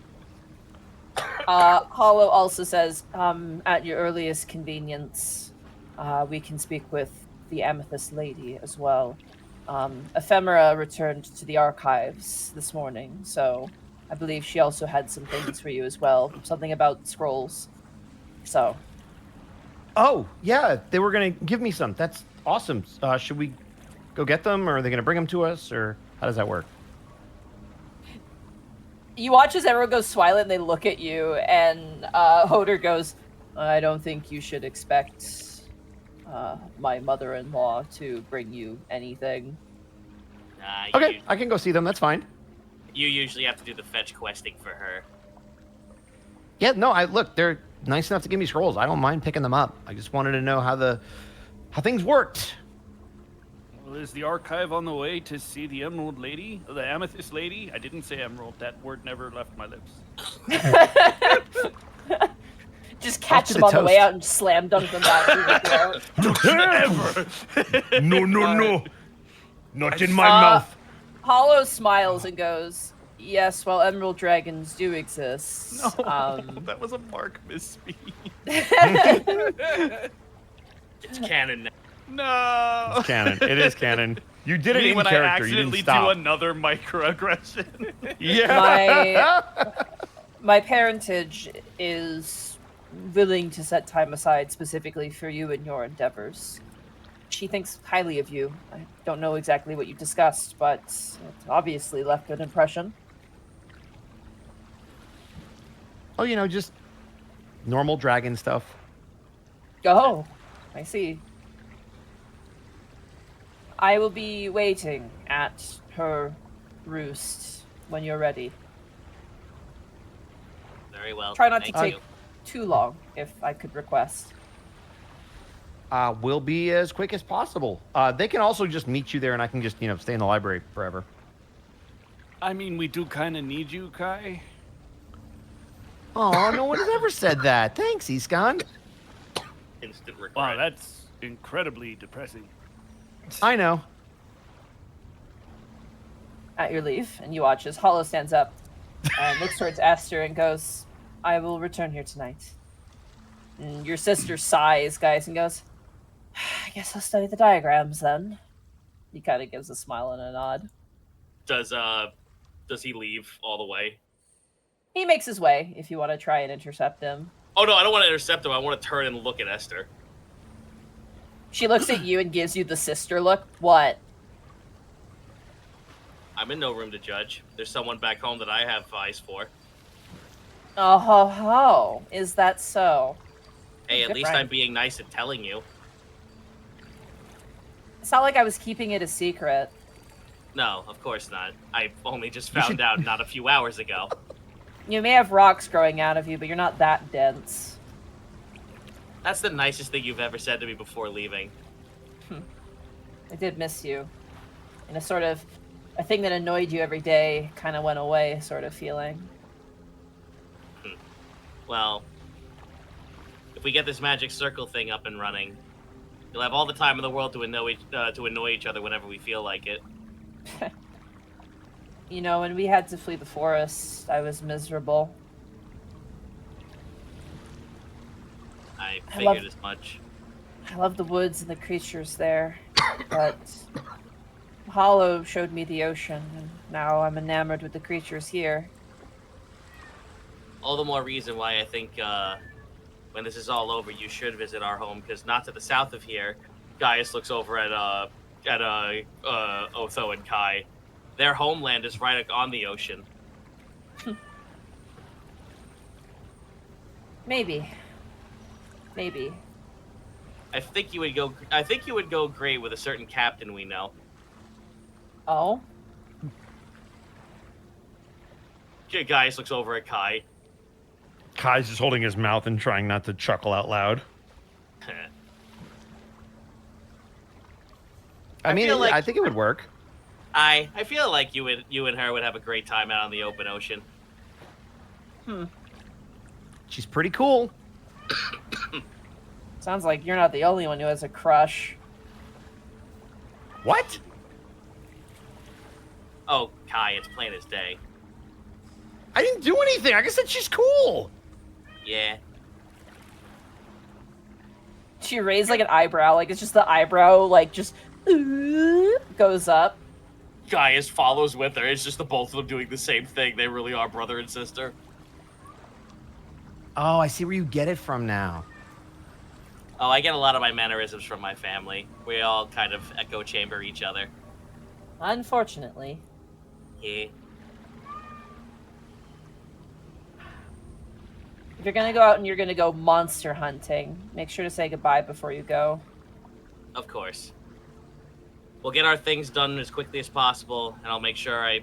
Hollow also says, at your earliest convenience, we can speak with the Amethyst Lady as well. Ephemera returned to the archives this morning, so I believe she also had some things for you as well. Something about scrolls. So, Oh, yeah, they were gonna give me some. That's awesome. Should we go get them, or are they gonna bring them to us, or how does that work? you watch as everyone goes silent and they look at you, and Hodor goes, I don't think you should expect my mother-in-law to bring you anything. Okay, I can go see them. That's fine. You usually have to do the fetch questing for her. Yeah, no, look, they're nice enough to give me scrolls. I don't mind picking them up. I just wanted to know how things worked. Well, is the archive on the way to see the Emerald Lady? The Amethyst Lady? I didn't say emerald. That word never left my lips. Just catch to them the on the way toast. out and slam dunk them back through the throat. Ever! No. Not in my Uh, mouth. Hollow smiles and goes, "Yes, well, emerald dragons do exist." No, that was a Mark misspeak. It's canon now. No! It's canon. It is canon. You did it in when I character. You accidentally didn't stop. do another microaggression. Yeah. My parentage is willing to set time aside specifically for you and your endeavors. She thinks highly of you. I don't know exactly what you discussed, but it obviously left an impression. Oh, just normal dragon stuff. Oh, I see. I will be waiting at her roost when you're ready. Very well. Try not to thank take you. too long, if I could request. Will be as quick as possible. They can also just meet you there, and I can just, stay in the library forever. I mean, we do kind of need you, Kai. Oh, no one has ever said that. Thanks, Iskan. Instant regret. Wow, that's incredibly depressing. I know. At your leave, and you watch as Hollow stands up and looks towards Esther and goes, "I will return here tonight." And your sister sighs, guys, and goes, "I guess I'll study the diagrams then." He kind of gives a smile and a nod. Does he leave all the way? He makes his way if you want to try and intercept him. Oh no, I don't want to intercept him. I want to turn and look at Esther. She looks at you and gives you the sister look. What? I'm in no room to judge. There's someone back home that I have eyes for. Oh ho ho. Is that so? Hey, at Good least friend. I'm being nice and telling you. It's not like I was keeping it a secret. No, of course not. I only just found out not a few hours ago. You may have rocks growing out of you, but you're not that dense. That's the nicest thing you've ever said to me before leaving. I did miss you. In a sort of, a thing that annoyed you every day kind of went away sort of feeling. Well, if we get this magic circle thing up and running, you'll have all the time in the world to annoy each other whenever we feel like it. You know, when we had to flee the forest, I was miserable. I I figured love- as much. I love the woods and the creatures there, but Hollow showed me the ocean, and now I'm enamored with the creatures here. All the more reason why I think when this is all over, you should visit our home, because not to the south of here, Gaius looks over at Otho and Kai. Their homeland is right on the ocean. Maybe. Maybe. I think you would go great with a certain captain we know. Oh? Gaius looks over at Kai. Kai's just holding his mouth and trying not to chuckle out loud. I mean, feel like- I think it would work. I feel like you and her would have a great time out on the open ocean. She's pretty cool. Sounds like you're not the only one who has a crush. What? Oh, Kai, it's plain as day. I didn't do anything. I just said she's cool. Yeah. She raised like an eyebrow, like it's just the eyebrow, like just goes up. Gaius follows with her. It's just the both of them doing the same thing. They really are brother and sister. Oh, I see where you get it from now. Oh, I get a lot of my mannerisms from my family. We all kind of echo chamber each other. Unfortunately. Yeah. If you're gonna go out and you're gonna go monster hunting, make sure to say goodbye before you go. Of course. We'll get our things done as quickly as possible, and I'll make sure I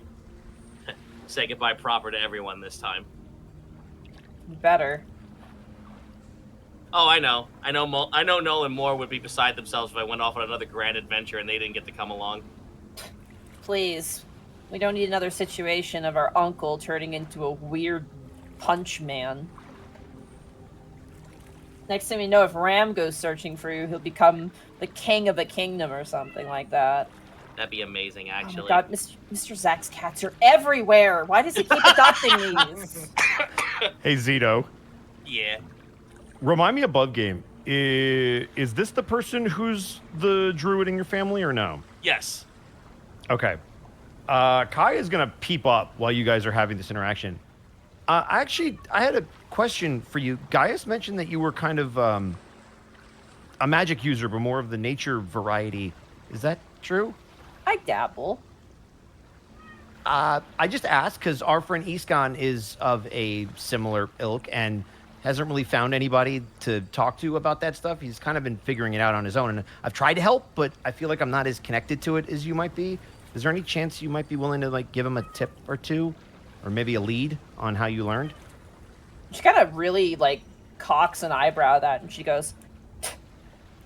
say goodbye proper to everyone this time. Better. Oh, I know. I know Nolan Moore would be beside themselves if I went off on another grand adventure and they didn't get to come along. Please. We don't need another situation of our uncle turning into a weird punch man. Next thing we know, if Ram goes searching for you, he'll become the king of a kingdom or something like that. That'd be amazing, actually. Oh my god, Mr. Zach's cats are everywhere! Why does he keep adopting these? Hey, Zito. Yeah. Remind me above game. Is this the person who's the druid in your family or no? Yes. Okay. Kai is going to peep up while you guys are having this interaction. I had a question for you. Gaius mentioned that you were kind of a magic user, but more of the nature variety. Is that true? I dabble. I just asked because our friend Iskan is of a similar ilk and hasn't really found anybody to talk to about that stuff. He's kind of been figuring it out on his own. And I've tried to help, but I feel like I'm not as connected to it as you might be. Is there any chance you might be willing to like give him a tip or two, or maybe a lead on how you learned? She kind of really like cocks an eyebrow at that, and she goes,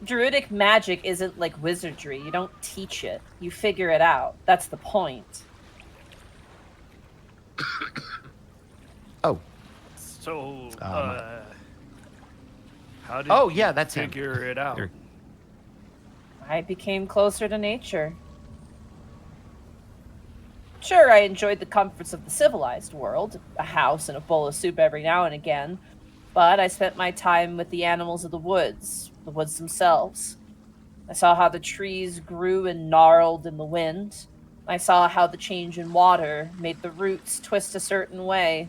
"Druidic magic isn't like wizardry. You don't teach it. You figure it out. That's the point." Oh. So, how did Oh, you yeah, that's him. figure it out? Here. I became closer to nature. Sure, I enjoyed the comforts of the civilized world, a house and a bowl of soup every now and again, but I spent my time with the animals of the woods themselves. I saw how the trees grew and gnarled in the wind. I saw how the change in water made the roots twist a certain way.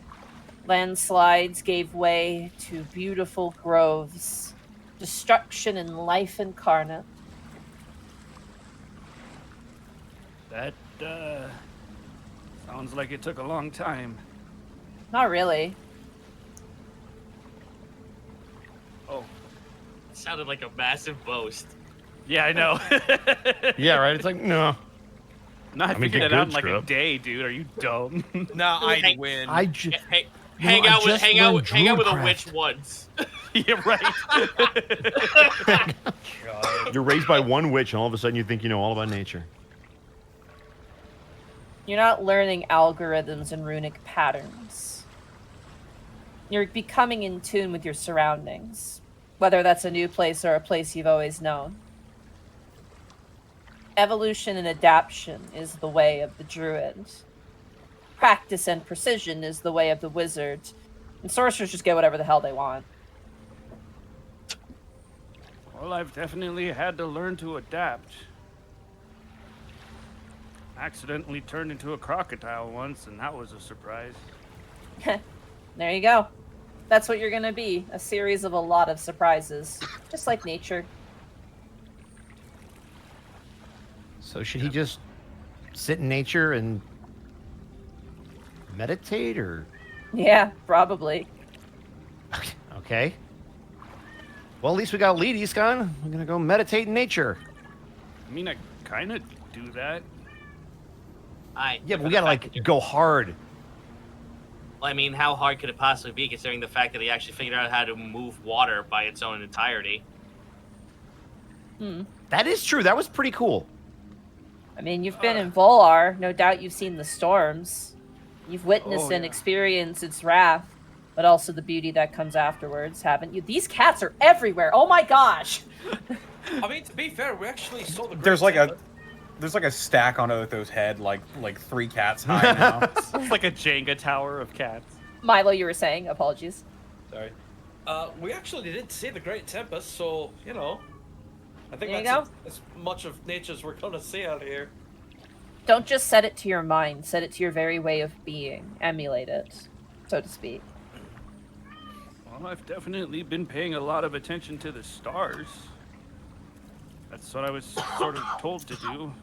Landslides gave way to beautiful groves. Destruction and life incarnate. That, sounds like it took a long time. Not really. Oh. It sounded like a massive boast. Yeah, I know. Yeah, right? It's like, no. Not I mean, figured get it out good, in like a Scrub. day, dude. Are you dumb? Nah, I'd Hey, win. Hang out with a witch Druidcraft. once. Yeah, right. You're raised by one witch, and all of a sudden you think you know all about nature. You're not learning algorithms and runic patterns. You're becoming in tune with your surroundings, whether that's a new place or a place you've always known. Evolution and adaptation is the way of the druid. Practice and precision is the way of the wizard. And sorcerers just get whatever the hell they want. Well, I've definitely had to learn to adapt. Accidentally turned into a crocodile once, and that was a surprise. There you go. That's what you're gonna be. A series of a lot of surprises. Just like nature. So should he just sit in nature and meditate, or? Yeah, probably. Okay. Well, at least we got lead, Iskan. We're gonna go meditate in nature. I mean, I kind of do that. Yeah, but we gotta like go hard. Well, I mean, how hard could it possibly be, considering the fact that he actually figured out how to move water by its own entirety? That is true. That was pretty cool. I mean, you've been in Volar. No doubt you've seen the storms. You've witnessed and yeah. experienced its wrath, but also the beauty that comes afterwards, haven't you? These cats are everywhere. Oh my gosh! I mean, to be fair, we actually saw the. There's like a stack on Otho's head, like 3 cats high now. It's like a Jenga tower of cats. Milo, you were saying? Apologies. Sorry. We actually did see the Great Tempest, so you know. I think There you that's as much of nature as we're gonna see out here. Don't just set it to your mind. Set it to your very way of being. Emulate it, so to speak. Well, I've definitely been paying a lot of attention to the stars. That's what I was sort of told to do.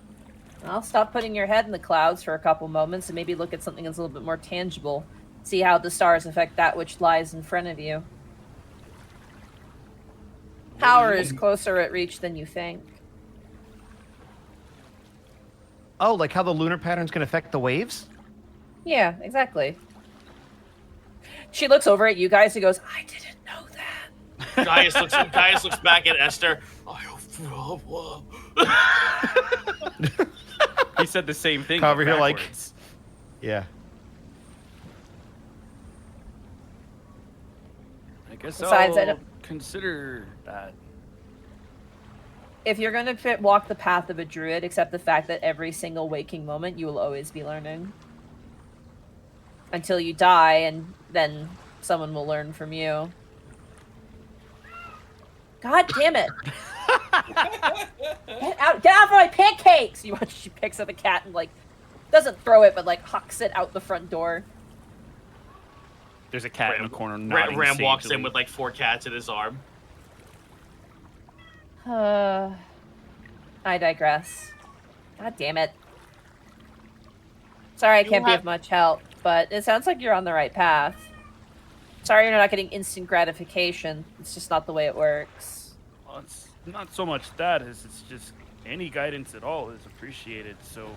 Well, stop putting your head in the clouds for a couple moments and maybe look at something that's a little bit more tangible. See how the stars affect that which lies in front of you. Power is closer at reach than you think. Oh, like how the lunar patterns can affect the waves? Yeah, exactly. She looks over at you guys and goes, I didn't know that. Gaius looks back at Esther. He said the same thing. Over here, like, backwards. yeah. I guess Besides, I'll consider that. If you're going to walk the path of a druid, accept the fact that every single waking moment you will always be learning. Until you die, and then someone will learn from you. God damn it! Get out of my pancakes! You watch, she picks up a cat and, like, doesn't throw it, but, like, hucks it out the front door. There's a cat in the corner nodding Ram walks sagely. in with like 4 cats in his arm. I digress. God damn it. Sorry I can't be of much help, but it sounds like you're on the right path. Sorry you're not getting instant gratification. It's just not the way it works. Well, it's not so much that as it's just any guidance at all is appreciated. So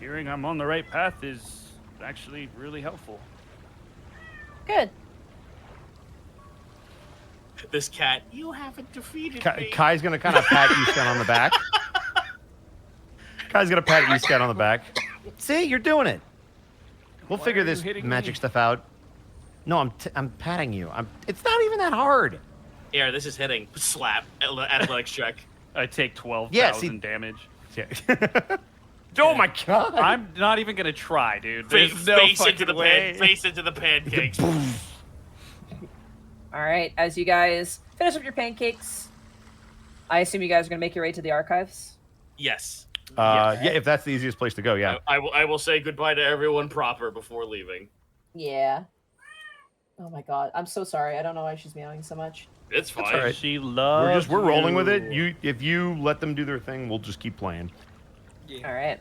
hearing I'm on the right path is actually really helpful. Good. This cat, you haven't defeated me. Kai's gonna kind of pat Easton on the back. Kai's gonna pat Easton on the back. See, you're doing it. We'll figure this magic stuff out. No, I'm patting you. It's not even that hard. Here, this is hitting. Slap. Athletics check. I take 12,000 Yeah, damage. Yeah. Oh my god! I'm not even gonna try, dude. Face, There's no face into the fucking way. face into the pancakes. Alright, as you guys finish up your pancakes, I assume you guys are going to make your way to the archives? Yes. Yeah, if that's the easiest place to go, yeah. I will say goodbye to everyone proper before leaving. Yeah. Oh my god, I'm so sorry. I don't know why she's meowing so much. It's fine. all right. She loves We're rolling with it. you. If you let them do their thing, we'll just keep playing. Alright.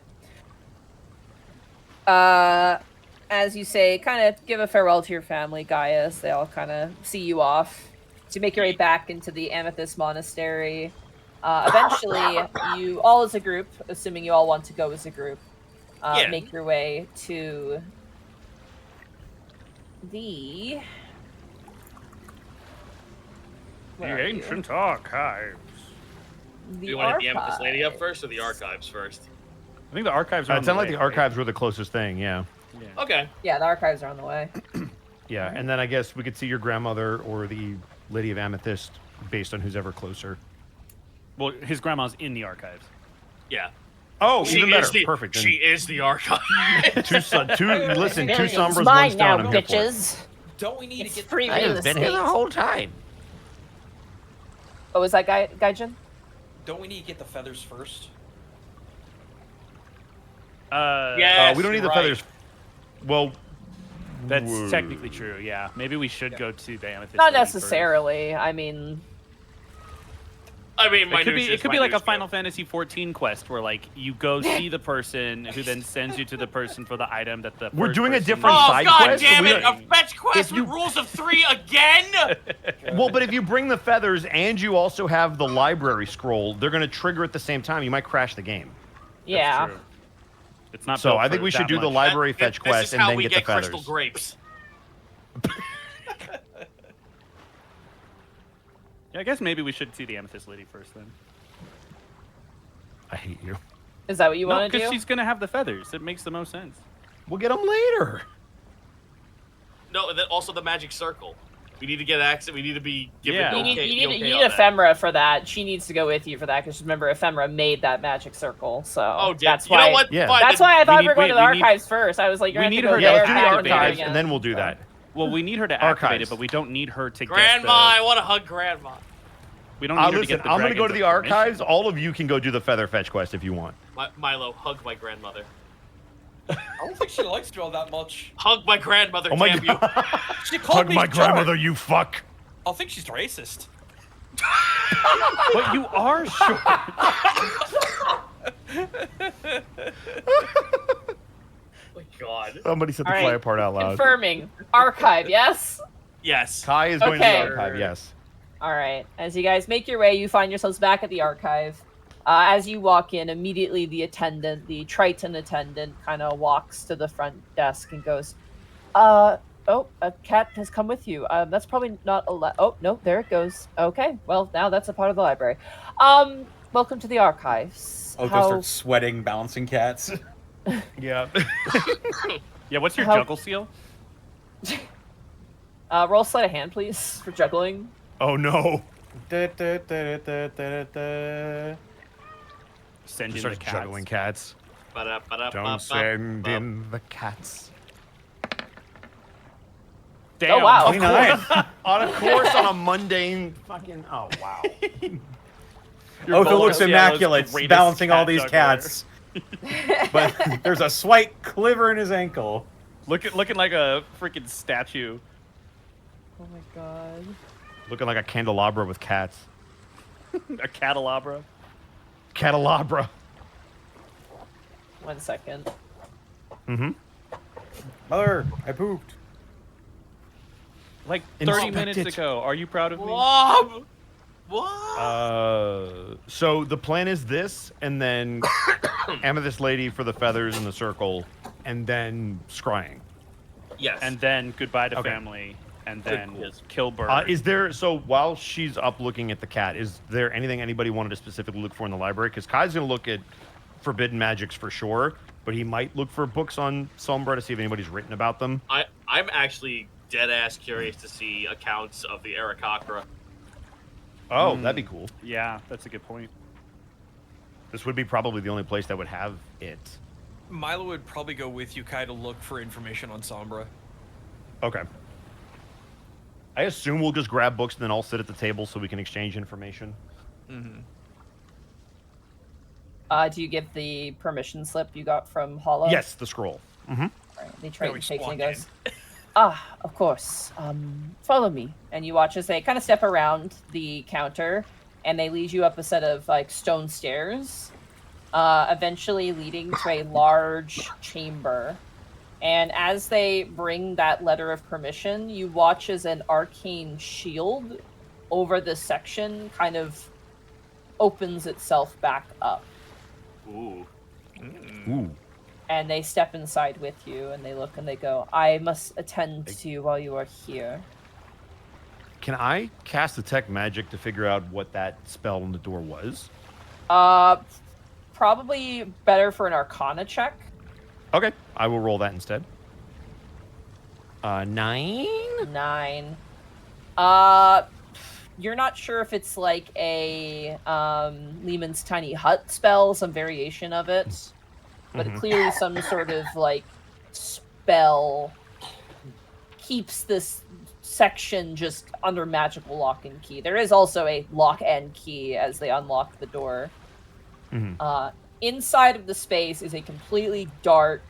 As you say, kind of give a farewell to your family, Gaius. They all kind of see you off. So you make your way back into the Amethyst Monastery. Eventually, you all as a group, assuming you all want to go as a group, make your way to the... Where are The you? ancient archives. The Do you want to hit the Amethyst Lady up archives. first or the archives first? I think the archives are on It the sounded like way, the right? archives were the closest thing, yeah. Yeah. Okay. Yeah, the archives are on the way. Yeah, and then I guess we could see your grandmother or the Lady of Amethyst based on who's ever closer. Well, his grandma's in the archives. Yeah. Oh, She even better. is the Perfect. Then She is the archive. two sombras, It's one mine stone. now, I'm here for it. bitches. Don't we need It's to get free real estate. whole time. Oh, is that Gaijin? Don't we need to get the feathers first? Yeah. We don't need the right. feathers. Well, That's whoa. technically true, yeah. Maybe we should go to the Amethyst Not Lady first. necessarily. I mean, I mean, It could be like a Final Fantasy 14 quest where like you go see the person who then sends you to the person for the item that the We're first doing a person different Oh, side god quest? damn We it! don't- A fetch quest If you- with rules of 3 again? Well, but if you bring the feathers and you also have the library scroll, they're going to trigger at the same time. You might crash the game. yeah. True. It's not So built I think for we should that do the much. library This fetch quest is and how then we get the crystal feathers. grapes. Yeah, I guess maybe we should see the Amethyst Lady first then. I hate you. Is that what you No, want to because do? she's gonna have the feathers. It makes the most sense. We'll get them later. No, also the magic circle. We need to get access. We need to be given Yeah. the You need, okay- you the need, okay you on need that. Ephemera for that. She needs to go with you for that because remember, Ephemera made that magic circle. So Oh, yeah. that's You why. know what? Yeah. Fine, That's then- why I thought we need- were going to the wait, we need- archives first. I was like, you're we going to need go her- Yeah, there. let's do the activate it archives, again. and then we'll do that. Well, we need her to activate Archives. it, but we don't need her to Grandma, get I the. want to hug Grandma. We don't need her to Listen, get the I'm going to go to dragon's the information. archives. All of you can go do the feather fetch quest if you want. Milo, hug my grandmother. I don't think she likes you all that much. Hug my grandmother, Oh my damn you. god. She called Hug me my George. grandmother, you fuck. I think she's racist. But you are short. Oh my god. Somebody said the All right. fly part out loud. Confirming. Archive, yes? Yes. Kai is going to Okay. the archive, yes. All right. As you guys make your way, you find yourselves back at the archive. As you walk in, immediately the Triton attendant, kind of walks to the front desk and goes, "Oh, a cat has come with you. That's probably not allowed. Oh no, there it goes. Okay, well now that's a part of the library. Welcome to the archives. Oko starts sweating, balancing cats. Yeah. Yeah, what's your How- juggle seal? Roll sleight of hand, please, for juggling. Oh no. Send in the Starts cats. juggling cats. Ba-da-ba-da-ba-ba. Don't send in the cats. Damn. Oh, wow. 29. On a course on a mundane fucking. Oh wow. Oko looks Ciello's immaculate, greatest balancing all cat these juggler. cats. But there's a slight cliver in his ankle. Looking like a freaking statue. Oh my god. Looking like a candelabra with cats. A catalabra. Candelabra. 1 second. Mm-hmm. Mother, I pooped. Like 30 Inspect minutes it. ago. Are you proud of me? What? What? So the plan is this, and then Amethyst Lady for the feathers in the circle, and then scrying. Yes. And then goodbye to Okay. family. And then Yes. kill bird. Is there, so while she's up looking at the cat, is there anything anybody wanted to specifically look for in the library? Because Kai's going to look at forbidden magics for sure, but he might look for books on Sombra to see if anybody's written about them. I'm actually dead ass curious to see accounts of the Arakocra. Oh, that'd be cool. Yeah, that's a good point. This would be probably the only place that would have it. Milo would probably go with you, Kai, to look for information on Sombra. Okay. I assume we'll just grab books and then all sit at the table so we can exchange information. Mm-hmm. Do you give the permission slip you got from Hollow? Yes, the scroll. Mm-hmm. Right. The Triton we takes it and squawk goes, of course. Follow me. And you watch as they kind of step around the counter and they lead you up a set of like stone stairs, eventually leading to a large chamber. And as they bring that letter of permission, you watch as an arcane shield over this section kind of opens itself back up. Ooh. Ooh. And they step inside with you and they look and they go, I must attend to you while you are here. Can I cast detect magic to figure out what that spell on the door was? Probably better for an arcana check. Okay, I will roll that instead. 9? 9. You're not sure if it's like a Lehman's Tiny Hut spell, some variation of it, but clearly some sort of like spell keeps this section just under magical lock and key. There is also a lock and key as they unlock the door. Inside of the space is a completely dark,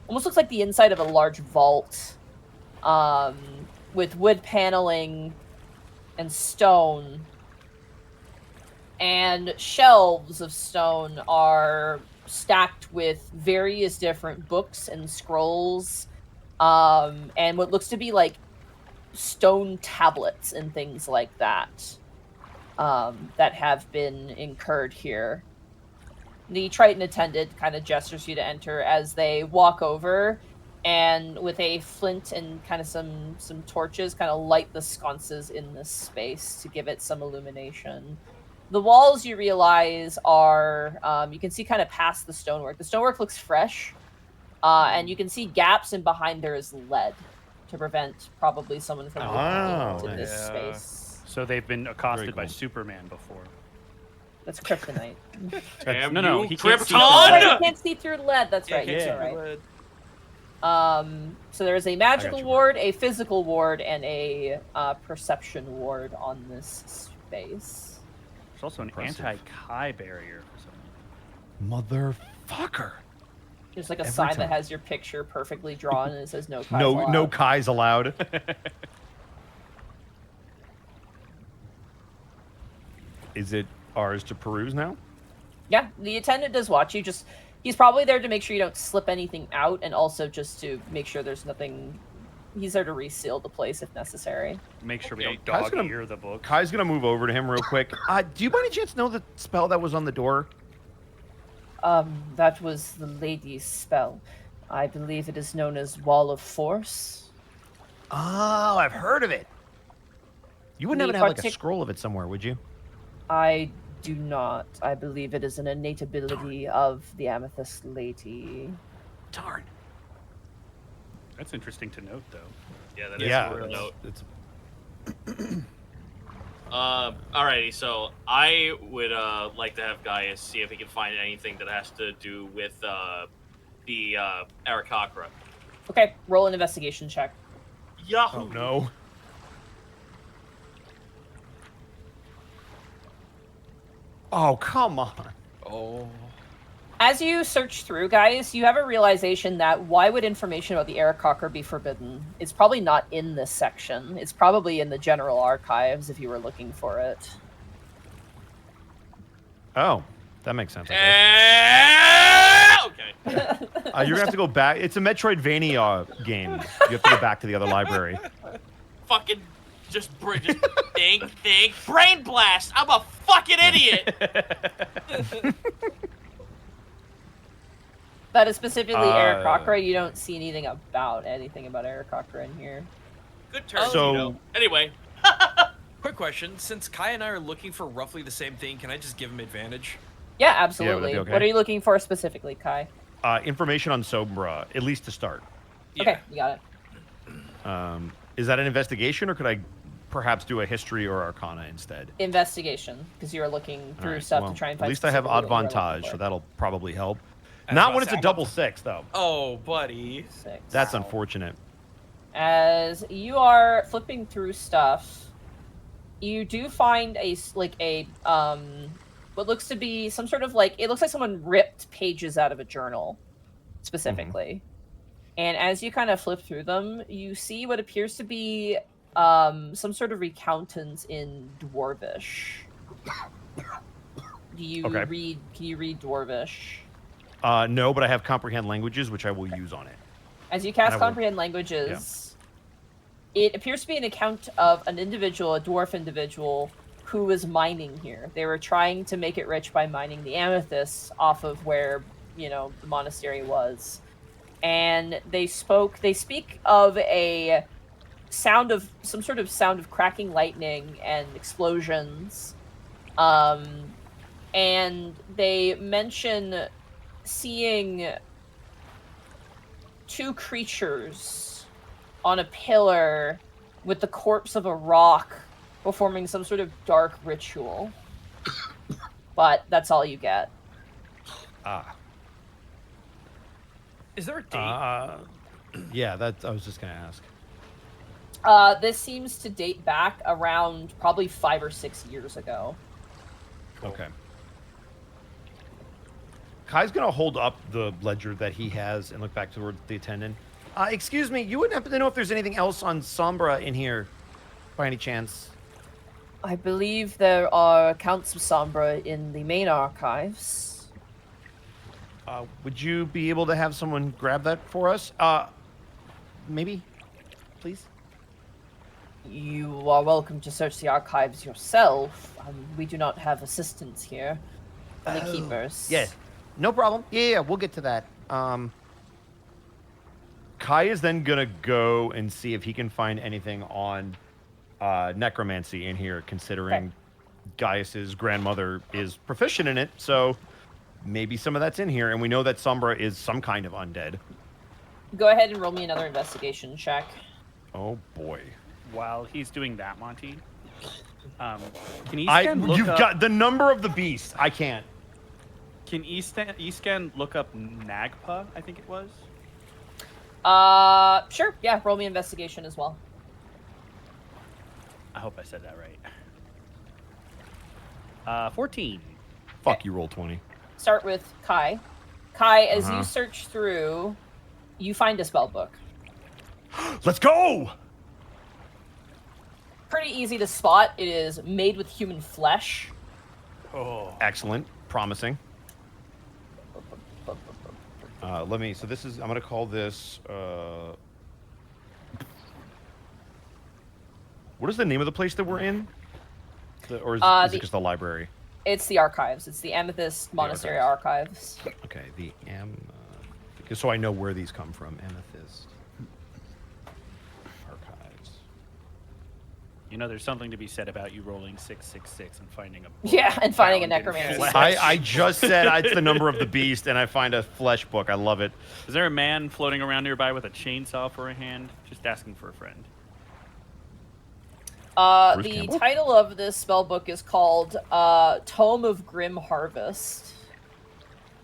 almost looks like the inside of a large vault, with wood paneling and stone, and shelves of stone are stacked with various different books and scrolls, and what looks to be like stone tablets and things like that, that have been incurred here. The Triton attendant kind of gestures you to enter as they walk over and with a flint and kind of some torches kind of light the sconces in this space to give it some illumination. The walls, you realize, are, you can see kind of past the stonework. The stonework looks fresh, and you can see gaps, and behind there is lead to prevent probably someone from looking into this space. So they've been accosted Very by cool. Superman before. That's kryptonite. Damn No, you, he can't see Oh, Krypton! right, you can't see through lead. That's right. Yeah. That's all right. So there is a magical you. ward, a physical ward, and a perception ward on this space. There's also an Impressive. anti-Kai barrier for some reason. Motherfucker. There's like a Every sign time. that has your picture perfectly drawn and it says no Kai's No, allowed. no Kai's allowed. Is it ours to peruse now? Yeah, the attendant does watch you. Just he's probably there to make sure you don't slip anything out, and also just to make sure there's nothing. He's there to reseal the place if necessary. Make sure we Okay. don't Kai's gonna- dog ear the book. Kai's gonna move over to him real quick. Do you by any chance know the spell that was on the door? That was the lady's spell. I believe it is known as Wall of Force. Oh, I've heard of it. You wouldn't The happen to have like a scroll of it somewhere, would you? I do not. I believe it is an innate ability of the Amethyst Lady. Darn. That's interesting to note, though. Yeah, that is Yeah. a good note. It's Alrighty, so I would like to have Gaius see if he can find anything that has to do with the Arakakra. Okay, roll an investigation check. Yahoo! Oh no. Oh, come on. Oh. As you search through, guys, you have a realization that why would information about the Arakakra be forbidden? It's probably not in this section. It's probably in the general archives if you were looking for it. Oh, that makes sense. I Okay. guess. You're gonna have to go back. It's a Metroidvania game. You have to go back to the other library. Fucking just think. Brain blast! I'm a fucking idiot! That is specifically Arakakra. You don't see anything about Arakakra in here. Good turn, So- Tito. Anyway. Quick question. Since Kai and I are looking for roughly the same thing, can I just give him advantage? Yeah, absolutely. be okay. What are you looking for specifically, Kai? Information on Sombra, at least to start. Okay, you got it. Is that an investigation, or could I perhaps do a history or arcana instead? Investigation, because you are looking through Alright, stuff well, to try and at find. least I have specifically what you're advantage, looking so for. that'll probably help. I was Not about when to it's a say, double 6, though. Oh, buddy. 6. That's unfortunate. As you are flipping through stuff, you do find what looks to be some sort of it looks like someone ripped pages out of a journal, specifically. And as you kind of flip through them, you see what appears to be some sort of recountants in Dwarvish. Do you Okay. read? Can you read Dwarvish? No, but I have comprehend languages, which I will use on it. As you cast And I will- comprehend languages, it appears to be an account of an individual, a dwarf individual, who was mining here. They were trying to make it rich by mining the amethysts off of where, the monastery was. And they speak of some sort of sound of cracking lightning and explosions. And they mention seeing 2 creatures on a pillar with the corpse of a rock performing some sort of dark ritual. But that's all you get. Is there a date? Yeah, I was just gonna ask. This seems to date back around probably 5 or 6 years ago. Okay. Kai's gonna hold up the ledger that he has and look back toward the attendant. Excuse me, you wouldn't happen to know if there's anything else on Sombra in here, by any chance? I believe there are accounts of Sombra in the main archives. Would you be able to have someone grab that for us? Maybe, please. You are welcome to search the archives yourself. We do not have assistants here. Only keepers. Yeah, no problem. Yeah, we'll get to that. Kai is then gonna go and see if he can find anything on necromancy in here, considering Okay. Gaius's grandmother is proficient in it, so maybe some of that's in here, and we know that Sombra is some kind of undead. Go ahead and roll me another investigation check. Oh boy. While he's doing that, Monty, can Eascan look You've up? got the number of the beast. I can't. Can Eascan look up Nagpa? I think it was. Sure. Yeah, roll me investigation as well. I hope I said that right. 14. Fuck you, roll 20. Start with Kai. Kai, as Uh-huh. you search through, you find a spell book. Let's go! Pretty easy to spot. It is made with human flesh. Oh. Excellent. Promising. So this is, I'm going to call this, what is the name of the place that we're in? Or is it the- just the library? It's the archives. It's the Amethyst Monastery Archives. Okay, so I know where these come from. Amethyst Archives. You know, there's something to be said about you rolling 666 and finding a book Yeah, and finding a bound in necromancy. flesh. I just said it's the number of the beast, and I find a flesh book. I love it. Is there a man floating around nearby with a chainsaw for a hand? Just asking for a friend. Bruce The Campbell? title of this spellbook is called Tome of Grim Harvest.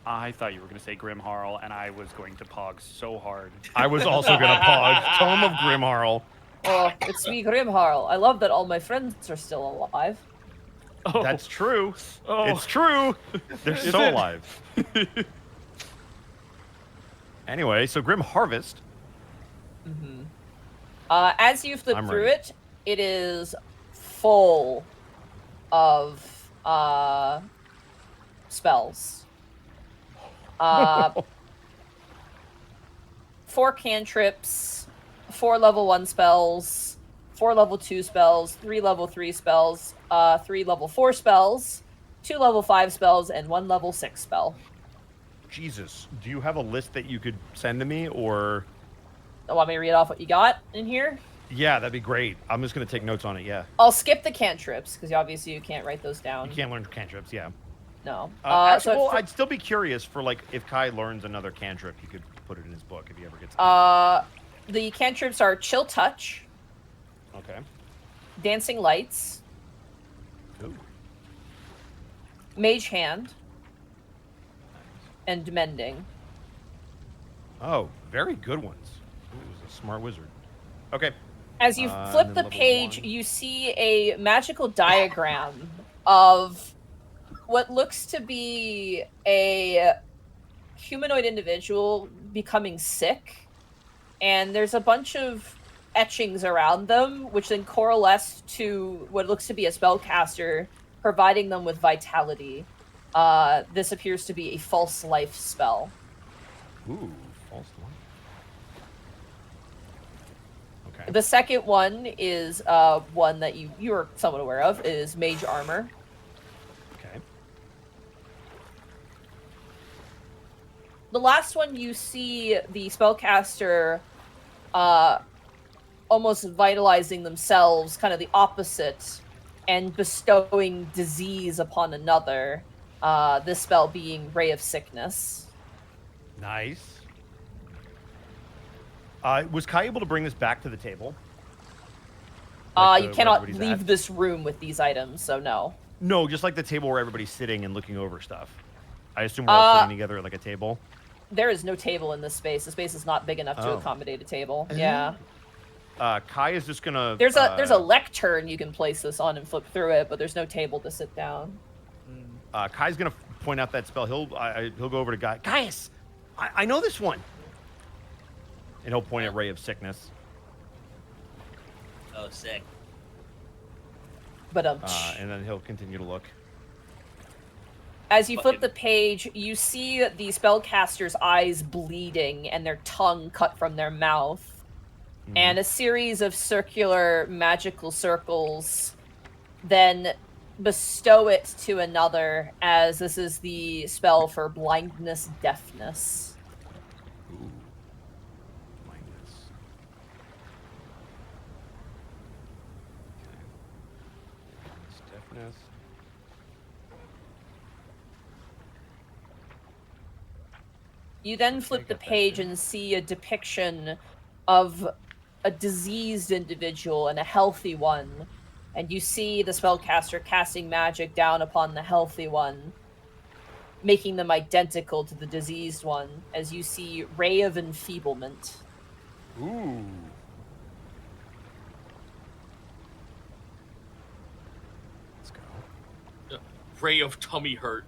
I thought you were going to say Grim Harl, and I was going to pog so hard. I was also going to pog Tome of Grimharl. Oh, it's me, Grim Harl. I love that all my friends are still alive. Oh, That's true. Oh. It's true. They're Is still it? alive. Anyway, so Grim Harvest. As you flip I'm through ready. it, it is full of spells. 4 cantrips, 4 level 1 spells, 4 level 2 spells, 3 level 3 spells, 3 level 4 spells, 2 level 5 spells, and 1 level 6 spell. Jesus, do you have a list that you could send to me, or? Want me to read off what you got in here? Yeah, that'd be great. I'm just gonna take notes on it. Yeah, I'll skip the cantrips, because obviously you can't write those down. you can't learn cantrips. Yeah. No. Actually, so well, for- I'd still be curious for like if Kai learns another cantrip, he could put it in his book if he ever gets. The cantrips are Chill Touch, Okay. Dancing Lights, Ooh. Mage Hand, and Mending. Oh, very good ones. Ooh, he's a smart wizard. Okay. As you And flip then the level page, 1. you see a magical diagram of what looks to be a humanoid individual becoming sick, and there's a bunch of etchings around them, which then coalesce to what looks to be a spellcaster, providing them with vitality. This appears to be a false life spell. Ooh, false one. Okay. The second one is one that you are somewhat aware of, is Mage Armor. Okay. The last one, you see the spellcaster almost vitalizing themselves, kind of the opposite, and bestowing disease upon another. This spell being Ray of Sickness. Nice. Was Kai able to bring this back to the table? Like You where cannot everybody's leave at? this room with these items, so no. No, just like the table where everybody's sitting and looking over stuff. I assume we're all sitting together at like a table. There is no table in this space. The space is not big enough to Oh. accommodate a table. Yeah. Kai is just gonna. There's a lectern you can place this on and flip through it, but there's no table to sit down. Kai's gonna point out that spell. He'll go over to Gaius. I know this one. And he'll point at Ray of Sickness. Oh, sick. But And then he'll continue to look. as you flip the page, you see the spellcaster's eyes bleeding and their tongue cut from their mouth, and a series of circular magical circles then bestow it to another, as this is the spell for blindness, deafness. Ooh. Blindness. Okay. Deafness. You then flip the got that page too. and see a depiction of a diseased individual and a healthy one. And you see the spellcaster casting magic down upon the healthy one, making them identical to the diseased one, as you see Ray of Enfeeblement. Ooh. Let's go. Ray of tummy hurt.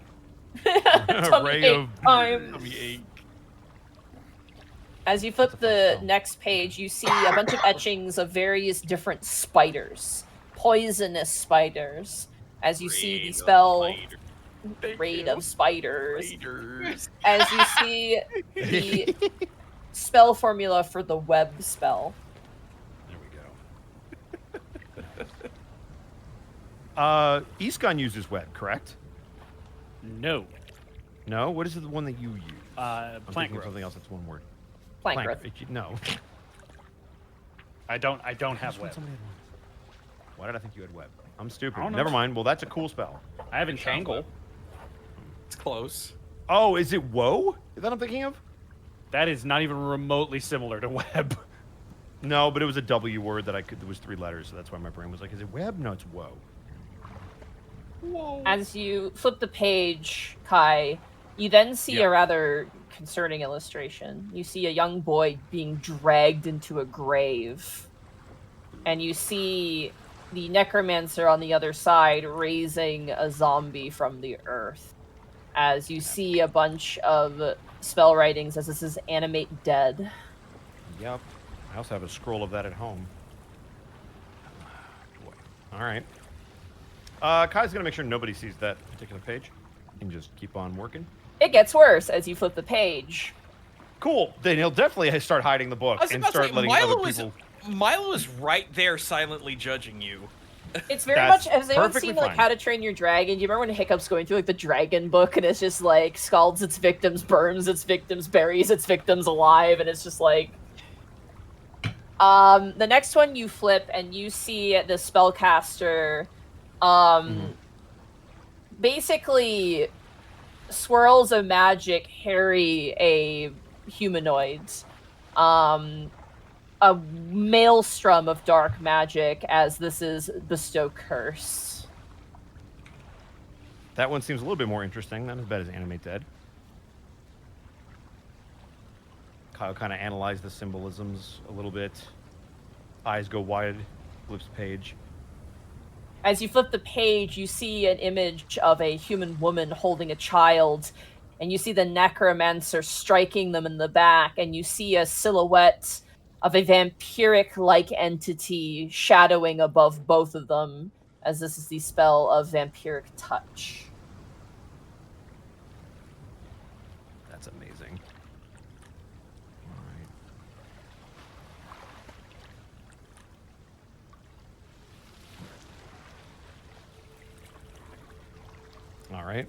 Tummy Ray ache of time. tummy ache. As you flip That's a the fun spell. next page, you see a bunch of etchings of various different spiders, poisonous spiders. As you see the Raid of spell spider. Raid of Spiders. Spiders. As you see the spell formula for the web spell. There we go. Iskan uses web, correct? No. No? What is the one that you use? I'm Plant thinking of growth. something else that's one word. Plant growth. No. I don't have web. Why did I think you had web? I'm stupid. I don't know. Never mind. Well, that's a cool spell. I have entangle. It's close. Oh, is it woe? Is that what I'm thinking of? That is not even remotely similar to web. No, but it was a W word that I could. There was 3 letters, so that's why my brain was like, "Is it web?" No, it's woe. Whoa. As you flip the page, Kai, you then see Yeah. a rather concerning illustration. You see a young boy being dragged into a grave. And you see the necromancer on the other side raising a zombie from the earth. As you see a bunch of spell writings as this is animate dead. Yep. I also have a scroll of that at home. Boy. All right. Kai's gonna make sure nobody sees that particular page, and just keep on working. It gets worse as you flip the page. Cool. Then he'll definitely start hiding the book I was and about to start say, letting Milo other was people. Milo is right there, silently judging you. It's very That's much, has anyone perfectly seen like fine. How to Train Your Dragon? Do you remember when Hiccup's going through like the dragon book and it's just like scalds its victims, burns its victims, buries its victims alive, and it's just like the next one you flip and you see the spellcaster basically swirls of magic harry a humanoid. A maelstrom of dark magic, as this is Bestow Curse. That one seems a little bit more interesting. Not as bad as Animate Dead. Kyle kind of analyzed the symbolisms a little bit. Eyes go wide, flips the page. As you flip the page, you see an image of a human woman holding a child, and you see the necromancer striking them in the back, and you see a silhouette of a vampiric-like entity shadowing above both of them, as this is the spell of Vampiric Touch. That's amazing. All right.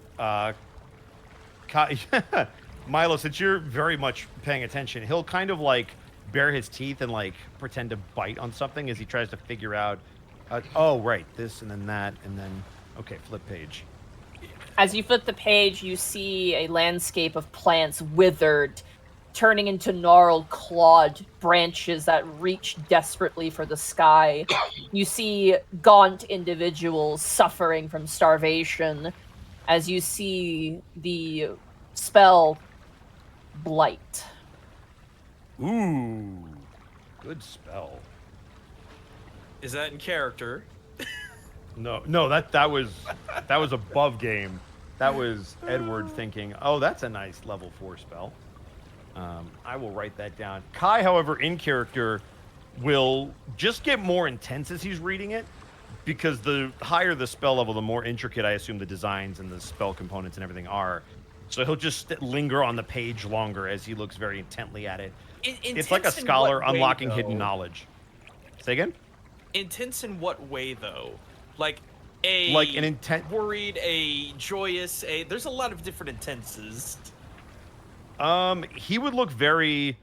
Milo, since you're very much paying attention, he'll kind of like bare his teeth and like pretend to bite on something as he tries to figure out, oh, right, this and then that, and then, okay, flip page. As you flip the page, you see a landscape of plants withered, turning into gnarled, clawed branches that reach desperately for the sky. You see gaunt individuals suffering from starvation, as you see the spell Blight. Ooh, good spell. Is that in character? No, that was above game. That was Edward thinking, oh, that's a nice level 4 spell. I will write that down. Kai, however, in character, will just get more intense as he's reading it, because the higher the spell level, the more intricate I assume the designs and the spell components and everything are. So he'll just linger on the page longer as he looks very intently at it. It's like a Intense in scholar what way, unlocking though? hidden knowledge. Say again? Intense in what way, though? Like a Like an intent. worried, a joyous, a there's a lot of different intenses. He would look very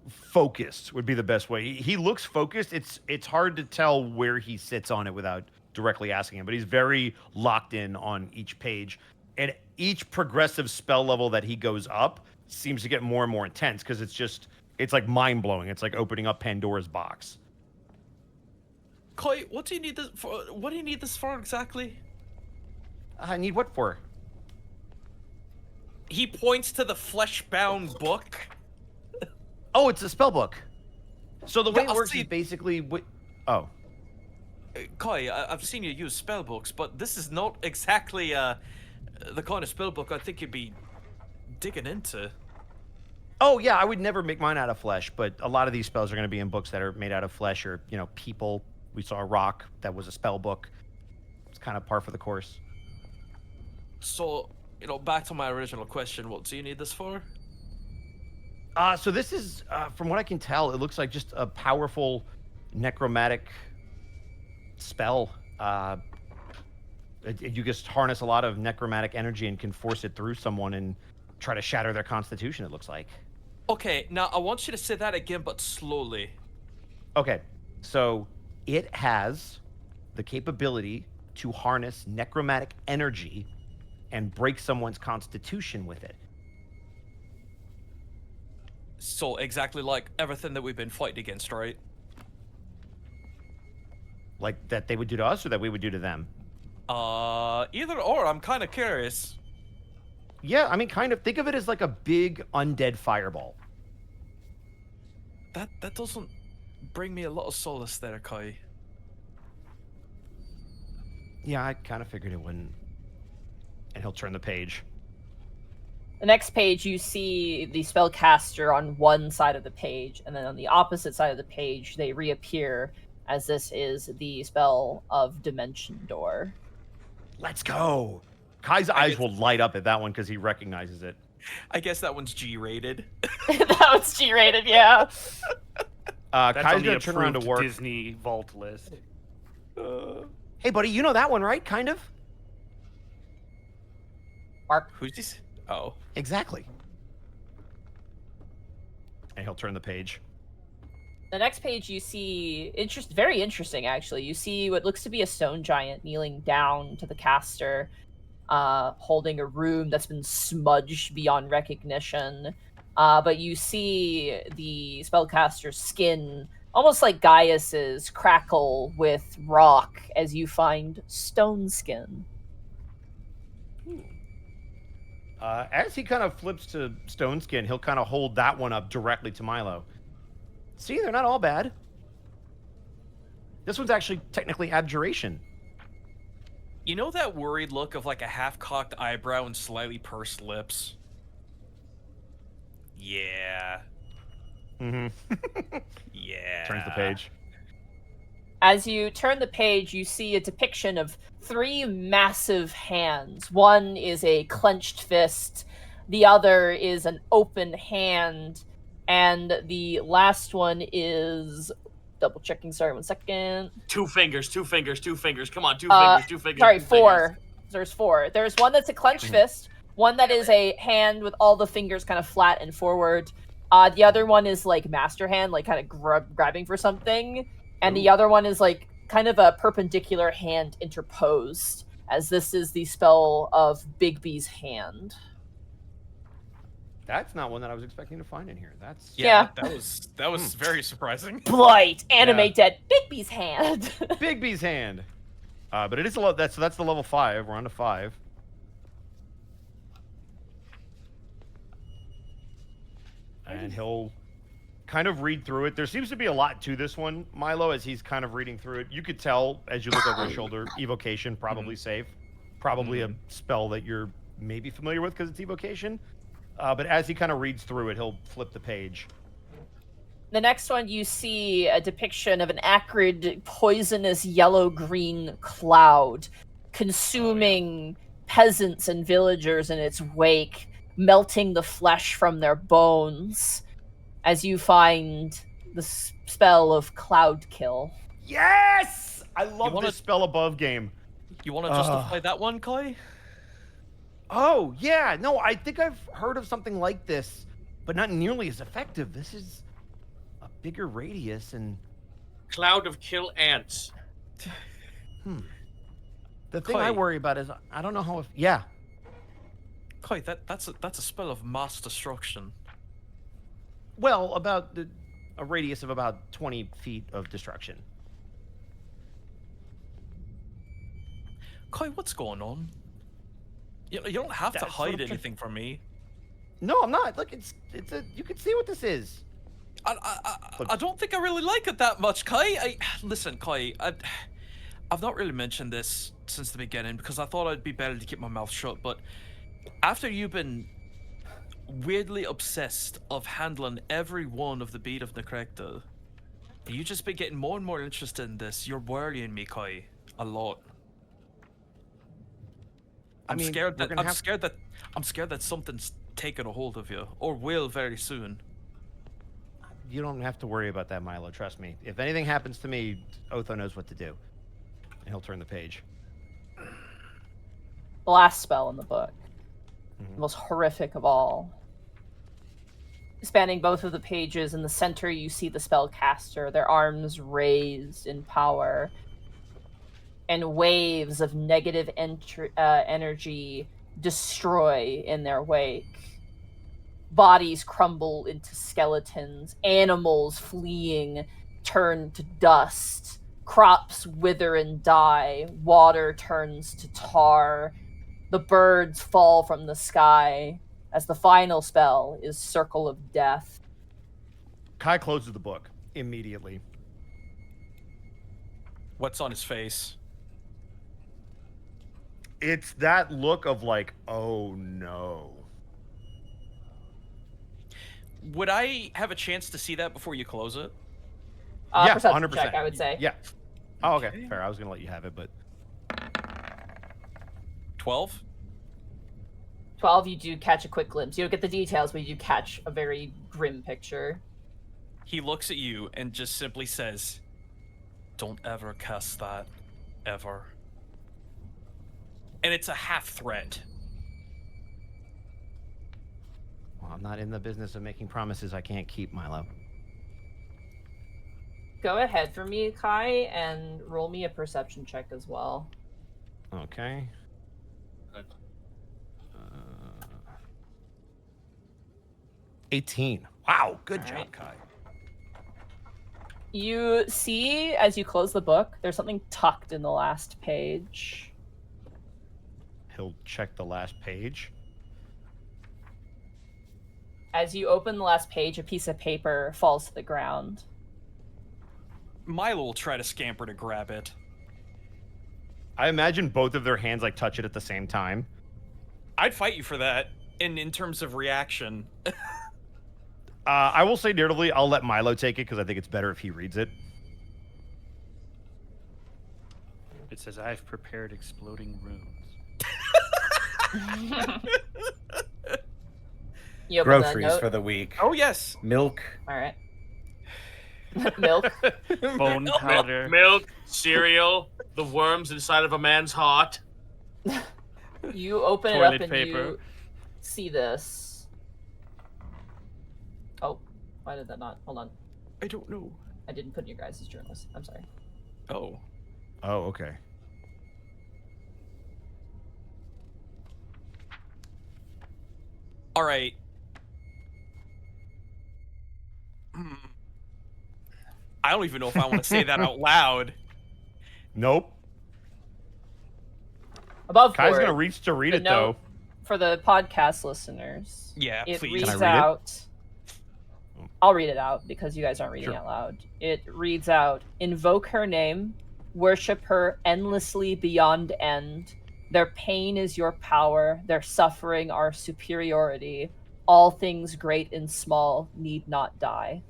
focused. Would be the best way. He looks focused. It's hard to tell where he sits on it without directly asking him, but he's very locked in on each page, and each progressive spell level that he goes up seems to get more and more intense because it's like mind blowing. It's like opening up Pandora's box. Koi, what do you need this for? What do you need this for exactly? I need what for? He points to the flesh-bound book. Oh, it's a spell book. So the way Yeah, it works see- is basically oh. Koi, I've seen you use spell books, but this is not exactly the kind of spell book I think you'd be digging into. Oh yeah, I would never make mine out of flesh, but a lot of these spells are going to be in books that are made out of flesh or, people. We saw a rock that was a spell book. It's kind of par for the course. So, back to my original question, what do you need this for? So this is, from what I can tell, it looks like just a powerful necromantic spell. You just harness a lot of necromantic energy and can force it through someone and try to shatter their constitution, it looks like. Okay, now I want you to say that again, but slowly. Okay, so it has the capability to harness necromantic energy and break someone's constitution with it. So exactly like everything that we've been fighting against, right? Like that they would do to us or that we would do to them? Either or, I'm kind of curious. Yeah, I mean, kind of. Think of it as like a big undead fireball. That doesn't bring me a lot of solace there, Kai. Yeah, I kind of figured it wouldn't. And he'll turn the page. The next page, you see the spellcaster on one side of the page, and then on the opposite side of the page, they reappear, as this is the spell of Dimension Door. Let's go. Kai's eyes will light up at that one because he recognizes it. I guess that one's G-rated. That was G-rated, yeah. That's Kai's on the gonna turn around to approved work. Disney Vault list. Hey, buddy, you know that one, right? Kind of. Mark. Who's this? Oh. Exactly. And he'll turn the page. The next page you see, very interesting actually. You see what looks to be a stone giant kneeling down to the caster, holding a rune that's been smudged beyond recognition. But you see the spellcaster's skin, almost like Gaius's, crackle with rock as you find stone skin. As he kind of flips to stone skin, he'll kind of hold that one up directly to Milo. See, they're not all bad. This one's actually technically abjuration. You know that worried look of like a half-cocked eyebrow and slightly pursed lips? Yeah. Mm-hmm. Yeah. Turns the page. As you turn the page, you see a depiction of 3 massive hands. One is a clenched fist, the other is an open hand, and the last one is... double checking, sorry, 1 second. 2 fingers, 2 fingers, 2 fingers. Come on, 2 Uh, fingers, 2 fingers. Sorry, 2 4. fingers. There's 4. There's one that's a clenched fist, one that is a hand with all the fingers kind of flat and forward. The other one is like master hand, like kind of grabbing for something. And the other one is like kind of a perpendicular hand interposed, as this is the spell of Bigby's hand. That's not one that I was expecting to find in here. That's Yeah. That was very surprising. Blight, animate dead, Bigby's hand. Bigby's hand. But it is a lot. That's the level 5. We're on to 5. And he'll kind of read through it. There seems to be a lot to this one, Milo, as he's kind of reading through it. You could tell as you look over his shoulder, evocation, probably safe. Probably a spell that you're maybe familiar with because it's evocation. But as he kind of reads through it, he'll flip the page. The next one, you see a depiction of an acrid, poisonous yellow-green cloud consuming peasants and villagers in its wake, melting the flesh from their bones, as you find the spell of Cloud Kill. Yes! I love this spell above game. You want to justify that one, Kai? Oh, yeah. No, I think I've heard of something like this, but not nearly as effective. This is a bigger radius and... Cloud of kill ants. The thing I worry about is I don't know how... Yeah. Kai, that's a spell of mass destruction. Well, about a radius of about 20 feet of destruction. Kai, what's going on? You don't have to That's hide what I'm anything from me. No, I'm not. Look, it's a... You can see what this is. I don't think I really like it that much, Kai. Listen, Kai, I've not really mentioned this since the beginning because I thought I'd be better to keep my mouth shut, but after you've been weirdly obsessed of handling every one of the beat of Necrecta, you just been getting more and more interested in this. You're worrying me, Kai, a lot. I'm scared that something's taken a hold of you, or will very soon. You don't have to worry about that, Milo. Trust me. If anything happens to me, Otho knows what to do. And he'll turn the page. the last spell in the book, the most horrific of all. Spanning both of the pages, in the center you see the spellcaster, their arms raised in power, and waves of negative energy destroy in their wake. Bodies crumble into skeletons, animals fleeing turn to dust, crops wither and die, water turns to tar, the birds fall from the sky, as the final spell is Circle of Death. Kai closes the book immediately. What's on his face? It's that look of like, oh no. Would I have a chance to see that before you close it? Yeah, Perception 100%. check, I would say. Yeah. Oh, okay. Fair. I was going to let you have it, but 12? 12, you do catch a quick glimpse. You don't get the details, but you do catch a very grim picture. He looks at you and just simply says, "Don't ever cast that. Ever." And it's a half threat. well, I'm not in the business of making promises I can't keep, Milo. Go ahead for me, Kai, and roll me a perception check as well. Okay. 18. Wow, good All job, right. Kai. You see, as you close the book, there's something tucked in the last page. He'll check the last page. As you open the last page, a piece of paper falls to the ground. Milo will try to scamper to grab it. I imagine both of their hands like touch it at the same time. I'd fight you for that in terms of reaction. I will say narratively, I'll let Milo take it because I think it's better if he reads it. It says, I've prepared exploding runes. You open the Groceries note. for the week. Oh, yes. Milk. All right. Milk. Bone powder. Milk, cereal, the worms inside of a man's heart. You open it Toilet up and paper. you see this. Oh, why did that not? Hold on. I don't know. I didn't put in your guys' journals. I'm sorry. Oh. Oh, okay. All right. I don't even know if I want to say that out loud. Nope. Above Kai's board, gonna reach to read the it note though. for the podcast listeners. Yeah, It please. reads Can I read it? out. I'll read it out because you guys aren't reading Sure. out loud. It reads out: invoke her name, worship her endlessly beyond end. Their pain is your power, their suffering our superiority. All things great and small need not die.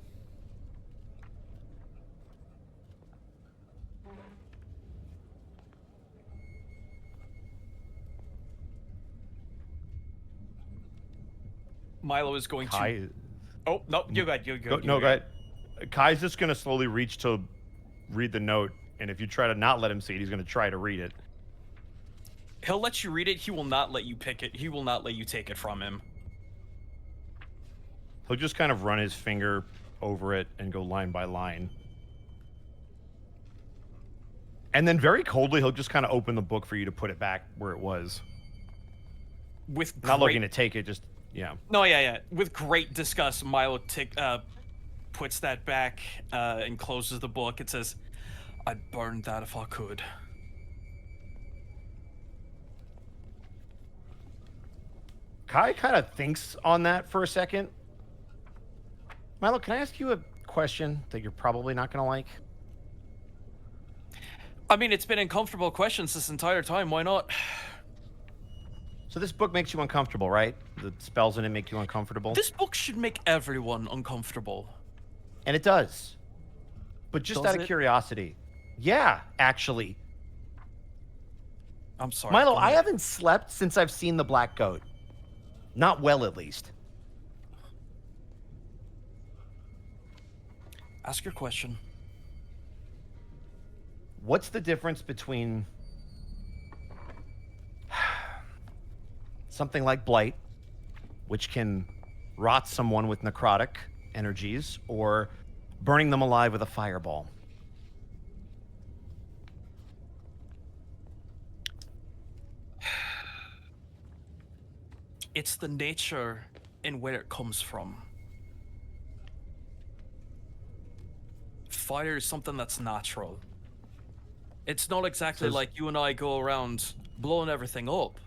Milo is going Kai, to. Oh no, you go ahead. You go. no, go ahead. Kai's just gonna slowly reach to read the note, and if you try to not let him see it, he's gonna try to read it. He'll let you read it. He will not let you pick it. He will not let you take it from him. He'll just kind of run his finger over it and go line by line. And then very coldly, he'll just kind of open the book for you to put it back where it was. With Not great... looking to take it, just, yeah. No, yeah. With great disgust, Milo puts that back and closes the book. It says, "I'd burn that if I could." Kai kind of thinks on that for a second. Milo, can I ask you a question that you're probably not going to like? I mean, it's been uncomfortable questions this entire time. Why not? So this book makes you uncomfortable, right? The spells in it make you uncomfortable? This book should make everyone uncomfortable. And it does. But just Does out of it? curiosity. Yeah, actually. I'm sorry. Milo, go I ahead. haven't slept since I've seen the Black Goat. Not well, at least. Ask your question. What's the difference between... something like blight, which can rot someone with necrotic energies, or burning them alive with a fireball. It's the nature in where it comes from. Fire is something that's natural. It's not exactly like you and I go around blowing everything up,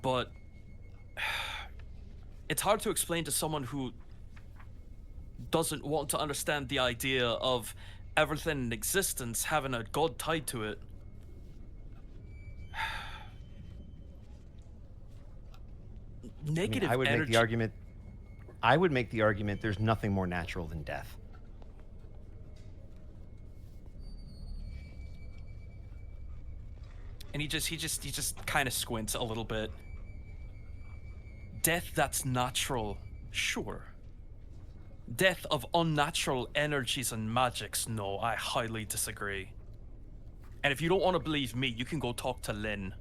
but it's hard to explain to someone who doesn't want to understand the idea of everything in existence having a god tied to it. Negative I would energy. make the argument. I would make the argument there's nothing more natural than death. And he just kind of squints a little bit. Death that's natural, sure. Death of unnatural energies and magics, no, I highly disagree. And if you don't want to believe me, you can go talk to Lynn.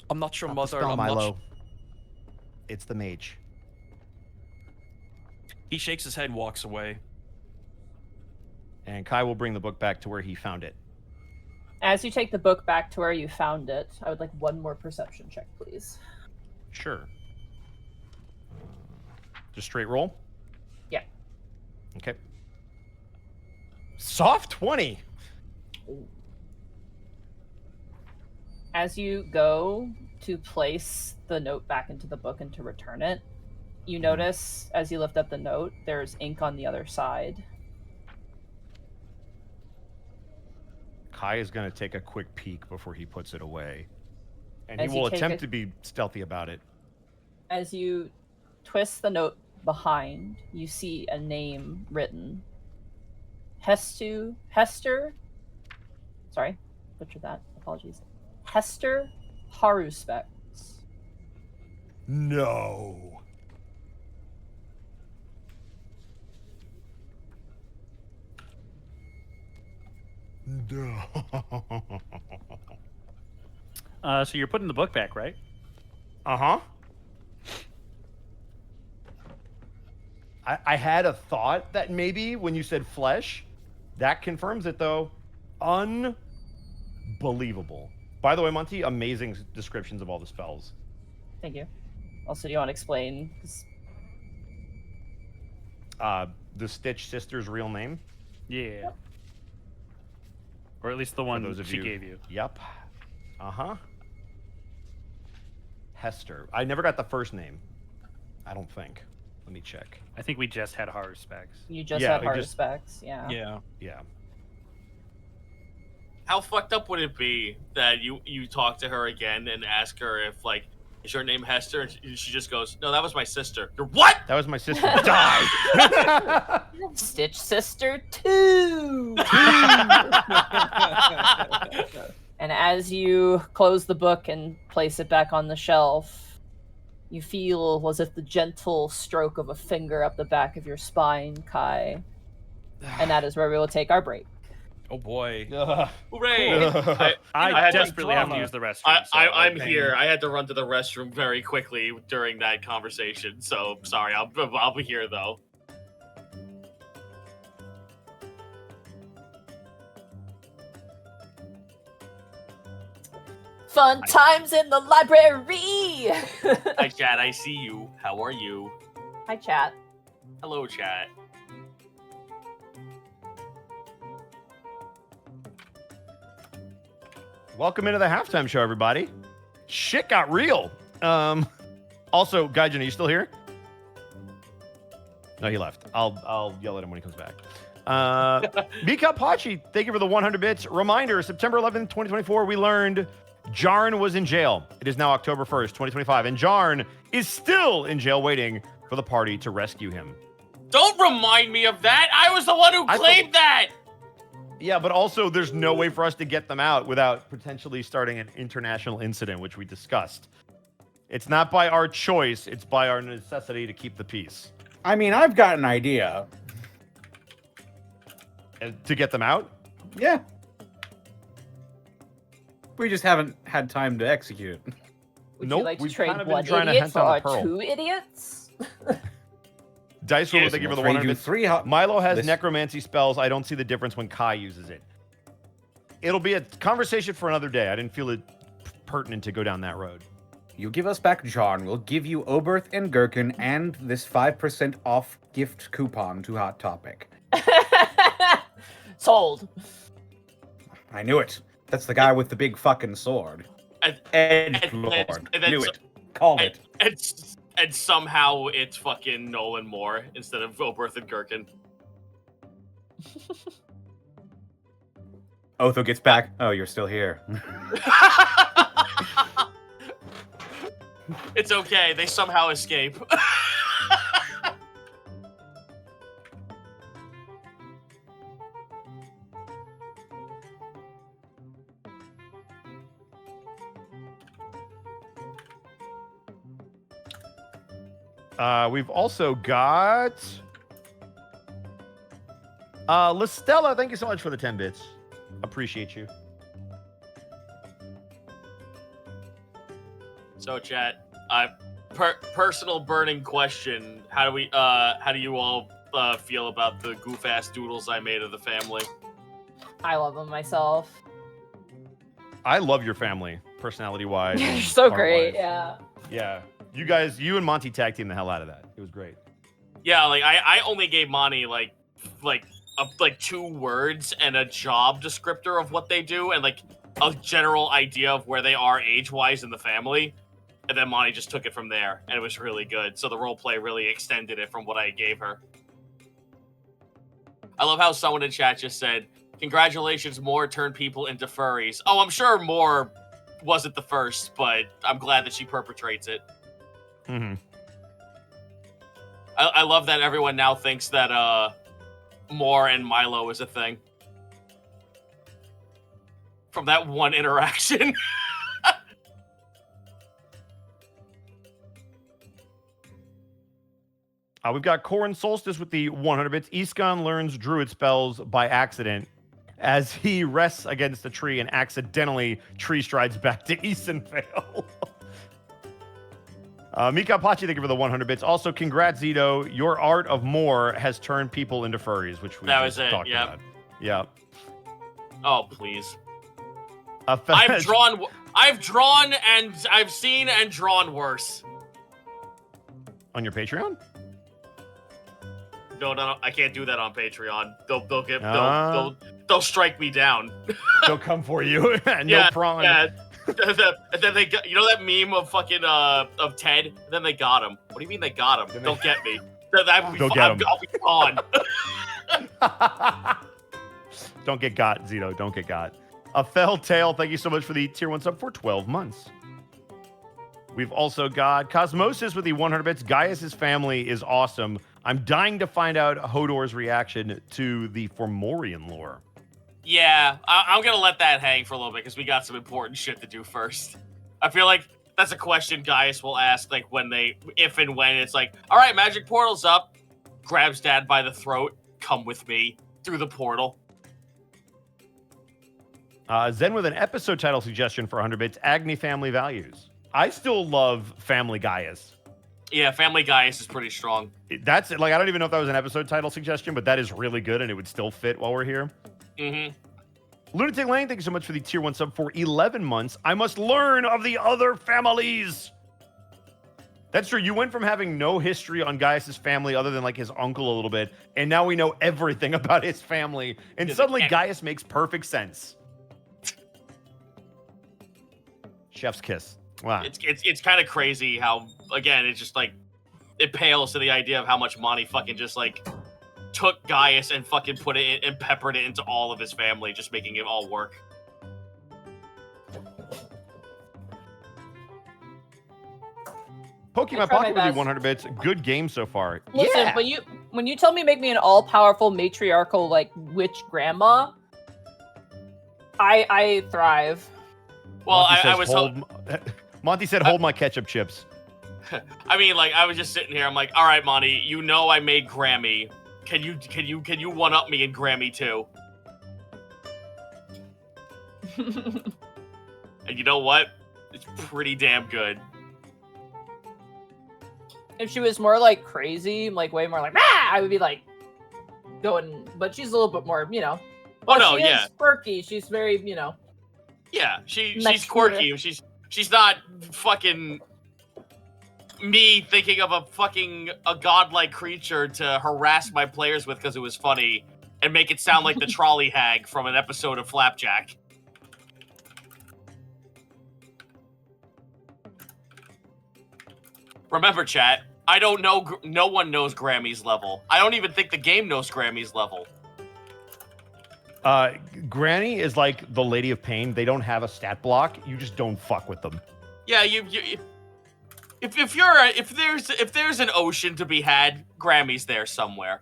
I'm not your Not the mother. spell, I'm not. Milo. It's the mage. He shakes his head and walks away. And Kai will bring the book back to where he found it. As you take the book back to where you found it, I would like one more perception check, please. Sure. Just straight roll? Yeah. Okay. Soft 20. As you go to place the note back into the book and to return it, you notice as you lift up the note, there's ink on the other side. Kai is going to take a quick peek before he puts it away. And As he you will take attempt a- to be stealthy about it. As you twist the note behind, you see a name written. Hester. Sorry, butchered that. Apologies. Hester Haruspex. No. No. So you're putting the book back, right? Uh-huh. I had a thought that maybe when you said flesh, that confirms it, though. Unbelievable. By the way, Monty, amazing descriptions of all the spells. Thank you. Also, do you want to explain? 'Cause The Stitch sister's real name? Yeah. Or at least the For one those of she you. Mm-hmm. gave you. Yep. Uh-huh. Hester. I never got the first name. I don't think. Let me check. I think we just had horror specs. You just Yeah, had we hard just- specs, yeah. Yeah. Yeah. How fucked up would it be that you talk to her again and ask her if, like, is your name Hester? And she just goes, no, that was my sister. You're what? That was my sister. Die! Stitch Sister 2! And as you close the book and place it back on the shelf, you feel as if the gentle stroke of a finger up the back of your spine, Kai. And that is where we will take our break. Oh boy. Hooray! I had to- desperately have to use the restroom. I'm here. I had to run to the restroom very quickly during that conversation, so sorry. I'll be here though. Fun times in the library! Hi, chat. I see you. How are you? Hi, chat. Hello, chat. Welcome into the halftime show, everybody. Shit got real. Also, Gaijin, are you still here? No, he left. I'll yell at him when he comes back. Mika Pachi, thank you for the 100 bits. Reminder, September 11th, 2024, we learned Jarn was in jail. It is now October 1st, 2025, and Jarn is still in jail waiting for the party to rescue him. Don't remind me of that. I was the one who claimed that. Yeah, but also there's no way for us to get them out without potentially starting an international incident, which we discussed. It's not by our choice, it's by our necessity to keep the peace. I mean, I've got an idea. To get them out? Yeah. We just haven't had time to execute it. Would Nope, you like to we've trade kind of been one trying to idiot hunt for down the our pearl. 2 idiots? Dice roll, thank you for the 100 bits. 3 Milo has This- necromancy spells. I don't see the difference when Kai uses it. It'll be a conversation for another day. I didn't feel it pertinent to go down that road. You give us back John, we'll give you Oberth and Gherkin and this 5% off gift coupon to Hot Topic. Sold. I knew it. That's the guy with the big fucking sword. And- Edgelord. and then Knew so- it. Called it. And somehow it's fucking Nolan Moore instead of Oberth and Gherkin. Otho gets back. Oh, you're still here. It's okay. They somehow escape. We've also got Listella. Thank you so much for the 10 bits. Appreciate you. So, chat. Personal burning question. How do you all feel about the goof ass doodles I made of the family? I love them myself. I love your family, personality-wise. You're and so great. art-wise. Yeah. Yeah. You and Monty tag team the hell out of that. It was great. Yeah, like I only gave Monty like 2 words and a job descriptor of what they do and like a general idea of where they are age-wise in the family. And then Monty just took it from there, and it was really good. So the roleplay really extended it from what I gave her. I love how someone in chat just said, "Congratulations, Moore turned people into furries." Oh, I'm sure Moore wasn't the first, but I'm glad that she perpetrates it. Mm-hmm. I love that everyone now thinks that Moore and Milo is a thing. From that one interaction. We've got Corrin Solstice with the 100 bits. Iskon learns druid spells by accident as he rests against a tree and accidentally tree strides back to Eastonvale. Mika Pachi, thank you for the 100 bits. Also, congrats, Zito. Your art of more has turned people into furries, which we That just was it, talked yep. about. Yeah. Oh, please. I've I've drawn and I've seen and drawn worse. on your Patreon? No, I can't do that on Patreon. Ah. They'll strike me down. They'll come for you. No Yeah, prawn. Yeah. And then they got, you know that meme of fucking of Ted? And then they got him. What do you mean they got him? Then They'll get me. That would be Go fine. get 'em. I'll be gone. Don't get got, Zito. Don't get got. A Fell Tail, thank you so much for the tier 1 sub for 12 months. We've also got Cosmosis with the 100 bits. Gaius' family is awesome. I'm dying to find out Hodor's reaction to the Fomorian lore. Yeah, I'm gonna let that hang for a little bit because we got some important shit to do first. I feel like that's a question Gaius will ask, like if and when it's like, all right, magic portal's up. Grabs Dad by the throat. Come with me through the portal. Zen with an episode title suggestion for 100 bits. Agni Family Values. I still love Family Gaius. Yeah, Family Gaius is pretty strong. That's like, I don't even know if that was an episode title suggestion, but that is really good and it would still fit while we're here. Mm-hmm. Lunatic Lane, thank you so much for the tier 1 sub for 11 months. I must learn of the other families. That's true. You went from having no history on Gaius' family other than like his uncle a little bit, and now we know everything about his family. And suddenly Gaius makes perfect sense. Chef's kiss. Wow. It's kind of crazy how, again, it's just like it pales to the idea of how much Monty fucking just like took Gaius and fucking put it in, and peppered it into all of his family, just making it all work. Pokemon try my Pocket with you best. 100 bits. Good game so far. Listen, yeah. when you tell me make me an all-powerful matriarchal like witch grandma, I thrive. Well, Monty I says, was Monty said, hold my ketchup chips. I mean, like, I was just sitting here. I'm like, all right, Monty, you know I made Grammy. Can you one up me in Grammy too? And you know what? It's pretty damn good. If she was more like crazy, like way more like ah, I would be like going. But she's a little bit more, Oh well, no, she yeah. is quirky. She's very, Yeah, she's Next quirky. She's not fucking me thinking of a godlike creature to harass my players with because it was funny and make it sound like the trolley hag from an episode of Flapjack. Remember, chat, I don't know. No one knows Grammy's level. I don't even think the game knows Grammy's level. Granny is like the Lady of Pain. They don't have a stat block. You just don't fuck with them. Yeah, if there's an ocean to be had, Grammy's there somewhere.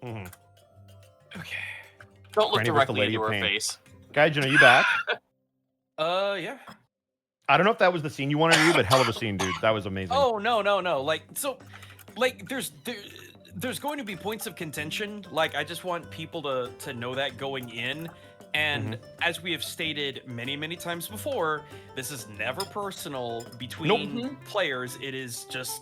Mm-hmm. Okay. Don't look Granny versus the directly Lady into of her Pain. face. Gaijin, are you back? Yeah. I don't know if that was the scene you wanted to do, but hell of a scene, dude. That was amazing. Oh no. Like there's going to be points of contention. Like I just want people to know that going in. And as we have stated many times before, this is never personal between players. It is just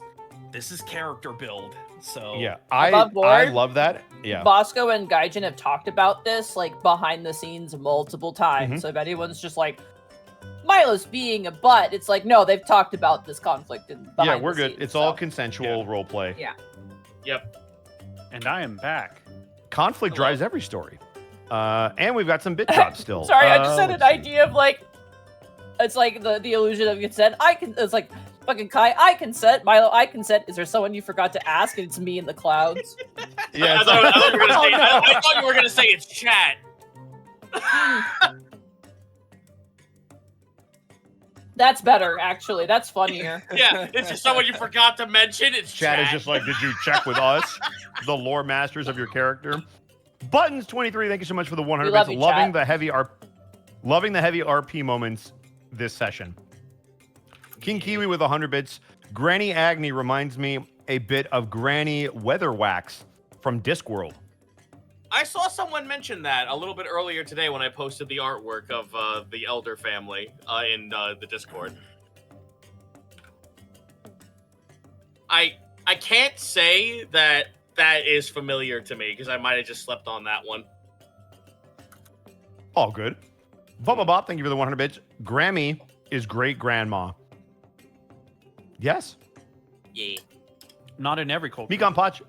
this is character build. So Yeah, Above I board, love that. Yeah. Bosco and Gaijin have talked about this like behind the scenes multiple times. So if anyone's just like Milo's being a butt, it's like no, they've talked about this conflict and Yeah, we're good. It's all consensual role play. Yeah. Yep. And I am back. Conflict drives every story. And we've got some bit drops still. Sorry, I just had an let's see. idea of like, it's like the illusion of consent. It's like fucking Kai, I consent. Milo, I consent. Is there someone you forgot to ask? And it's me in the clouds. Yeah, I thought you were gonna say it's chat. That's better, actually. That's funnier. Yeah, it's just someone you forgot to mention. It's Chat chat. is just like, did you check with us, the lore masters of your character? Buttons 23, thank you so much for the 100 We love bits. you, Loving chat. the heavy RP moments this session. King Kiwi with 100 bits. Granny Agni reminds me a bit of Granny Weatherwax from Discworld. I saw someone mention that a little bit earlier today when I posted the artwork of the Elder family in the Discord. I can't say that is familiar to me because I might have just slept on that one. All good. Bubba Bob, thank you for the 100 bits. Grammy is great grandma. Yes. Yeah. Not in every culture. Mikan Pach.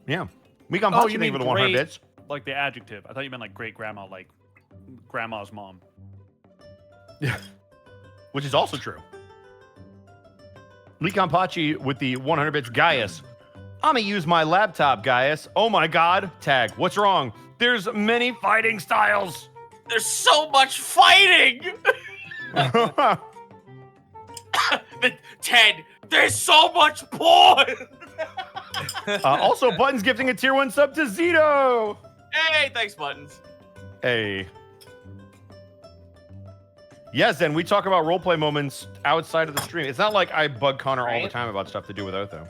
Yeah. Mikan Oh, Pach, you thank you mean for the 100 great, bits. like the adjective. I thought you meant like great grandma, like grandma's mom. Yeah. Which is also true. Mikan Pachi with the 100 bits. Gaius. I'ma use my laptop, Gaius. Oh my god. Tag. What's wrong? There's many fighting styles. There's so much fighting! Ted, there's so much porn! Also, Buttons gifting a tier 1 sub to Zito. Hey, thanks, Buttons. Hey. Yes, and we talk about roleplay moments outside of the stream. It's not like I bug Connor all the Right. time about stuff to do with Otho.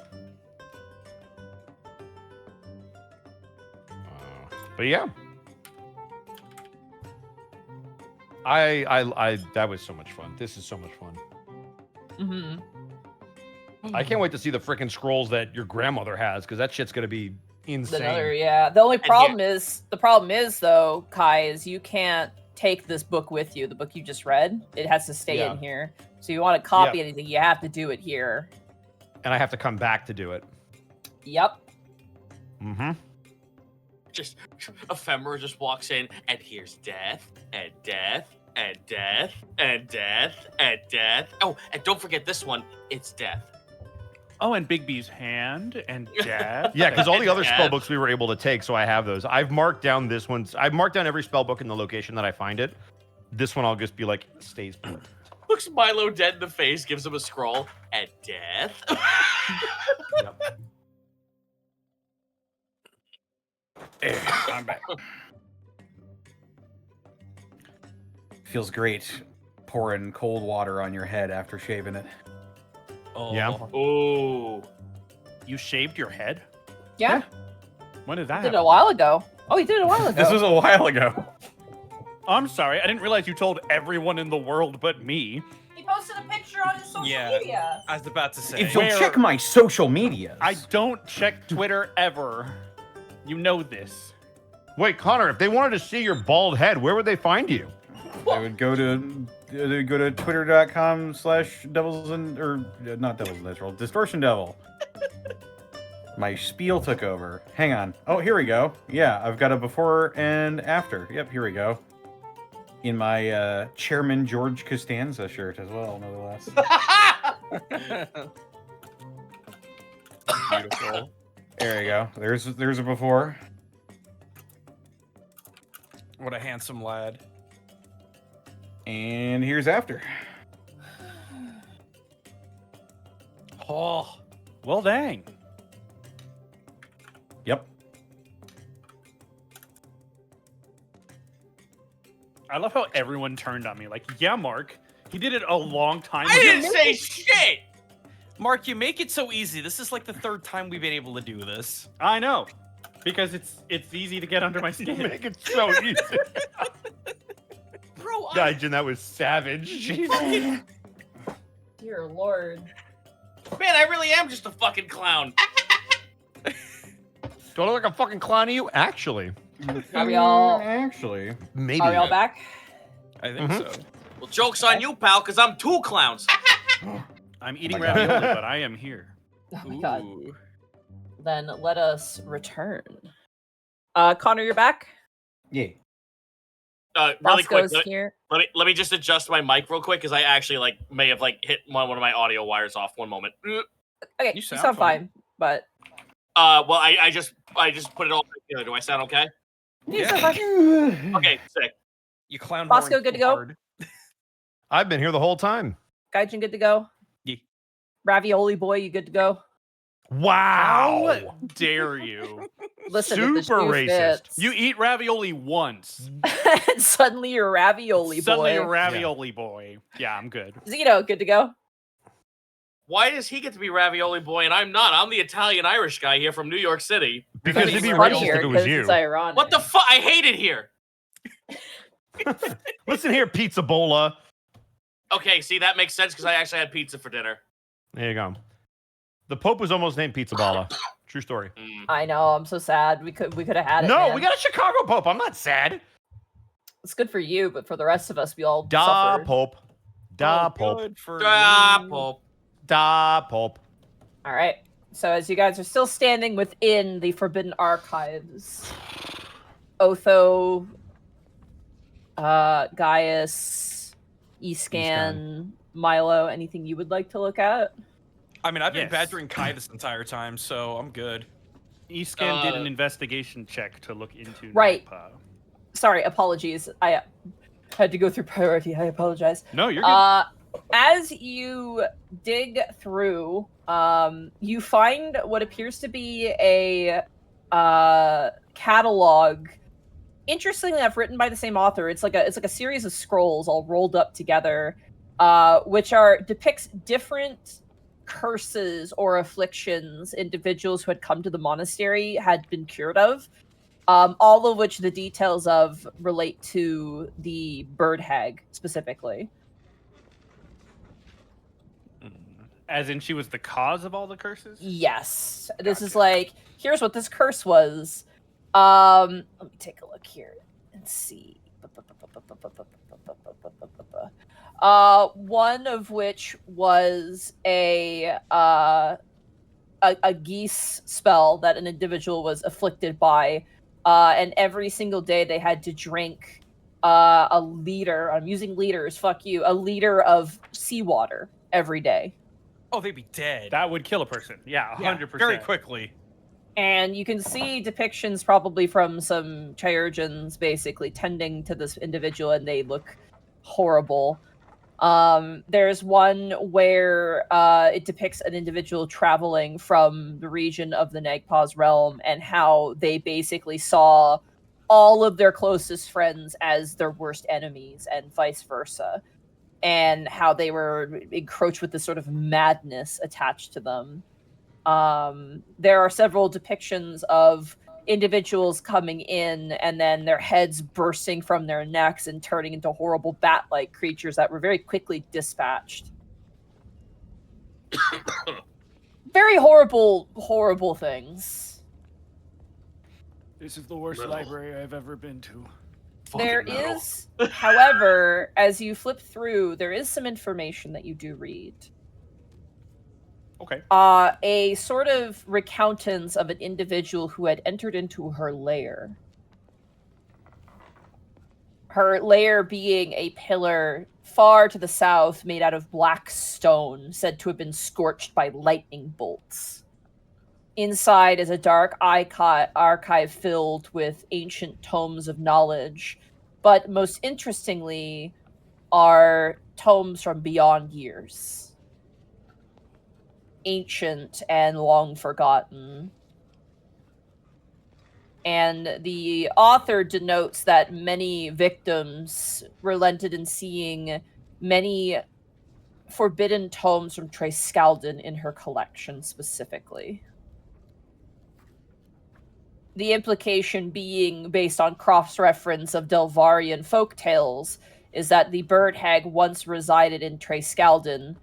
But yeah. I that was so much fun. This is so much fun. I can't wait to see the freaking scrolls that your grandmother has, because that shit's gonna be insane. The only problem is though, Kai, is you can't take this book with you. The book you just read, it has to stay in here. So you want to copy anything, you have to do it here. And I have to come back to do it. Yep. Mm-hmm. Just Ephemera just walks in, and here's death, and death, and death, and death, and death. Oh, and don't forget this one, it's death. Oh, and Bigby's hand and Dad. Yeah, because all the other Yeah. spell books we were able to take, so I have those. I've marked down this one. I've marked down every spell book in the location that I find it. This one I'll just be like, stays put. Looks Milo dead in the face, gives him a scroll, and death. I'm back. Feels great pouring cold water on your head after shaving it. Oh. Yeah. Ooh. You shaved your head? Yeah. When did that Did it happen? a while ago. Oh, he did it a while ago. This was a while ago. I'm sorry. I didn't realize you told everyone in the world but me. He posted a picture on his social media. I was about to say. If you'll Where- check my social medias. I don't check Twitter ever. You know this. Wait, Connor, if they wanted to see your bald head, where would they find you? They would go to twitter.com/devils and or not devils natural distortion devil. My spiel took over. Hang on. Oh, here we go. Yeah, I've got a before and after. Yep, here we go. In my Chairman George Costanza shirt as well, no less. Beautiful. There you go. There's a before. What a handsome lad. And here's after. Oh. Well, dang. Yep. I love how everyone turned on me. Like, yeah, Mark, he did it a long time I ago. didn't say shit. Mark, you make it so easy. This is like the third time we've been able to do this. I know, because it's easy to get under my You skin. make it so easy. Bro, Gaijin, that was savage. Jesus. Dear Lord. man, I really am just a fucking clown. Do I look like a fucking clown to you? Actually, Are we all? Actually. maybe. Are we all back? I think Mhm. so. Well, joke's on you, pal, because I'm two clowns. I'm eating Oh my God. ravioli, but I am here. Oh my god. Ooh. Then let us return. Connor, you're back. Yeah. Really quick, Roscoe's here. let me just adjust my mic real quick because I actually may have hit one of my audio wires off. One moment. Okay, You you sound sound fine. fine, but Well, I just put it all together. Do I sound okay? you Yeah. sound fine. Okay, sick. You clown. Roscoe, roaring good to too go? hard. I've been here the whole time. Gaijin, good to go. Yeah. Ravioli boy, you good to go? Wow. How dare you? Listen, if the Super shoe racist. fits. You eat ravioli once. and suddenly you're ravioli Suddenly boy. a ravioli boy. Yeah, I'm good. Zeno, good to go. Why does he get to be ravioli boy and I'm not? I'm the Italian-Irish guy here from New York City. Because It's it'd be funnier racist if it was 'cause you. It's ironic. What the fuck? I hate it here. Listen here, Pizza Bola. Okay, see, that makes sense because I actually had pizza for dinner. There you go. The Pope was almost named Pizza Bola. True story. I know. I'm so sad. We could have had it. No, man. we got a Chicago Pope. I'm not sad. It's good for you, but for the rest of us, we all Da suffered. Pope. Da Oh, Pope. good for Ah, you. Pope. Da Pope. All right. So as you guys are still standing within the Forbidden Archives, Otho, Gaius, Escan, Milo, anything you would like to look at? I mean, I've been Yes. badgering Kai this entire time, so I'm good. Escan did Uh, an investigation check to look into Right. Nagpa. Sorry, apologies. I had to go through priority. I apologize. No, you're good. As you dig through, you find what appears to be a catalog. Interestingly enough, written by the same author. It's like a series of scrolls all rolled up together, which depicts different curses or afflictions individuals who had come to the monastery had been cured of. All of which the details of relate to the bird hag specifically. As in, she was the cause of all the curses? Yes. This is like, here's what this curse was. Let me take a look here and see. One of which was a geese spell that an individual was afflicted by, and every single day they had to drink a liter. I'm using liters. Fuck you. A liter of seawater every day. Oh, they'd be dead. That would kill a person. Yeah, 100%. Very quickly. And you can see depictions probably from some Chirurgeons basically tending to this individual, and they look horrible. There's one where it depicts an individual traveling from the region of the Nagpa's realm and how they basically saw all of their closest friends as their worst enemies and vice versa, and how they were encroached with this sort of madness attached to them. There are several depictions of individuals coming in and then their heads bursting from their necks and turning into horrible bat-like creatures that were very quickly dispatched. Very horrible, horrible things. This is the worst library I've ever been to. There is, however, as you flip through, there is some information that you do read. Okay. A sort of recountance of an individual who had entered into her lair. Her lair being a pillar far to the south made out of black stone, said to have been scorched by lightning bolts. Inside is a dark archive filled with ancient tomes of knowledge, but most interestingly are tomes from beyond years. Ancient and long forgotten. And the author denotes that many victims relented in seeing many forbidden tomes from Treiskalden in her collection specifically. The implication being, based on cross-reference of Delvarian folktales, is that the bird hag once resided in Treiskalden,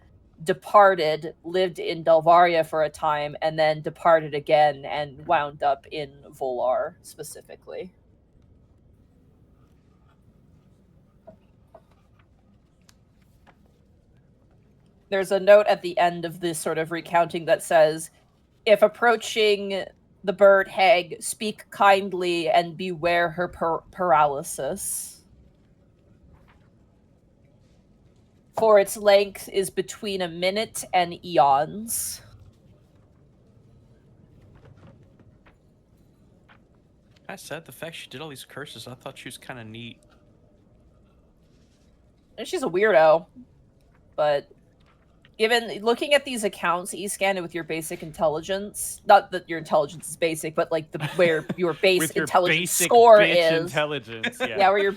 departed, lived in Delvaria for a time, and then departed again and wound up in Volar specifically. There's a note at the end of this sort of recounting that says, if approaching the bird hag, speak kindly and beware her paralysis. For its length is between a minute and eons. I said the fact she did all these curses, I thought she was kind of neat. And she's a weirdo, but looking at these accounts, E-scan it with your basic intelligence. Not that your intelligence is basic, but like where your base intelligence basic score bitch is. Intelligence, yeah. Yeah, where your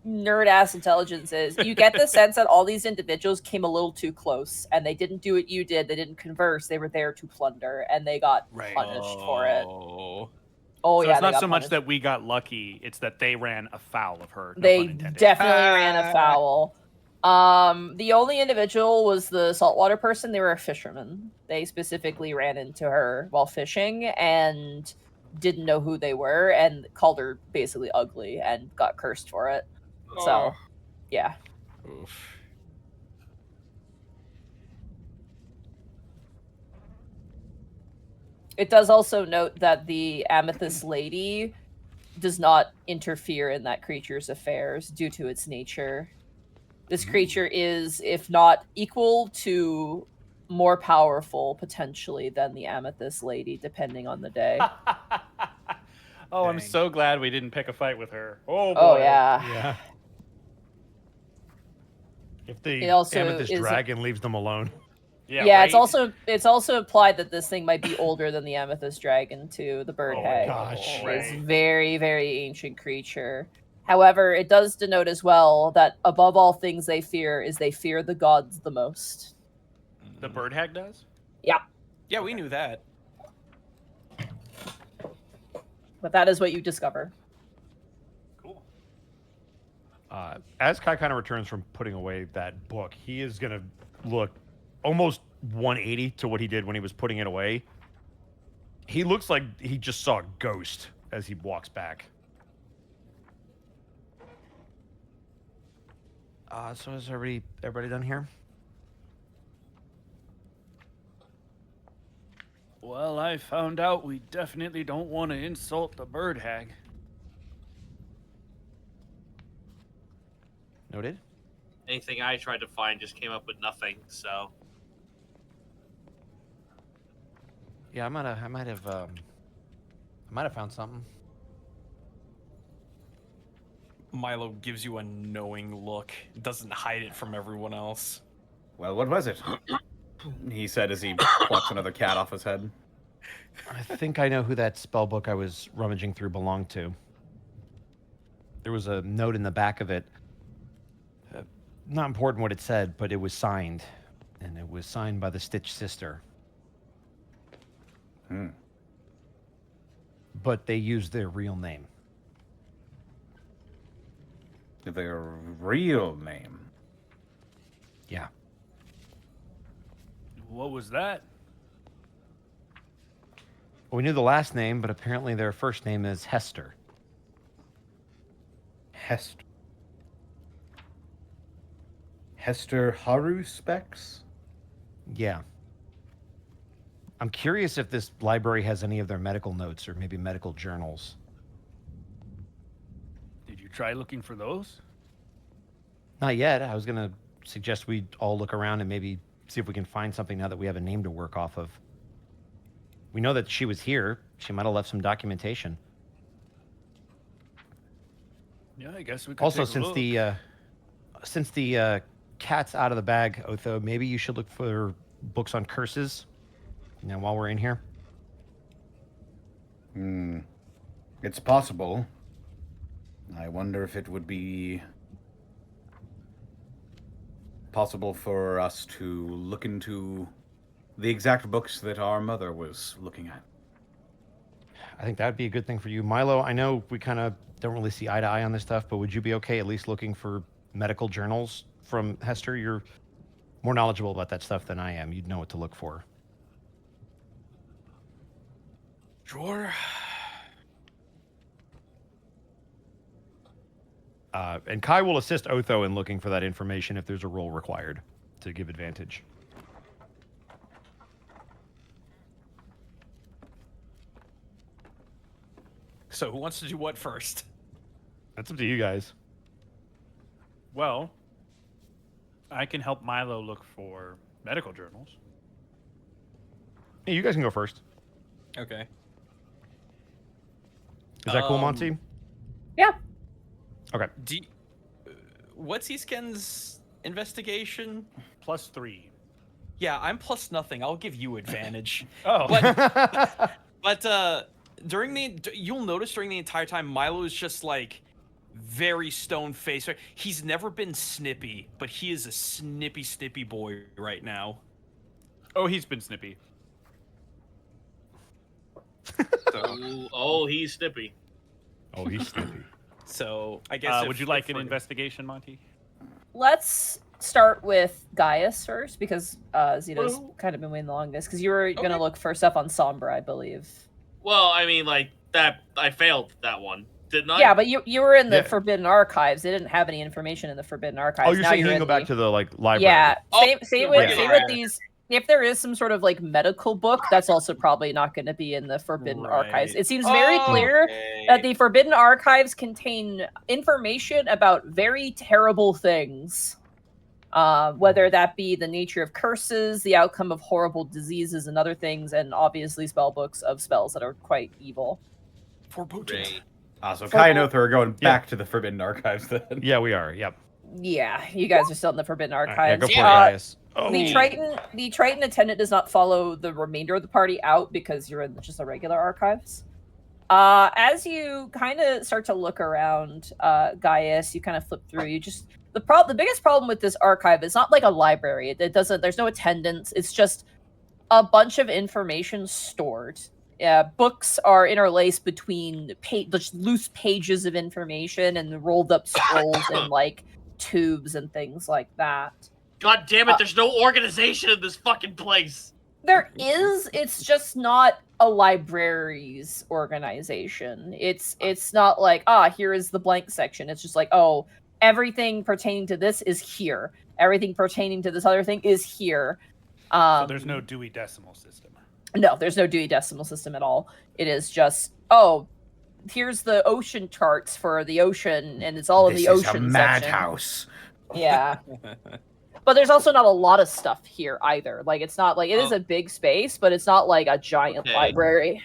nerd ass intelligence is. You get the sense that all these individuals came a little too close, and they didn't do what you did. They didn't converse. They were there to plunder, and they got punished for it. Oh, So yeah, it's not they got so much punished. that we got lucky; it's that they ran afoul of her. No They pun intended. definitely ran afoul. The only individual was the saltwater person. They were a fisherman. They specifically ran into her while fishing and didn't know who they were and called her basically ugly and got cursed for it. So, yeah. Oof. It does also note that the Amethyst Lady does not interfere in that creature's affairs due to its nature. This creature is, if not equal to, more powerful potentially than the Amethyst Lady, depending on the day. Oh, I'm Dang. so glad we didn't pick a fight with her. Oh, boy. Oh yeah. Yeah. If the It also Amethyst is a- Dragon leaves them alone. Yeah, right? it's also implied that this thing might be older than the Amethyst Dragon too. The bird Oh, hag gosh. is Right. very, very ancient creature. However, it does denote as well that above all things they fear the gods the most. The bird hag does. Yeah, we knew that. But that is what you discover. Cool. As Kai kind of returns from putting away that book, he is going to look almost 180 to what he did when he was putting it away. He looks like he just saw a ghost as he walks back. So is everybody done here? Well, I found out we definitely don't want to insult the bird hag. Noted. Anything I tried to find just came up with nothing. So Yeah, I might have found something. Milo gives you a knowing look. Doesn't hide it from everyone else. Well, what was it? He said as he plucks another cat off his head. I think I know who that spell book I was rummaging through belonged to. There was a note in the back of it. Not important what it said, but it was signed. And it was signed by the Stitch sister. but they use their real name. Their real name. Yeah. What was that? Well, we knew the last name, but apparently their first name is Hester. Hester. Hester Haruspex? Yeah. I'm curious if this library has any of their medical notes or maybe medical journals. Did you try looking for those? Not yet. I was going to suggest we all look around and maybe see if we can find something now that we have a name to work off of. We know that she was here. She might have left some documentation. Yeah, I guess we could Also, take a since look. the cat's out of the bag, Otho, maybe you should look for books on curses. Now, while we're in here. It's possible. I wonder if it would be possible for us to look into the exact books that our mother was looking at. I think that would be a good thing for you. Milo, I know we kind of don't really see eye to eye on this stuff, but would you be okay at least looking for medical journals from Hester? You're more knowledgeable about that stuff than I am. You'd know what to look for. Sure. And Kai will assist Otho in looking for that information if there's a roll required to give advantage. So who wants to do what first? That's up to you guys. Well, I can help Milo look for medical journals. Hey, you guys can go first. Okay. Is that cool, Monty? Yeah. Okay. What's Isken's investigation? +3. Yeah, I'm plus nothing. I'll give you advantage. Oh. But you'll notice during the entire time, Milo is just like very stone-faced. He's never been snippy, but he is a snippy boy right now. Oh, he's been snippy. Oh, he's snippy. Oh, he's snippy. So I guess. Would you like an investigation, Monty? Let's start with Gaius first, because Zito's kind of been waiting the longest. Because you were going to look for stuff on Sombra, I believe. Well, I mean, like that. I failed that one, didn't I? Yeah, but you were in the Forbidden Archives. They didn't have any information in the Forbidden Archives. Oh, you're now saying you you're can in go back to the library. Yeah. Same with right. these. If there is some sort of medical book, that's also probably not going to be in the Forbidden Archives. It seems very clear that the Forbidden Archives contain information about very terrible things. Whether that be the nature of curses, the outcome of horrible diseases and other things, and obviously spell books of spells that are quite evil. Great. So Kai and Otho are going back to the Forbidden Archives then. Yeah, we are. Yep. Yeah, you guys are still in the Forbidden All right, Archives. go for it, Gaius. The Triton attendant does not follow the remainder of the party out because you're in just the regular archives. As you kind of start to look around, Gaius, you kind of flip through. The biggest problem with this archive is not like a library. There's no attendance. It's just a bunch of information stored. Books are interlaced between just loose pages of information and rolled up scrolls in tubes and things like that. God damn it! There's no organization in this fucking place. There is. It's just not a library's organization. It's not like here is the blank section. It's just like everything pertaining to this is here. Everything pertaining to this other thing is here. So there's no Dewey Decimal System. No, there's no Dewey Decimal System at all. It is just here's the ocean charts for the ocean, and it's all in the ocean section. This is a madhouse. Yeah. But there's also not a lot of stuff here either. It's not it is a big space, but it's not like a giant library.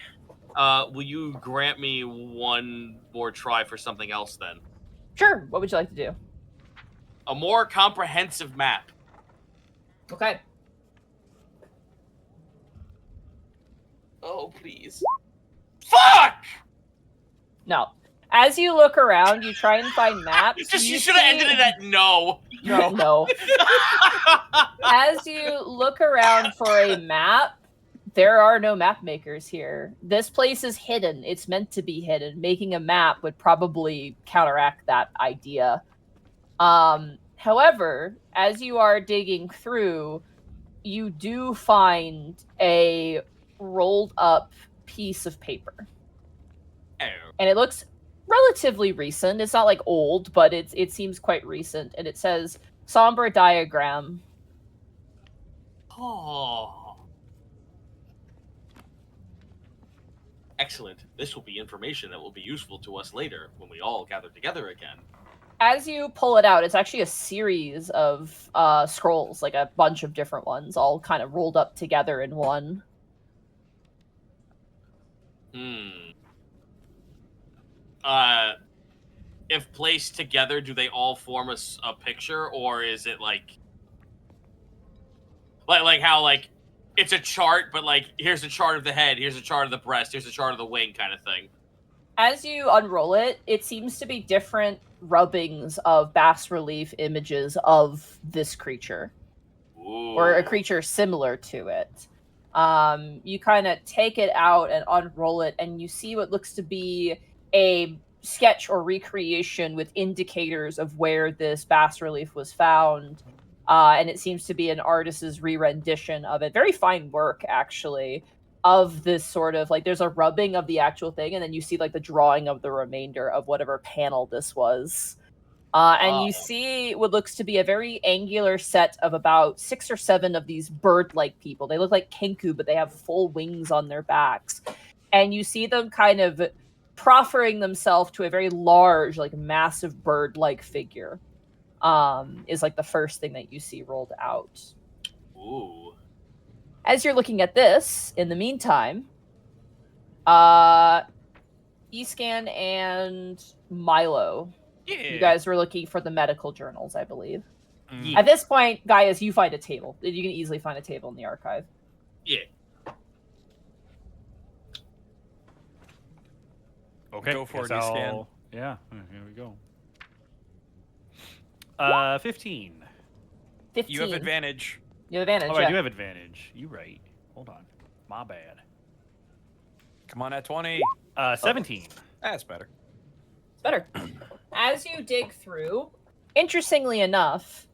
Will you grant me one more try for something else then? Sure. What would you like to do? A more comprehensive map. Okay. Oh, please. Fuck! No. As you look around, you try and find maps. You should have ended it at no. No. As you look around for a map, there are no map makers here. This place is hidden. It's meant to be hidden. Making a map would probably counteract that idea. However, as you are digging through, you do find a rolled up piece of paper. Oh. And it looks relatively recent. It's not like old, but it seems quite recent. And it says somber diagram. Oh. Excellent. This will be information that will be useful to us later when we all gather together again. As you pull it out, it's actually a series of scrolls, like a bunch of different ones, all kind of rolled up together in one. If placed together, do they all form a picture, or is it like how like it's a chart, but like here's a chart of the head, here's a chart of the breast, here's a chart of the wing, kind of thing? As you unroll it, it seems to be different rubbings of bas relief images of this creature. Ooh. Or a creature similar to it. You kind of take it out and unroll it, and you see what looks to be a sketch or recreation with indicators of where this bas relief was found. And it seems to be an artist's re-rendition of it. Very fine work, actually, of this sort of, like, there's a rubbing of the actual thing, and then you see, like, the drawing of the remainder of whatever panel this was. And you see what looks to be a very angular set of about 6 or 7 of these bird-like people. They look like kenku, but they have full wings on their backs. And you see them kind of proffering themselves to a very large, like, massive bird-like figure. Is like the first thing that you see rolled out. Ooh. As you're looking at this, in the meantime, Escan and Milo, you guys were looking for the medical journals, I believe. Yeah. At this point, Gaius, you find a table. You can easily find a table in the archive. Yeah. Okay. Go for guess it, Escan. I'll- Yeah, here we go. 15. 15. You have advantage. You have advantage, Oh, yeah. I do have advantage. You right. Hold on. My bad. Come on, at 20. 17. That's better. It's better. As you dig through, interestingly enough,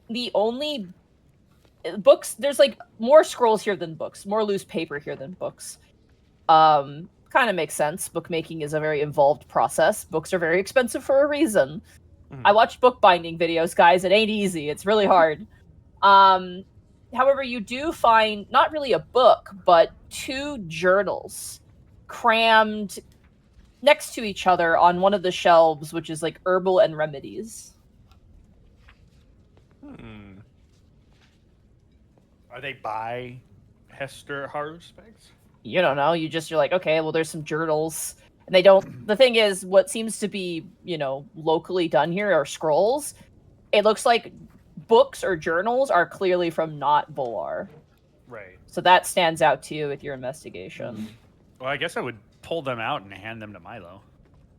the only books, there's like more scrolls here than books, more loose paper here than books. Kind of makes sense. Bookmaking is a very involved process. Books are very expensive for a reason. I watch bookbinding videos, guys. It ain't easy. It's really hard. However, you do find not really a book, but 2 journals crammed next to each other on one of the shelves, which is like herbal and remedies. Are they by Hester Harspex? You don't know. You're like, okay, well, there's some journals. And they don't, the thing is, what seems to be, locally done here are scrolls. It looks like books or journals are clearly from not Volar. Right. So that stands out to you with your investigation. Well, I guess I would pull them out and hand them to Milo.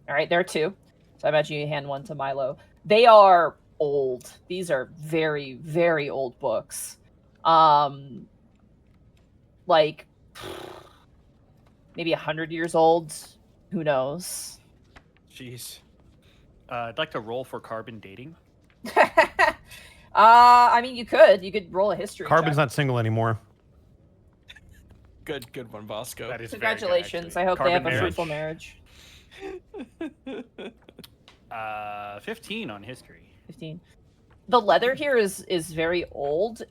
All right, there are 2. So I imagine you hand one to Milo. They are old. These are very, very old books. Like maybe 100 years old. Who knows? Jeez. I'd like to roll for carbon dating. I mean, you could roll a history Carbon's check. not single anymore. Good one, Bosco. That is Congratulations. very I good, hope actually. they have a Carbon fruitful marriage. 15 on history. 15. The leather here is very old.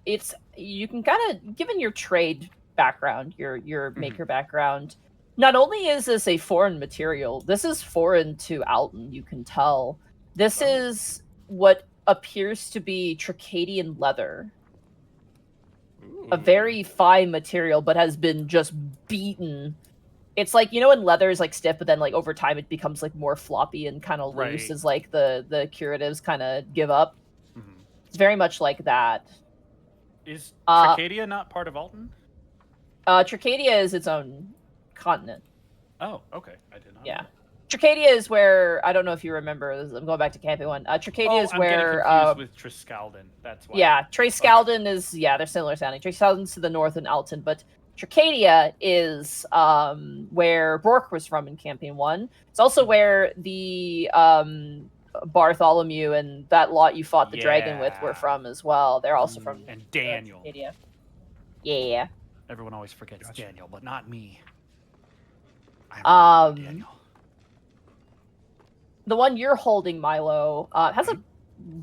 You can kind of, given your trade background, your maker background, not only is this a foreign material, this is foreign to Alton, you can tell. This is what appears to be Tricadian leather. A very fine material, but has been just beaten. It's like, when leather is like stiff, but then like over time it becomes like more floppy and kind of loose Right. as like the curatives kind of give up. Mhm. It's very much like that. Is Tricadia not part of Alton? Tricadia is its own continent. Oh, okay. I did not. Yeah. know. Tricadia is where, I don't know if you remember, I'm going back to Camping 1. Tricadia is I'm where, getting confused with Triscalden. That's why. yeah, Trace Scaldon is, they're similar sounding. Trace Scaldon's to the north in Alton, but Tricadia is where Rourke was from in Campaign 1. It's also where the Bartholomew and that lot you fought the dragon with were from as well. They're also from And Daniel. Tricadia. Yeah. Everyone always forgets Daniel, but not me. Daniel. The one you're holding, Milo, has a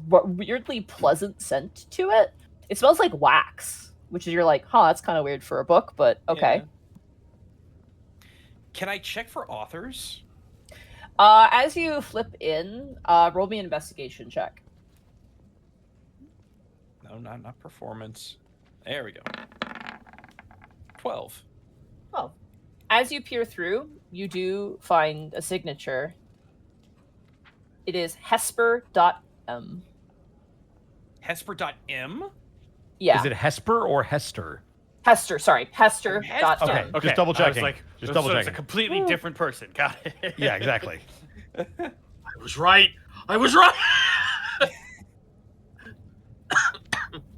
weirdly pleasant scent to it. It smells like wax, which is you're like, huh, that's kind of weird for a book, but okay. Yeah. Can I check for authors? As you flip in, roll me an investigation check. No, not performance. There we go. 12. Oh. As you peer through, you do find a signature. It is Hesper.m. Hesper.m? Yeah. Is it Hesper or Hester? Hester, sorry. Hester.m. Okay, just double checking. Just double It's a checking. completely different person. Got it. Yeah, exactly. I was right. I was right.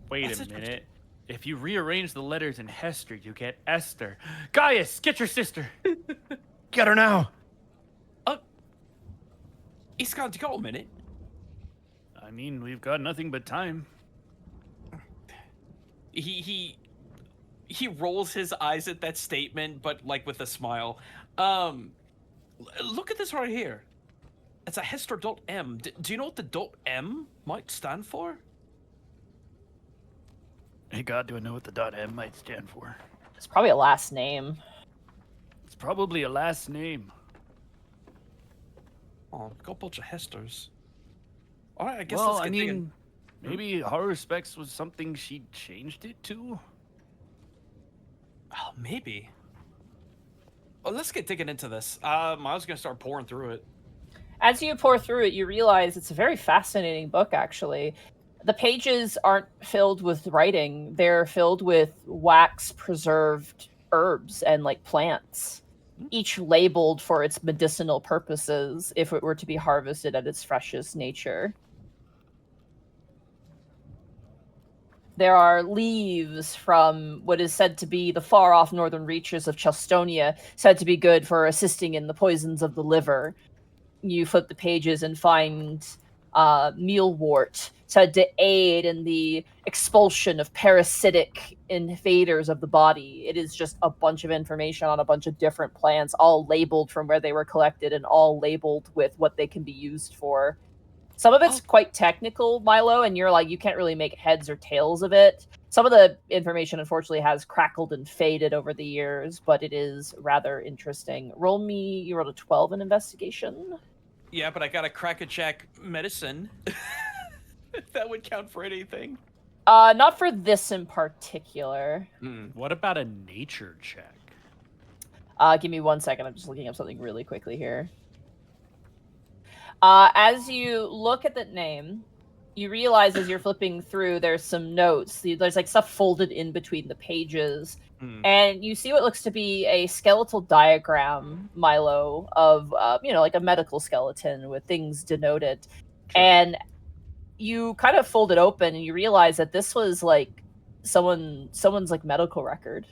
Wait a minute. If you rearrange the letters in Hester, you get Esther. Gaius, get your sister. Get her now. He's got to go a minute. I mean, we've got nothing but time. He rolls his eyes at that statement, but like with a smile. Look at this right here. It's a Hester.m. Do you know what the .m might stand for? Hey God, do I know what the .m might stand for? It's probably a last name. It's probably a last name. Oh, got a bunch of Hesters. All right, I guess Well, let's get I mean, digging. maybe horror specs was something she changed it to. Oh, maybe. Well, let's get digging into this. I was gonna start pouring through it. As you pour through it, you realize it's a very fascinating book, actually. The pages aren't filled with writing. They're filled with wax-preserved herbs and, like, plants, each labeled for its medicinal purposes if it were to be harvested at its freshest nature. There are leaves from what is said to be the far-off northern reaches of Chestonia, said to be good for assisting in the poisons of the liver. You flip the pages and find mealwort, said to aid in the expulsion of parasitic invaders of the body. It is just a bunch of information on a bunch of different plants, all labeled from where they were collected and all labeled with what they can be used for. Some of it's quite technical, Milo, and you're like, you can't really make heads or tails of it. Some of the information, unfortunately, has crackled and faded over the years, but it is rather interesting. You rolled a 12 in investigation. Yeah, but I got a crack-a-jack medicine. If that would count for anything. Not for this in particular. What about a nature check? Give me 1 second. I'm just looking up something really quickly here. As you look at the name, you realize as you're flipping through, there's some notes. There's like stuff folded in between the pages. And you see what looks to be a skeletal diagram, Milo, of, like a medical skeleton with things denoted. Sure. And you kind of fold it open and you realize that this was like someone's like medical record.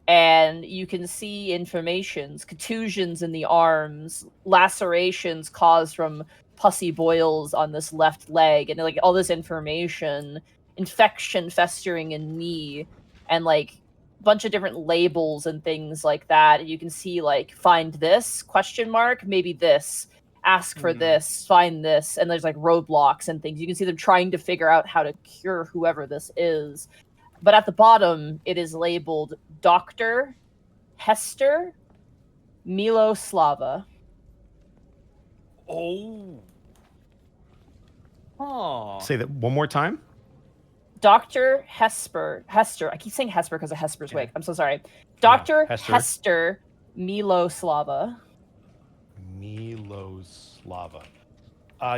And you can see informations, contusions in the arms, lacerations caused from pussy boils on this left leg, and like all this information, infection festering in knee, and like a bunch of different labels and things like that. And you can see like find this ? Maybe this, ask for this, find this, and there's like roadblocks and things. You can see them trying to figure out how to cure whoever this is. But at the bottom, it is labeled Dr. Hester Miloslava. Oh. Say that one more time. Dr. Hester. I keep saying Hesper because of Hesper's wig. I'm so sorry. Dr. Hester Miloslava. Miloslava.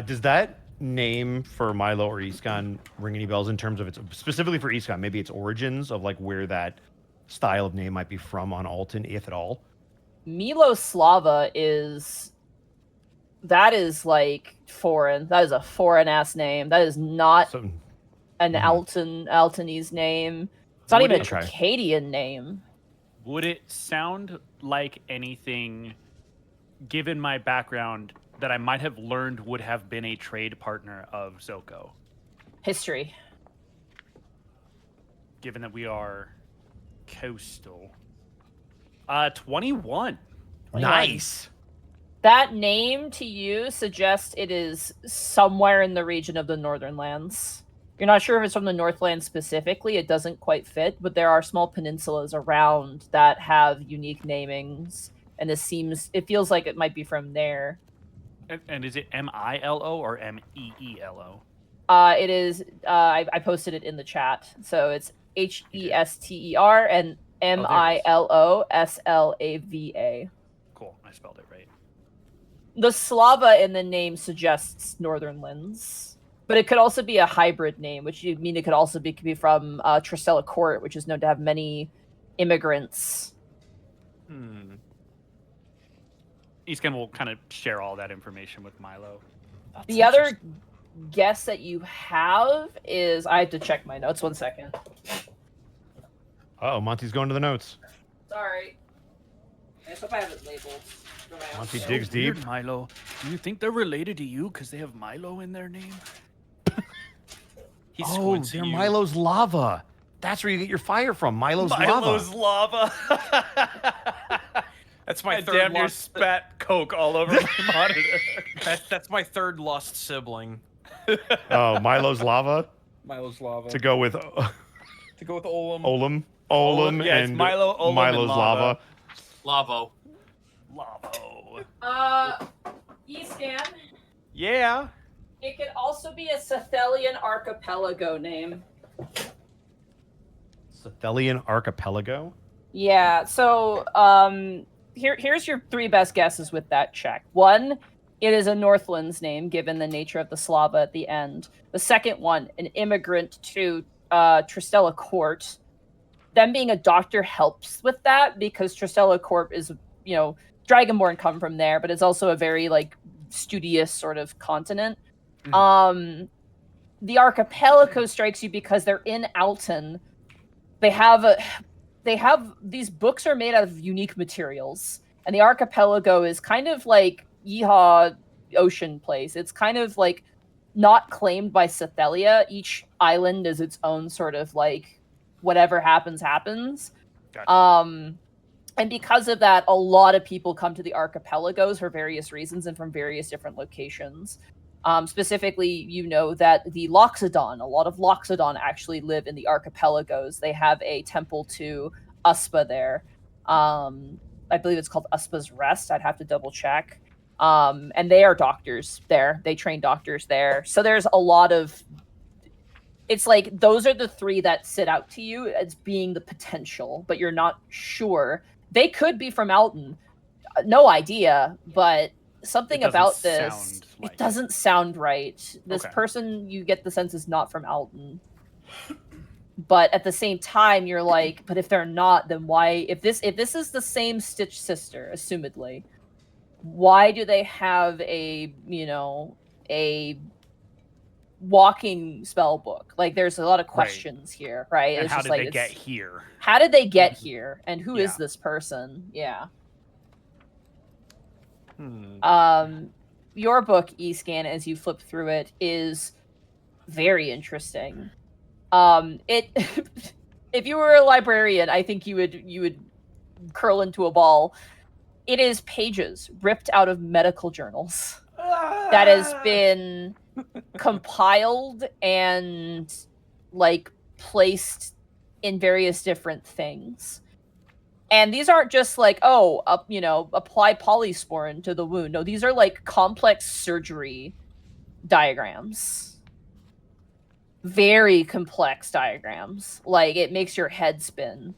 Does that name for Milo or Iskon ring any bells in terms of its, specifically for Iskon, maybe its origins of like where that style of name might be from on Alton, if at all? Miloslava is like foreign. That is a foreign ass name. That is not an Altonese name. It's not even a Tracadian name. Would it sound like anything, given my background, that I might have learned would have been a trade partner of Zoko? History. Given that we are coastal. 21. Nice. That name to you suggests it is somewhere in the region of the Northern Lands. You're not sure if it's from the Northlands specifically. It doesn't quite fit, but there are small peninsulas around that have unique namings, and it feels like it might be from there. And is it M-I-L-O or M-E-E-L-O? It is. I posted it in the chat, so it's Hester and Miloslava. Cool, I spelled it right. The Slava in the name suggests Northern Lands, but it could also be a hybrid name, which would mean it could also be from Tristella Court, which is known to have many immigrants. Eastgen will kind of share all that information with Milo. The other guess that you have is, I have to check my notes. 1 second. Oh, Monty's going to the notes. Sorry. I hope I have it labeled. Monty digs deep. Weird, Milo. Do you think they're related to you because they have Milo in their name? He Oh, squints they're at you. Milo's lava. That's where you get your fire from. Milo's lava. That's my third Damn near lost. spat Coke all over my monitor. That's my third lost sibling. Oh, Milo's lava Milo's lava. to go with To go with Olam. Olam, yeah, it's and Milo, Olam, and Milo's lava. lava. Lavo. E-scan. Yeah. It could also be a Scythelian archipelago name. Scythelian archipelago. Yeah, so here's your 3 best guesses with that check. 1, it is a Northlands name, given the nature of the Slava at the end. The second one, an immigrant to Tristella Court. Them being a doctor helps with that, because Tristella Court is, Dragonborn come from there, but it's also a very, studious sort of continent. Mm-hmm. The archipelago strikes you because they're in Alton. They have these books are made out of unique materials, and the archipelago is kind of like Yeehaw Ocean Place. It's kind of not claimed by Scythelia. Each island is its own sort of whatever happens. Gotcha. And because of that, a lot of people come to the archipelagos for various reasons and from various different locations. Specifically, that the Loxodon, a lot of Loxodon actually live in the archipelagos. They have a temple to Uspa there. I believe it's called Uspa's Rest. I'd have to double check. And they are doctors there. They train doctors there. So there's a lot of... It's those are the 3 that sit out to you as being the potential, but you're not sure. They could be from Alton. No idea, but something about this... It doesn't sound right. This person, you get the sense, is not from Alton. But at the same time, you're but if they're not, then why? If this is the same Stitch sister, assumedly, why do they have a walking spell book? There's a lot of questions here, right? And it's how just did they get here? How did they get here? And who is this person? Yeah. Your book, E-Scan, as you flip through it, is very interesting. If you were a librarian, I think you would curl into a ball. It is pages ripped out of medical journals that has been compiled and placed in various different things. And these aren't just apply polysporin to the wound. No, these are complex surgery diagrams. Very complex diagrams. It makes your head spin.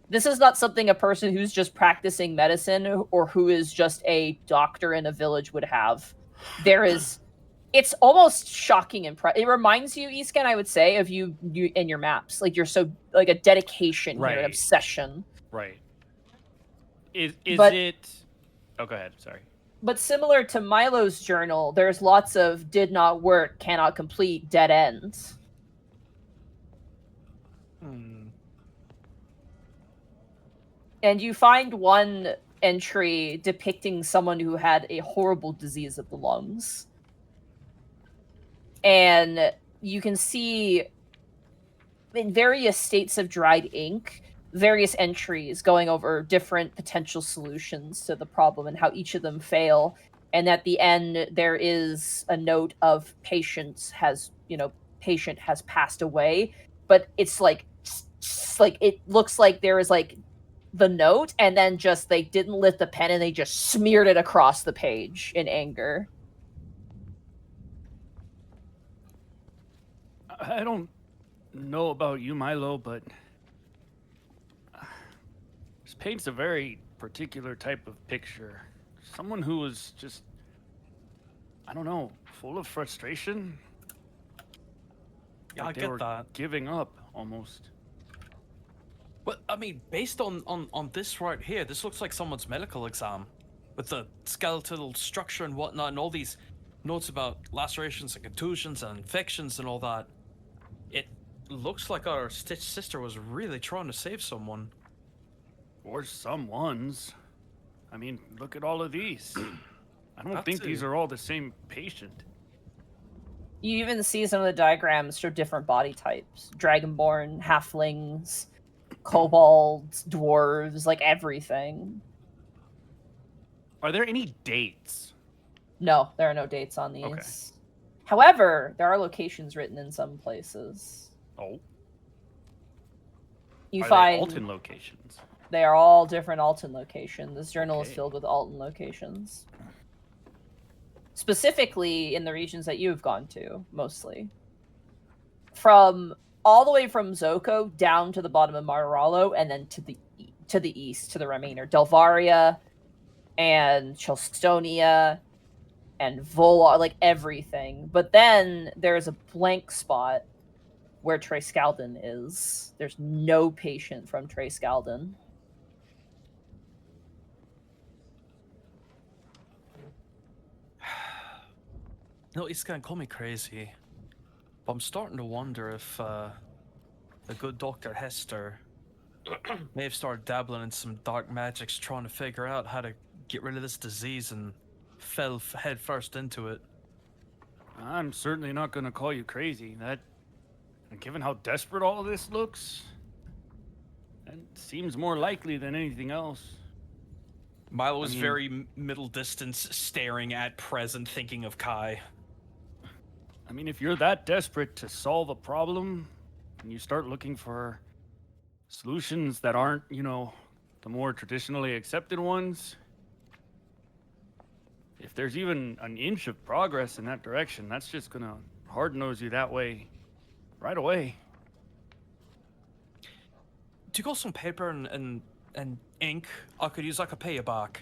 This is not something a person who's just practicing medicine or who is just a doctor in a village would have. It's almost shocking and it reminds you, E-Scan, I would say, of you in your maps. You're so a dedication here, an obsession. Right. Is it... Oh, go ahead. Sorry. But similar to Milo's journal, there's lots of did not work, cannot complete, dead ends. And you find one entry depicting someone who had a horrible disease of the lungs. And you can see in various states of dried ink, various entries going over different potential solutions to the problem and how each of them fail. And at the end, there is a note of patient has passed away, but it's like it looks like there is like the note, and then just they didn't lift the pen and they just smeared it across the page in anger. I don't know about you, Milo, but this paints a very particular type of picture. Someone who was just, I don't know, full of frustration. Yeah, Like I they get were that. giving up almost. But I mean, based on this right here, this looks like someone's medical exam, with the skeletal structure and whatnot, and all these notes about lacerations and contusions and infections and all that. It looks like our Stitch sister was really trying to save someone. Or someone's. I mean, look at all of these. I don't That think these too. are all the same patient. You even see some of the diagrams show different body types. Dragonborn, halflings, kobolds, dwarves, like everything. Are there any dates? No, there are no dates on these. Okay. However, there are locations written in some places. Oh, You are find they Alton locations? they are all different Alton locations. This journal is Okay. filled with Alton locations. Specifically in the regions that you've gone to, mostly. From all the way from Zoko down to the bottom of Marralo, and then to the east, to the remainder. Delvaria and Chelstonia and Volar, like everything. But then there's a blank spot where Treyscalden is. There's no patient from Treyscalden. No, he's gonna call me crazy, but I'm starting to wonder if the good Dr. Hester may have started dabbling in some dark magics, trying to figure out how to get rid of this disease, and fell head first into it. I'm certainly not going to call you crazy. Given how desperate all of this looks, that seems more likely than anything else. Milo was I mean- very middle distance, staring at present, thinking of Kai. I mean, if you're that desperate to solve a problem, and you start looking for solutions that aren't, the more traditionally accepted ones, if there's even an inch of progress in that direction, that's just gonna hard-nose you that way right away. Do you got some paper and ink? I could use. I could pay you back.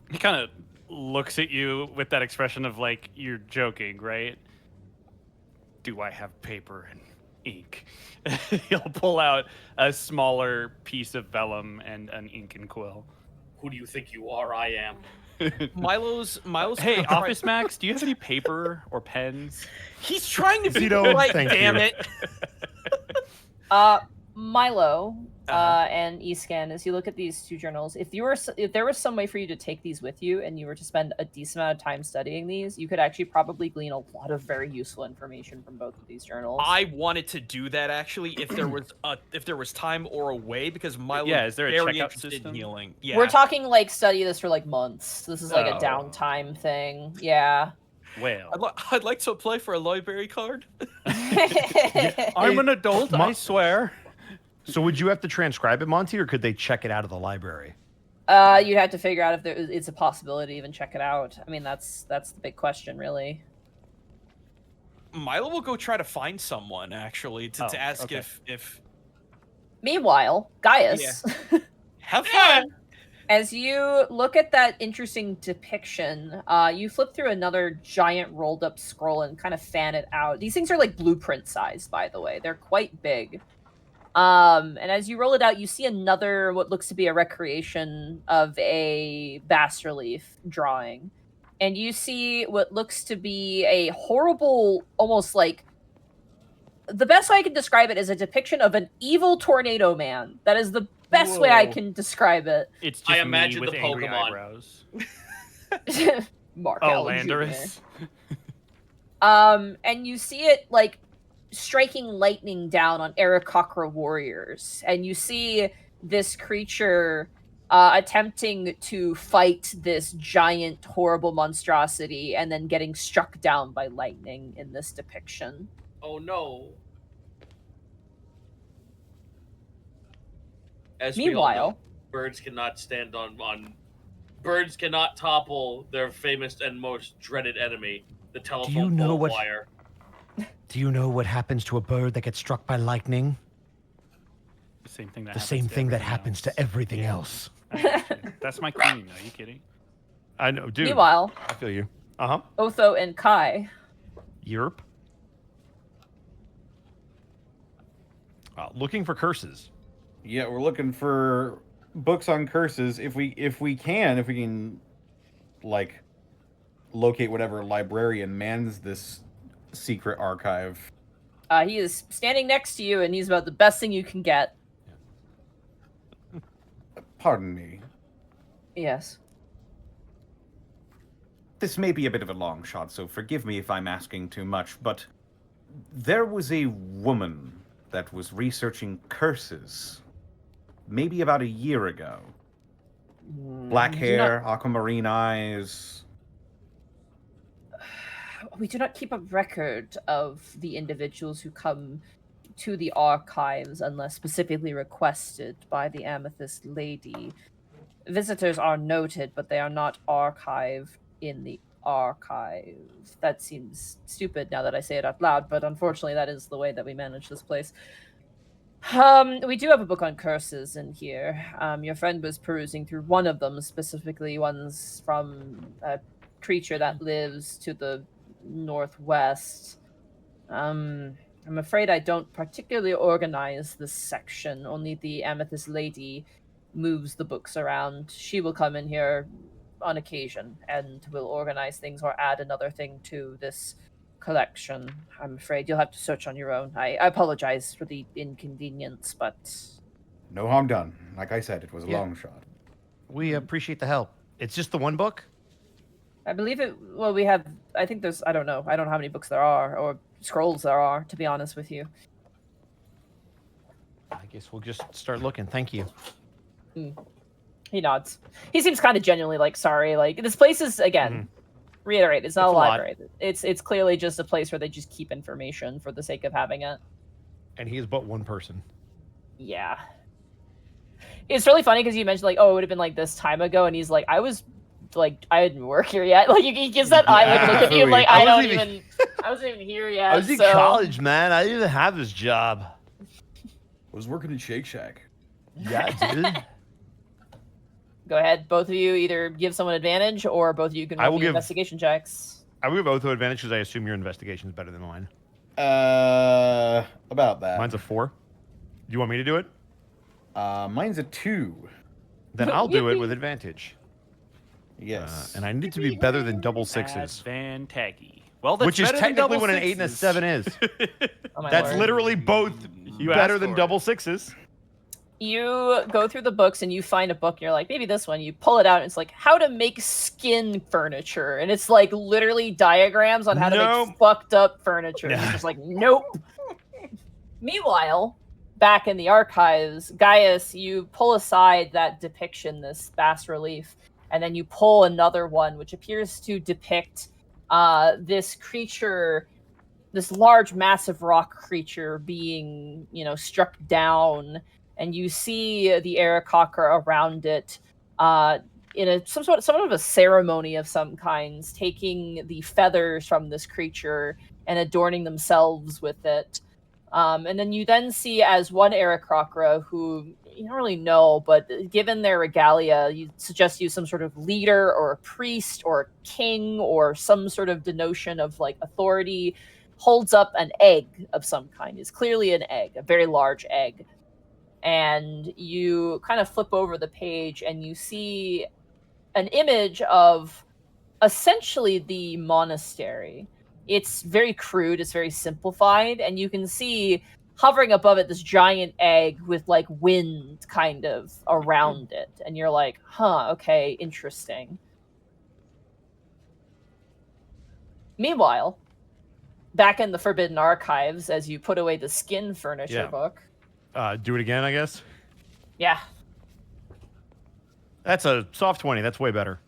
He kind of looks at you with that expression of like you're joking, right? Do I have paper and ink? He'll pull out a smaller piece of vellum and an ink and quill. Who do you think you are? I am. Milo's. Hey, gonna try- Office Max, do you have any paper or pens? He's trying to be Zito, polite, thank damn you. it. Milo Uh-huh. and Escan, as you look at these two journals, if there was some way for you to take these with you and you were to spend a decent amount of time studying these, you could actually probably glean a lot of very useful information from both of these journals. I wanted to do that actually if there was time or a way, because Milo Yeah, is there a very checkout interested system? in healing. Yeah. We're talking like study this for like months. This is like a Oh. downtime thing. Yeah. Well, I'd like to apply for a library card. I'm an adult, I swear. So would you have to transcribe it, Monty, or could they check it out of the library? You'd have to figure out if it's a possibility to even check it out. I mean, that's the big question, really. Milo will go try to find someone actually to Oh, ask okay. if Meanwhile, Gaius, have fun. as you look at that interesting depiction, you flip through another giant rolled up scroll and kind of fan it out. These things are like blueprint sized, by the way. They're quite big. And as you roll it out, you see another, what looks to be a recreation of a bas relief drawing. And you see what looks to be a horrible, almost like, the best way I can describe it is a depiction of an evil tornado man. That is the best way I Whoa. can describe it. It's just I me imagine with the angry Pokemon. eyebrows. Mark Oh, Allen Landorus. Jr. And you see it like striking lightning down on Aarakocra warriors, and you see this creature attempting to fight this giant, horrible monstrosity, and then getting struck down by lightning in this depiction. Oh no. As we all Meanwhile, know, birds cannot birds cannot topple their famous and most dreaded enemy, the telephone know pole what- wire. Do you know what happens to a bird that gets struck by lightning? The same thing that The happens same to thing that everything happens else. to everything else. That's my queen. Are you kidding? I know, dude. meanwhile, I feel you. Uh-huh. Otho and Kai. Europe. Looking for curses. Yeah, we're looking for books on curses. If we can, like, locate whatever librarian mans this secret archive. He is standing next to you, and he's about the best thing you can get. Pardon me. Yes. This may be a bit of a long shot, so forgive me if I'm asking too much, but there was a woman that was researching curses maybe about a year ago. Black do hair, aquamarine eyes. We do not keep a record of the individuals who come to the archives unless specifically requested by the Amethyst Lady. Visitors are noted, but they are not archived in the archive. That seems stupid now that I say it out loud, but unfortunately that is the way that we manage this place. We do have a book on curses in here. Your friend was perusing through one of them, specifically ones from a creature that lives to the northwest. I'm afraid I don't particularly organize this section. Only the Amethyst Lady moves the books around. She will come in here on occasion and will organize things or add another thing to this collection. I'm afraid you'll have to search on your own. I apologize for the inconvenience, but No harm done. Like I said, it was a Yeah. long shot. We appreciate the help. It's just the one book? I believe it. Well, we have. I think there's. I don't know. I don't know how many books there are or scrolls there are. To be honest with you. I guess we'll just start looking. Thank you. He nods. He seems kind of genuinely like sorry. Like this place is again. Reiterate, it's not It's a a lot. library. It's clearly just a place where they just keep information for the sake of having it. And he is but one person. Yeah. It's really funny because you mentioned like, oh, it would have been like this time ago, and he's like, I didn't work here yet. Like he gives that eye like look at you, like I wasn't even here yet. I was in so- college, man. I didn't even have this job. I was working at Shake Shack. Yeah, dude. Go ahead, both of you either give someone advantage, or both of you can I roll will the give- investigation checks. I will give Otho advantage because I assume your investigation is better than mine. About that. Mine's a 4. Do you want me to do it? Mine's a 2. Then I'll do it with advantage. Yes. And I need to be better than double sixes. Fan-taggy. Well, that's Which is better than technically double what an 8 and a sixes. 7 is. Oh my That's lord. literally both You better asked than for double it. sixes. You go through the books and you find a book and you're like, maybe this one. You pull it out and it's like how to make skin furniture, and it's like literally diagrams on how to Nope. make fucked up furniture. And you're just like, nope. Meanwhile, back in the archives, Gaius, you pull aside that depiction, this bas relief, and then you pull another one which appears to depict this creature, this large, massive rock creature being, struck down. And you see the Aarakocra around it in somewhat of a ceremony of some kinds, taking the feathers from this creature and adorning themselves with it. And then you see as one Aarakocra, who you don't really know, but given their regalia, you suggest you some sort of leader or a priest or a king or some sort of denotion of like authority, holds up an egg of some kind. It's clearly an egg, a very large egg. And you kind of flip over the page and you see an image of essentially the monastery. It's very crude, it's very simplified, and you can see hovering above it, this giant egg with like wind kind of around it. And you're like, huh, okay, interesting. Meanwhile, back in the Forbidden Archives, as you put away the skin furniture book. Do it again, I guess. Yeah. That's a soft 20. That's way better.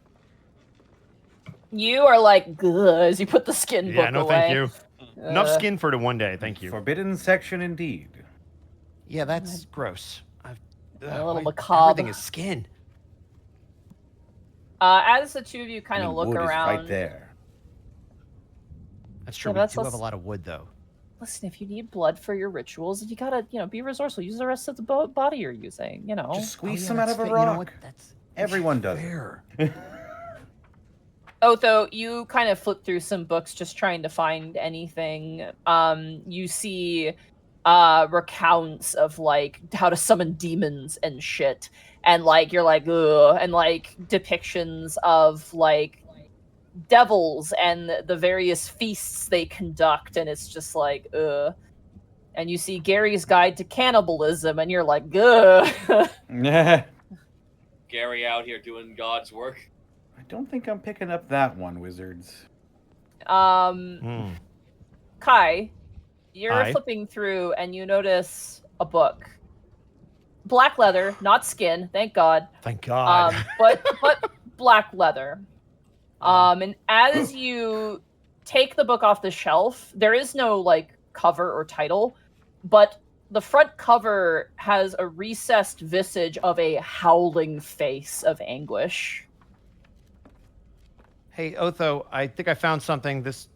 You are like, good, as you put the skin book no, away. thank you. Enough skin for one day. Thank you. Forbidden section indeed. Yeah, that's gross. A little macabre. Everything is skin. As the two of you kind of look wood around. is right there. That's true. Yeah, We do have a lot of wood, though. Listen, if you need blood for your rituals, you gotta, be resourceful. Use the rest of the body you're using, Just squeeze yeah, some out that's of a fair. You know rock. what? That's Everyone does. fair. Otho, you kind of flip through some books just trying to find anything. You see recounts of like how to summon demons and shit. And like you're like, ugh, and like depictions of like devils and the various feasts they conduct, and it's just like, ugh. And you see Gary's Guide to Cannibalism, and you're like, ugh. Gary out here doing God's work. I don't think I'm picking up that one, wizards. Kai, you're flipping through and you notice a book. Black leather, not skin, thank God. Thank God. But black leather. And as you take the book off the shelf, there is no like cover or title, but the front cover has a recessed visage of a howling face of anguish. Hey, Otho, I think I found something. This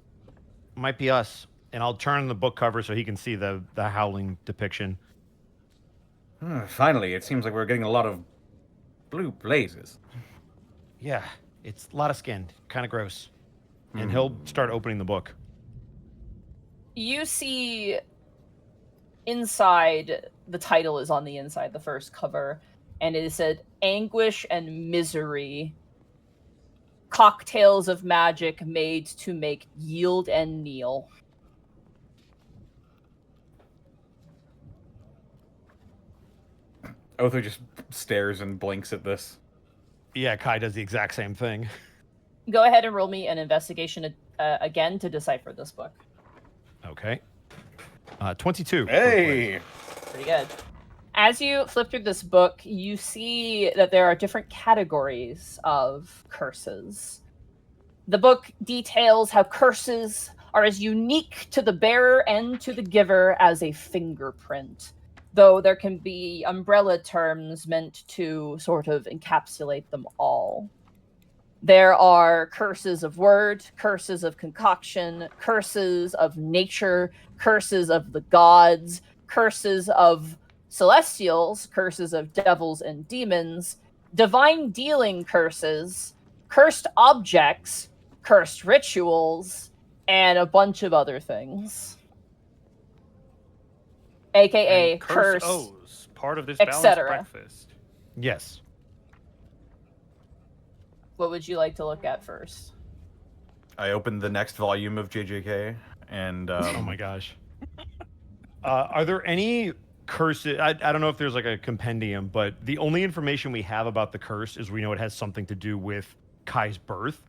might be us. And I'll turn the book cover so he can see the howling depiction. Finally, it seems like we're getting a lot of blue blazes. Yeah, it's a lot of skin. Kind of gross. And he'll start opening the book. You see inside, the title is on the inside, the first cover, and it said, Anguish and Misery. Cocktails of magic made to make yield and kneel. Otho just stares and blinks at this. Yeah, Kai does the exact same thing. Go ahead and roll me an investigation again to decipher this book. Okay. 22. Hey! Pretty good. As you flip through this book, you see that there are different categories of curses. The book details how curses are as unique to the bearer and to the giver as a fingerprint, though there can be umbrella terms meant to sort of encapsulate them all. There are curses of word, curses of concoction, curses of nature, curses of the gods, curses of celestials, curses of devils and demons, divine dealing curses, cursed objects, cursed rituals, and a bunch of other things. AKA And curse, O's, part of this balanced etc. breakfast. Yes. What would you like to look at first? I opened the next volume of JJK, and Oh my gosh. Are there any curses? I don't know if there's like a compendium, but the only information we have about the curse is we know it has something to do with Kai's birth.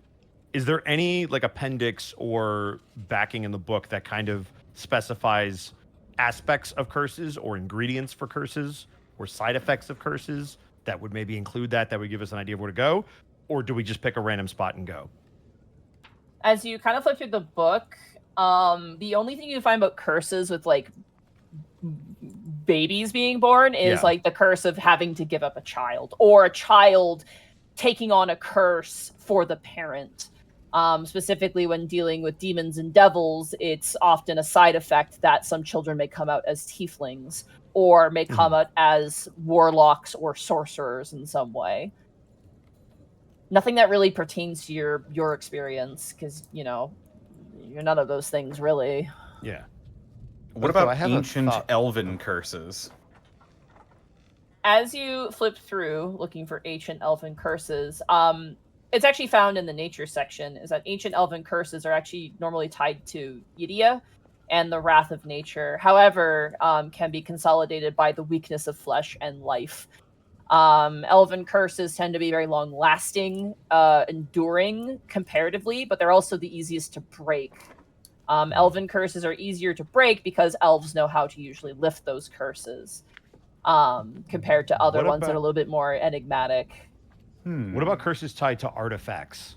Is there any like appendix or backing in the book that kind of specifies aspects of curses or ingredients for curses or side effects of curses that would maybe include that would give us an idea of where to go? Or do we just pick a random spot and go? As you kind of flip through the book, the only thing you find about curses with like babies being born is like the curse of having to give up a child, or a child taking on a curse for the parent. Specifically when dealing with demons and devils, it's often a side effect that some children may come out as tieflings or may come out as warlocks or sorcerers in some way. Nothing that really pertains to your experience, because, you're none of those things, really. Yeah. what So I about have a ancient thought. elven curses? As you flip through looking for ancient elven curses, it's actually found in the nature section, is that ancient elven curses are actually normally tied to Ydia, and the wrath of nature. However, can be consolidated by the weakness of flesh and life. Elven curses tend to be very long-lasting, enduring comparatively, but they're also the easiest to break. Elven curses are easier to break because elves know how to usually lift those curses, compared to other ones that are a little bit more enigmatic. What about curses tied to artifacts?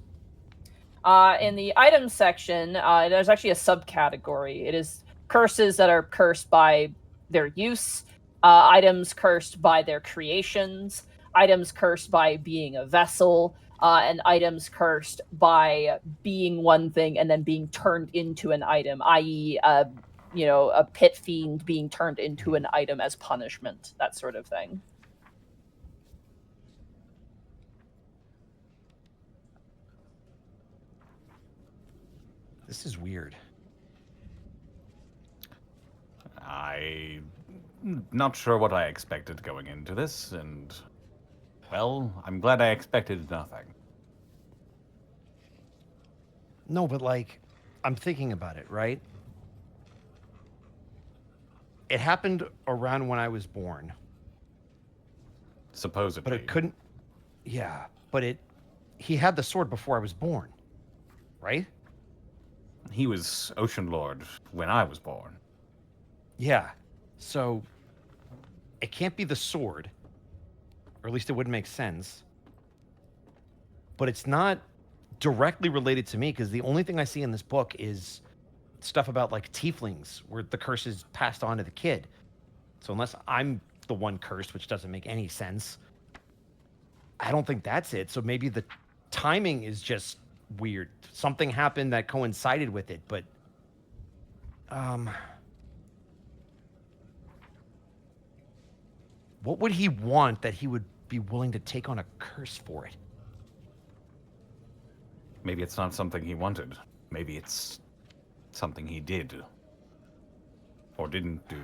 In the items section, there's actually a subcategory. It is curses that are cursed by their use, items cursed by their creations, items cursed by being a vessel, and items cursed by being one thing and then being turned into an item, i.e., a pit fiend being turned into an item as punishment, that sort of thing. This is weird. I'm not sure what I expected going into this, and, well, I'm glad I expected nothing. No, but like, I'm thinking about it, right? It happened around when I was born. Supposedly. But it couldn't. Yeah, but he had the sword before I was born, right? He was Ocean Lord when I was born. Yeah. So it can't be the sword, or at least it wouldn't make sense. But it's not directly related to me because the only thing I see in this book is stuff about like tieflings where the curse is passed on to the kid. So unless I'm the one cursed, which doesn't make any sense, I don't think that's it. So maybe the timing is just weird. Something happened that coincided with it, but what would he want that he would be willing to take on a curse for it? Maybe it's not something he wanted. Maybe it's something he did. Or didn't do.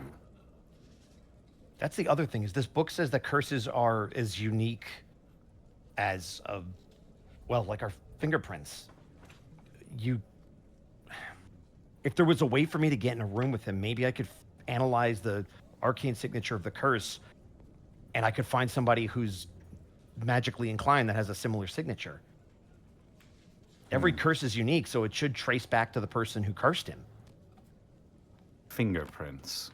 That's the other thing, is this book says that curses are as unique as, like our fingerprints. If there was a way for me to get in a room with him, maybe I could analyze the arcane signature of the curse, and I could find somebody who's magically inclined that has a similar signature. Every curse is unique, so it should trace back to the person who cursed him. Fingerprints.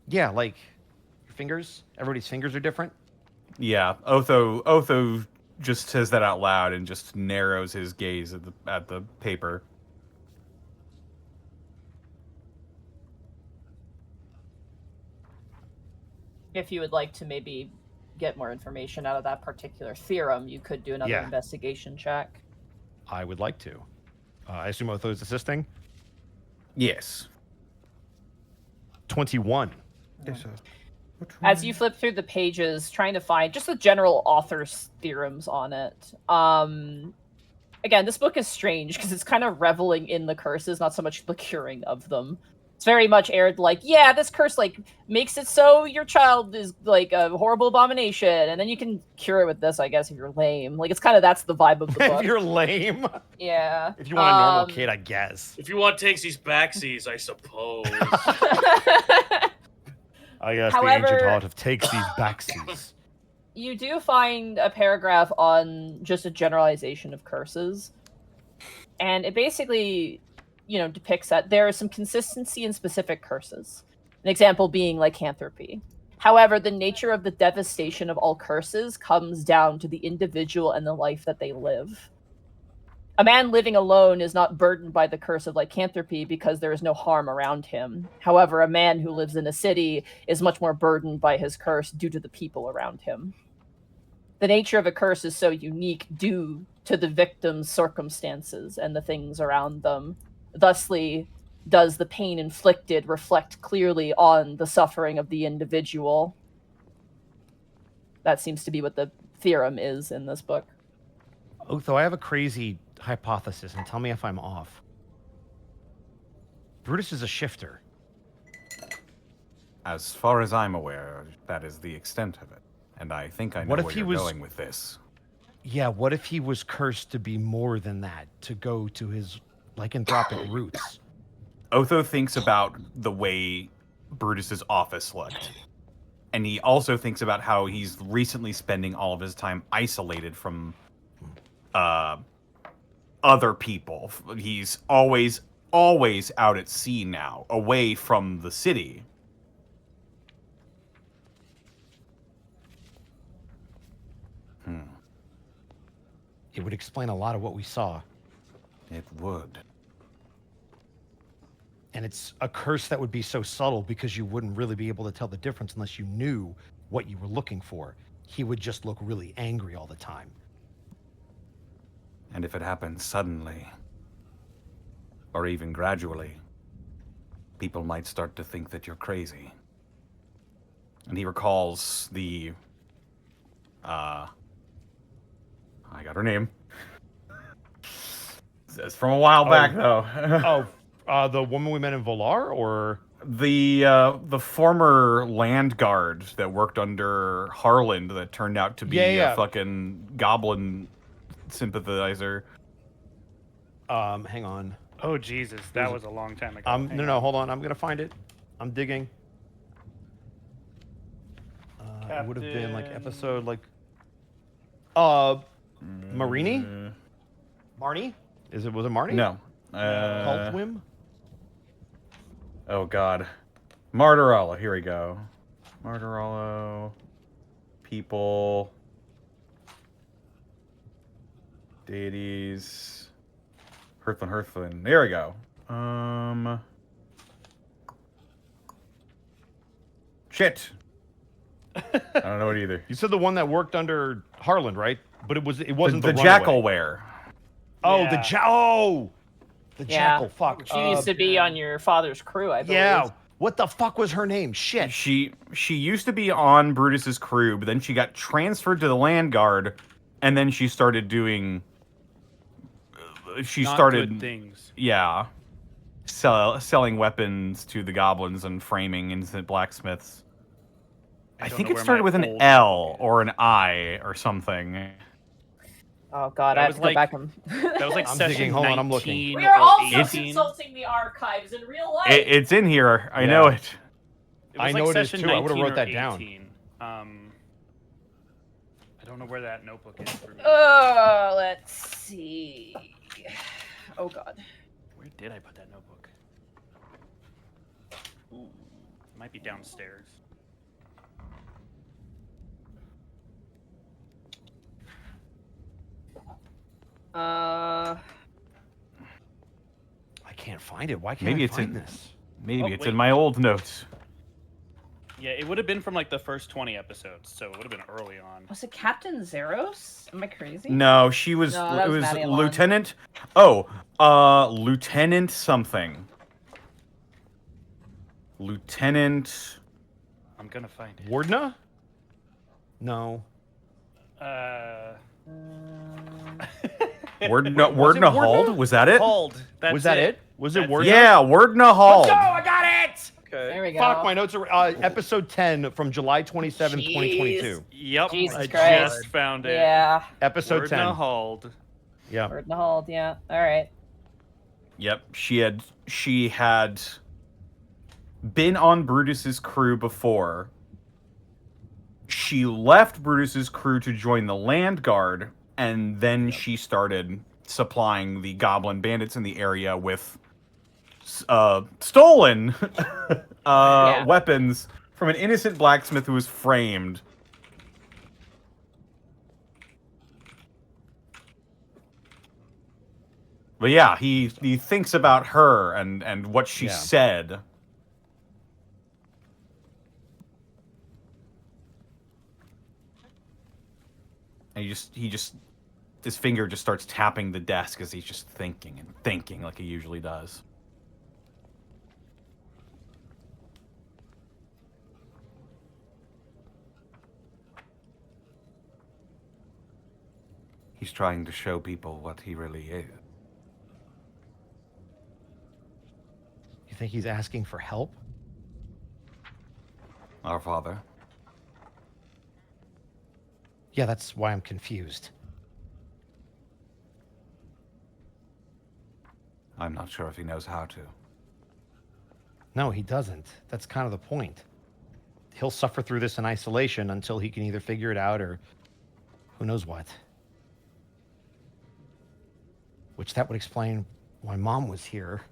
Yeah, like your fingers. Everybody's fingers are different. Yeah, Otho just says that out loud and just narrows his gaze at the paper. If you would like to maybe get more information out of that particular theorem, you could do another investigation check. I would like to. I assume Otho is assisting? Yes. 21. As you flip through the pages, trying to find just the general author's theorems on it. Again, this book is strange because it's kind of reveling in the curses, not so much the curing of them. It's very much aired like, yeah, this curse like makes it so your child is like a horrible abomination, and then you can cure it with this, I guess, if you're lame. Like, it's kind of, that's the vibe of the book. If you're lame. Yeah. If you want a normal kid, I guess. If you want takes these backsies, I suppose. I guess However, the ancient art of takes these backsies. You do find a paragraph on just a generalization of curses. And it basically, depicts that there is some consistency in specific curses. An example being lycanthropy. However, the nature of the devastation of all curses comes down to the individual and the life that they live. A man living alone is not burdened by the curse of lycanthropy because there is no harm around him. However, a man who lives in a city is much more burdened by his curse due to the people around him. The nature of a curse is so unique due to the victim's circumstances and the things around them. Thusly, does the pain inflicted reflect clearly on the suffering of the individual? That seems to be what the theorem is in this book. Otho, I have a crazy hypothesis, and tell me if I'm off. Brutus is a shifter. As far as I'm aware, that is the extent of it. And I think I know where you're going with this. Yeah, what if he was cursed to be more than that, to go to his lycanthropic roots? Otho thinks about the way Brutus's office looked. And he also thinks about how he's recently spending all of his time isolated from other people. He's always out at sea now, away from the city. It would explain a lot of what we saw. It would. And it's a curse that would be so subtle because you wouldn't really be able to tell the difference unless you knew what you were looking for. He would just look really angry all the time. And if it happens suddenly, or even gradually, people might start to think that you're crazy. And he recalls the... I got her name. It's from a while back, though. The woman we met in Volar, or the former land guard that worked under Harland that turned out to be a fucking goblin sympathizer. Hang on. Oh Jesus, that was a long time ago. No, hold on. I'm gonna find it. I'm digging. It would have been like episode Marini? Marnie? Was it Marnie? No. Cultwim? Oh god. Martirolo, here we go. Martirolo. People. Deities. Hearthland. There we go. Shit. I don't know it either. You said the one that worked under Harland, right? But it wasn't the runaway. Jackalware. Oh, Yeah. The Jackal. Fuck. She used to be on your father's crew, I believe. Yeah. What the fuck was her name? Shit. She used to be on Brutus's crew, but then she got transferred to the Land Guard, and then she started doing. She Not started good things. Yeah, selling weapons to the goblins and framing instant blacksmiths. I don't think know it where started my with an old L notebook or an I or something. Oh god, That I have was to go like- back and... That was like I'm session thinking, hold on, I'm looking. 19 We are or also 18. consulting the archives in real life. It's in here. I know it. It was I know like it is session too. I would've 19 wrote or that down. 18. I don't know where that notebook is for me. Let's see. Oh god. Where did I put that notebook? Ooh, it might be downstairs. I can't find it. Why can't Maybe I it's find in- this? Maybe Oh, it's wait. in my old notes. Yeah, it would have been from like the first 20 episodes, so it would have been early on. Was it Captain Zeros? Am I crazy? No, she was. No, that it was was Maddie Alon. Lieutenant. Lieutenant something. Lieutenant. I'm gonna find it. Wardna? No. Wordna Wardna? Hald? Was that it? Hold. That's Was that it? Was it That's Wardna? Yeah, Wordna Hald. I got it! Okay. There we go. Fuck, my notes are episode 10 from July 27th, 2022. Yep. Jesus I Christ. just found it. Yeah. Episode 10. Hold. Yeah. Word in the hold, yeah. Alright. Yep, she had been on Brutus's crew before. She left Brutus's crew to join the Land Guard, and then she started supplying the goblin bandits in the area with stolen weapons from an innocent blacksmith who was framed. But yeah, he thinks about her and what she said. And he just his finger just starts tapping the desk as he's just thinking and thinking like he usually does. He's trying to show people what he really is. You think he's asking for help? Our father. Yeah, that's why I'm confused. I'm not sure if he knows how to. No, he doesn't. That's kind of the point. He'll suffer through this in isolation until he can either figure it out or who knows what. Which that would explain why Mom was here.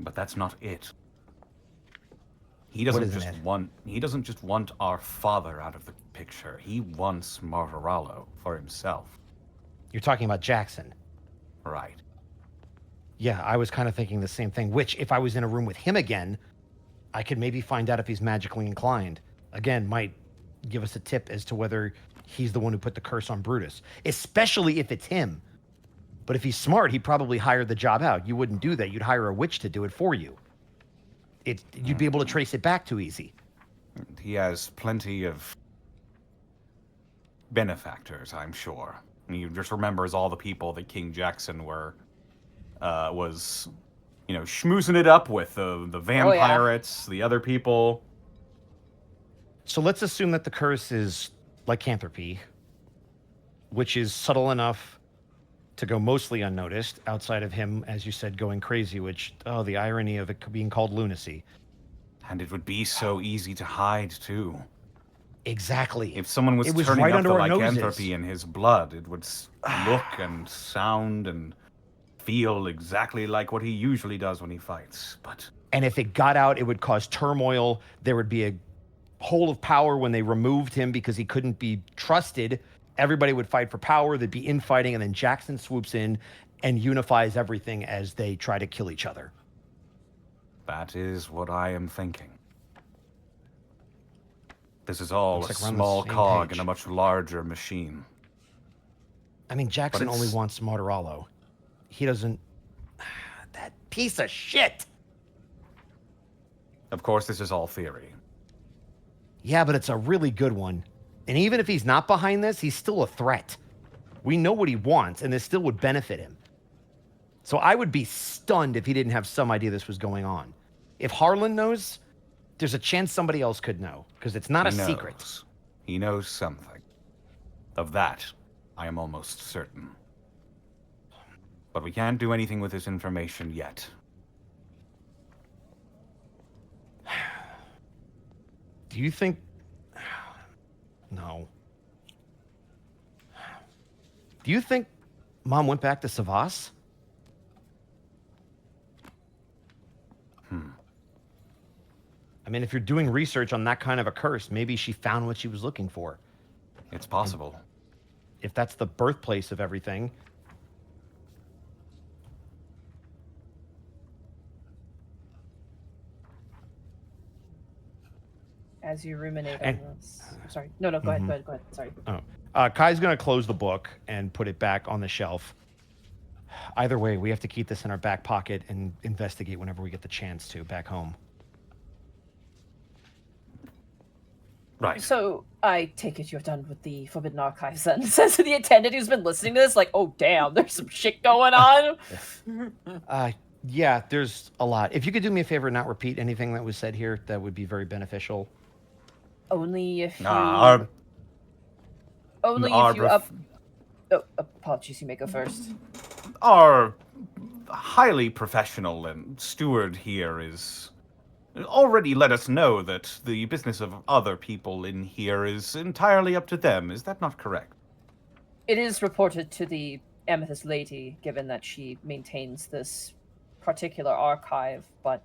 But that's not it. He doesn't isn't just it? want. He doesn't just want our father out of the picture. He wants Marvarallo for himself. You're talking about Jackson. Right. Yeah, I was kind of thinking the same thing, which if I was in a room with him again, I could maybe find out if he's magically inclined. Again, might give us a tip as to whether he's the one who put the curse on Brutus, especially if it's him. But if he's smart, he'd probably hire the job out. You wouldn't do that. You'd hire a witch to do it for you. You'd be able to trace it back too easy. He has plenty of benefactors, I'm sure. And he just remembers all the people that King Jackson was, schmoozing it up with, the vampirates, the other people. So let's assume that the curse is lycanthropy, which is subtle enough to go mostly unnoticed outside of him, as you said, going crazy, which, the irony of it being called lunacy. And it would be so easy to hide, too. Exactly. If someone was turning up the lycanthropy in his blood, it would look and sound and feel exactly like what he usually does when he fights. And if it got out, it would cause turmoil. There would be a hole of power when they removed him because he couldn't be trusted. Everybody would fight for power. There'd be infighting, and then Jackson swoops in and unifies everything as they try to kill each other. That is what I am thinking. This is all Looks a like we're on the small same cog page. in a much larger machine. I mean, Jackson But only it's- wants Martirallo. He doesn't... That piece of shit! Of course, this is all theory. Yeah, but it's a really good one. And even if he's not behind this, he's still a threat. We know what he wants, and this still would benefit him. So I would be stunned if he didn't have some idea this was going on. If Harlan knows, there's a chance somebody else could know, because it's not a secret. He knows something. Of that, I am almost certain. But we can't do anything with this information yet. Do you think... No. Do you think Mom went back to Savas? I mean, if you're doing research on that kind of a curse, maybe she found what she was looking for. It's possible. If that's the birthplace of everything. As you ruminate And- on this. Sorry. No, go ahead, go ahead. Sorry. Kai's going to close the book and put it back on the shelf. Either way, we have to keep this in our back pocket and investigate whenever we get the chance to back home. Right. So I take it you're done with the Forbidden Archives then. Says to the attendant who's been listening to this, like, oh damn, there's some shit going on. Yeah, there's a lot. If you could do me a favor and not repeat anything that was said here, that would be very beneficial. Only if you Our apologies, you may go first. Our highly professional and steward here is already let us know that the business of other people in here is entirely up to them. Is that not correct? It is reported to the Amethyst Lady, given that she maintains this particular archive, but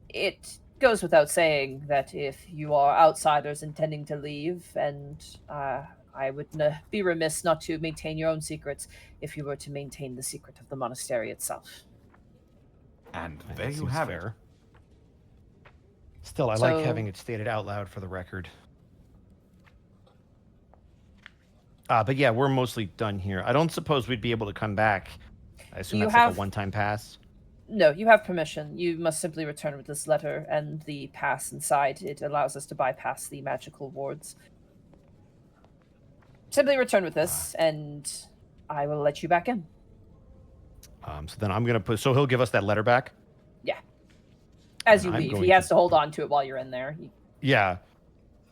it goes without saying that if you are outsiders intending to leave, and I would be remiss not to maintain your own secrets if you were to maintain the secret of the monastery itself. And That there you seems have fair. it. Still, I So- like having it stated out loud for the record. But yeah, we're mostly done here. I don't suppose we'd be able to come back. I assume You that's like have- a one-time pass. No, you have permission. You must simply return with this letter and the pass inside. It allows us to bypass the magical wards. Simply return with this, and I will let you back in. So then I'm going to put... So he'll give us that letter back? Yeah. As you I'm leave, going he has to- to hold on to it while you're in there. Yeah.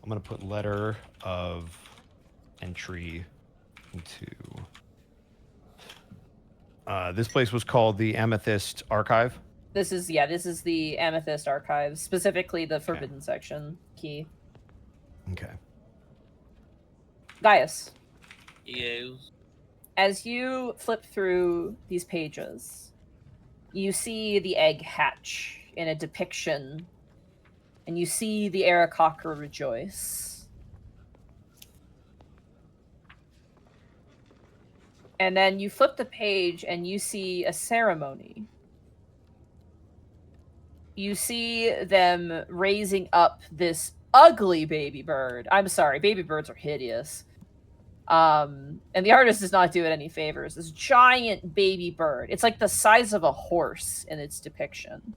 I'm going to put letter of entry into This place was called the Amethyst Archive. This is the Amethyst Archives, specifically the Forbidden section key. Okay. Gaius, Yes. as you flip through these pages, you see the egg hatch in a depiction, and you see the Aarakocra rejoice. And then you flip the page and you see a ceremony. You see them raising up this ugly baby bird. I'm sorry, baby birds are hideous. And the artist does not do it any favors. This giant baby bird. It's like the size of a horse in its depiction.